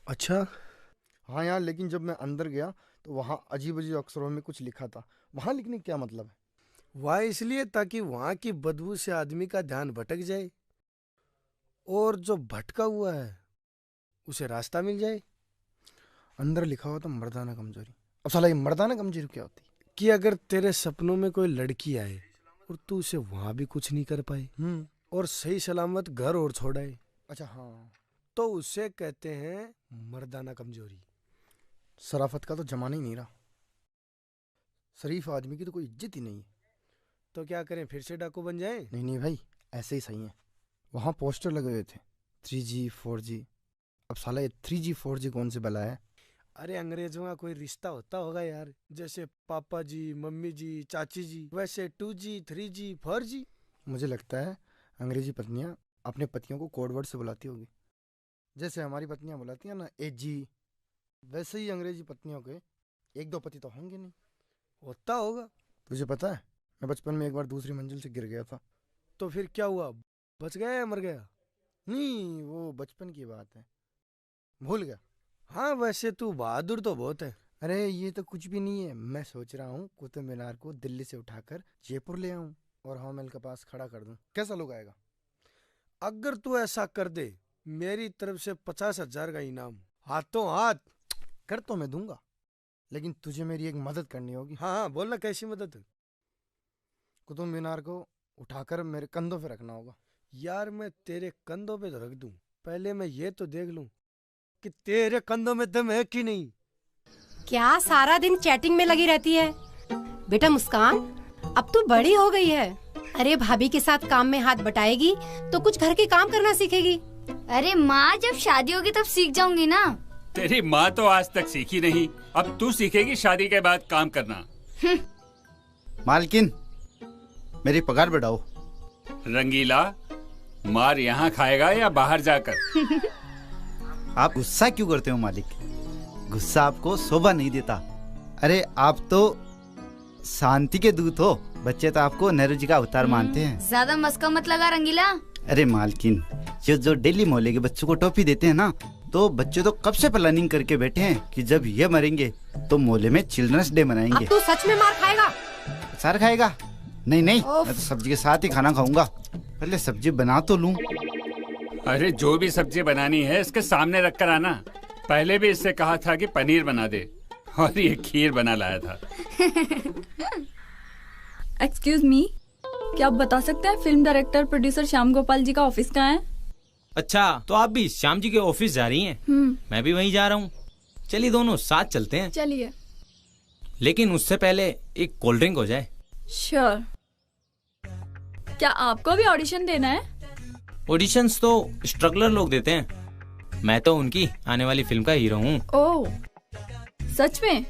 Speaker 20: अच्छा?
Speaker 23: हाँ यार, लेकिन जब मैं अंदर गया तो वहाँ अजीब अजीब अक्षरों में कुछ लिखा था। वहाँ लिखने का क्या मतलब है?
Speaker 20: वह इसलिए ताकि वहाँ की बदबू से आदमी का ध्यान भटक जाए और जो भटका हुआ है उसे रास्ता मिल जाए।
Speaker 23: अंदर लिखा हुआ था मर्दाना कमजोरी। अब साला ये मर्दाना कमजोरी क्या होती?
Speaker 20: कि अगर तेरे सपनों में कोई लड़की आए और तू उसे वहां भी कुछ नहीं कर पाए और सही सलामत घर और छोड़ाए,
Speaker 23: अच्छा हाँ,
Speaker 20: तो उसे कहते हैं मर्दाना कमजोरी।
Speaker 23: शराफत का तो जमाना ही नहीं रहा। शरीफ आदमी की तो कोई इज्जत ही नहीं है।
Speaker 20: तो क्या करें, फिर से डाकू बन जाएं?
Speaker 23: नहीं भाई, ऐसे ही सही है। वहाँ पोस्टर लगे हुए थे 3G 4G। अब साला ये 3G 4G कौन से बला है?
Speaker 20: अरे अंग्रेजों का कोई रिश्ता होता होगा यार, जैसे पापा जी, मम्मी जी, चाची जी, वैसे 2G 3G 4G।
Speaker 23: मुझे लगता है अंग्रेजी पत्नियां अपने पतियों को कोड वर्ड से बुलाती होगी, जैसे हमारी पत्नियां बुलाती हैं ना AG। वैसे ही अंग्रेजी पत्नियों के 1-2 पति तो होंगे नहीं।
Speaker 20: होता होगा।
Speaker 23: तुझे पता है, मैं बचपन में एक बार दूसरी मंजिल से गिर गया था।
Speaker 20: तो फिर क्या हुआ, बच गया या मर गया?
Speaker 23: नहीं, वो बचपन की बात है, भूल गया।
Speaker 20: हाँ, वैसे तू बहादुर तो बहुत है।
Speaker 23: अरे ये तो कुछ भी नहीं है। मैं सोच रहा हूँ कुतुब मीनार को दिल्ली से उठाकर जयपुर ले आऊं और हवा महल के पास खड़ा कर दूं। कैसा लोग आएगा?
Speaker 20: अगर तू ऐसा कर दे, मेरी तरफ से 50,000 का इनाम, हाथों हाथ।
Speaker 23: कर तो मैं दूंगा, लेकिन तुझे मेरी एक मदद करनी होगी।
Speaker 20: हाँ, बोलना, कैसी मदद?
Speaker 23: कुतुब मीनार को उठाकर मेरे कंधों पे रखना होगा।
Speaker 20: यार मैं तेरे कंधों पे तो रख दूं, पहले मैं ये तो देख लूं कि तेरे कंधों में दम है कि नहीं।
Speaker 24: क्या सारा दिन चैटिंग में लगी रहती है? बेटा मुस्कान, अब तू बड़ी हो गई है। अरे भाभी के साथ काम में हाथ बटाएगी तो कुछ घर के काम करना सीखेगी।
Speaker 25: अरे माँ, जब शादी होगी तब सीख जाऊंगी ना।
Speaker 26: तेरी माँ तो आज तक सीखी नहीं, अब तू सीखेगी शादी के बाद काम करना।
Speaker 21: मालकिन, मेरी पगार बढ़ाओ।
Speaker 26: रंगीला, मार यहाँ खाएगा या बाहर जाकर?
Speaker 21: आप गुस्सा क्यों करते हो मालिक? गुस्सा आपको शोभा नहीं देता। अरे आप तो शांति के दूत हो, बच्चे तो आपको नेहरू जी का अवतार मानते हैं।
Speaker 25: ज्यादा मस्का मत लगा रंगीला।
Speaker 21: अरे मालकिन, जो डेली मोहल्ले के बच्चों को टॉफी देते हैं ना, तो बच्चे तो कब से प्लानिंग करके बैठे हैं कि जब ये मरेंगे तो मोहल्ले में चिल्ड्रंस डे मनाएंगे।
Speaker 24: अब तू सच में मार खाएगा।
Speaker 21: सर खाएगा? नहीं नहीं, मैं तो सब्जी के साथ ही खाना खाऊंगा। पहले सब्जी बना तो लूं।
Speaker 26: अरे जो भी सब्जी बनानी है इसके सामने रख कर आना। पहले भी इससे कहा था कि पनीर बना दे और ये खीर बना लाया था।
Speaker 4: एक्सक्यूज मी, क्या आप बता सकते हैं film director producer Shyam Gopal ji का ऑफिस कहाँ है?
Speaker 19: अच्छा, तो आप भी श्याम जी के ऑफिस जा रही हैं? मैं भी वहीं जा रहा हूँ। चलिए दोनों साथ चलते हैं।
Speaker 4: चलिए।
Speaker 19: लेकिन उससे पहले एक कोल्ड ड्रिंक हो जाए।
Speaker 4: श्योर। क्या आपको भी ऑडिशन देना है?
Speaker 19: ऑडिशंस तो स्ट्रगलर लोग देते हैं। मैं तो उनकी आने वाली फिल्म का हीरो हूँ।
Speaker 4: ओह, सच में?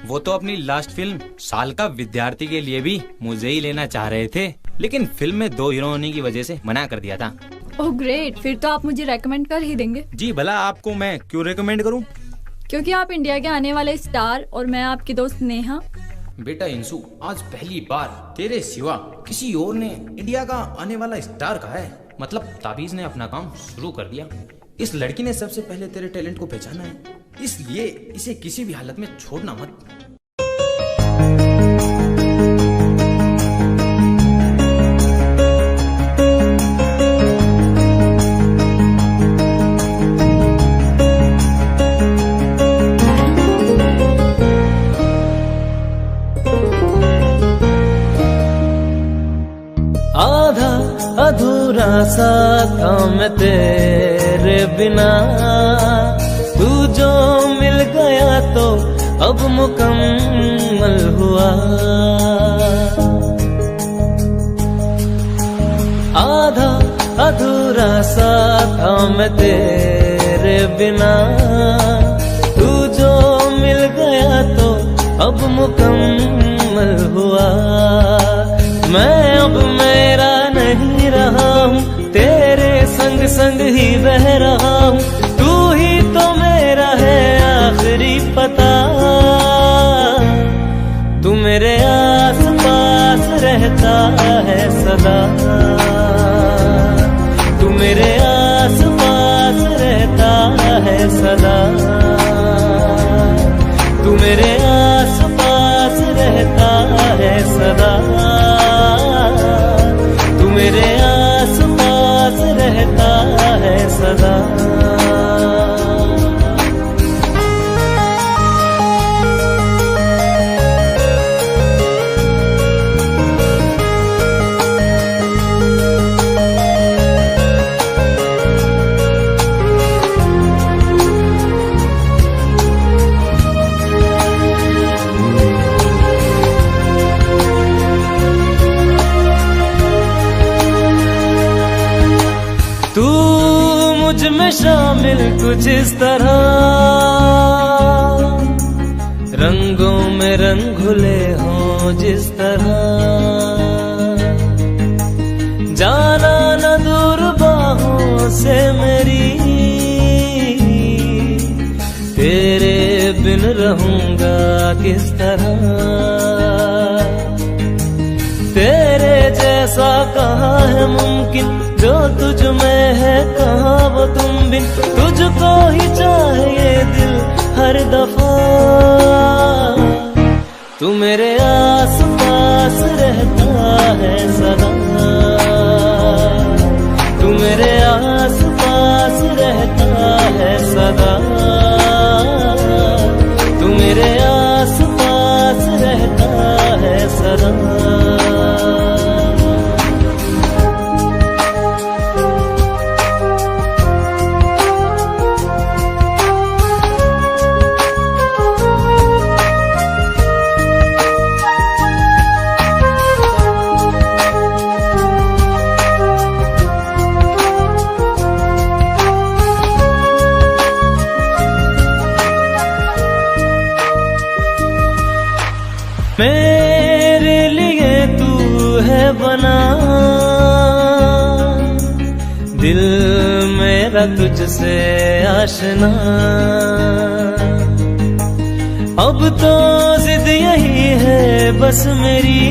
Speaker 19: वो तो अपनी लास्ट फिल्म साल का विद्यार्थी के लिए भी मुझे ही लेना चाह रहे थे, लेकिन फिल्म में 2 हीरो होने की वजह से मना कर दिया था।
Speaker 4: ओह ग्रेट, फिर तो आप मुझे रेकमेंड कर ही देंगे।
Speaker 19: जी भला, आपको मैं क्यों रेकमेंड करूं?
Speaker 4: क्योंकि आप इंडिया के आने वाले स्टार और मैं आपकी दोस्त नेहा।
Speaker 19: बेटा इंसु, आज पहली बार तेरे सिवा किसी और ने इंडिया का आने वाला स्टार कहा है। मतलब ताबीज ने अपना काम शुरू कर दिया। इस लड़की ने सबसे पहले तेरे टैलेंट को पहचाना है, इसलिए इसे किसी भी हालत में छोड़ना मत।
Speaker 17: आधा अधूरा सा था मैं तेरे बिना, तू जो मिल गया तो अब मुकम्मल हुआ। आधा अधूरा सा था मैं तेरे बिना, तू जो मिल गया तो अब मुकम्मल हुआ। मैं अब मेरा नहीं रहा हूँ, तेरे संग संग ही बह रहा हूँ। तू ही तो मेरा है आखिरी पता, तू मेरे आस पास रहता है सदा। तू मेरे आस पास रहता है सदा। तू मेरे आस पास रहता है सदा। तू मेरे आस पास रहता है सदा। में शामिल कुछ इस तरह, रंगों में रंग घुले हों जिस तरह। जाना न दूर बाहों से मेरी, तेरे बिन रहूंगा किस तरह। तेरे जैसा कहाँ है मुमकिन, जो तुझ में है कहाँ वो तुम बिन। तुझको ही चाहिए दिल हर दफा, तू मेरे आस पास रहता है सदा। तू मेरे आस पास रहता है सदा। तू मेरे आस पास रहता है सदा। मेरे लिए तू है बना, दिल मेरा तुझसे आशना। अब तो जिद यही है बस मेरी,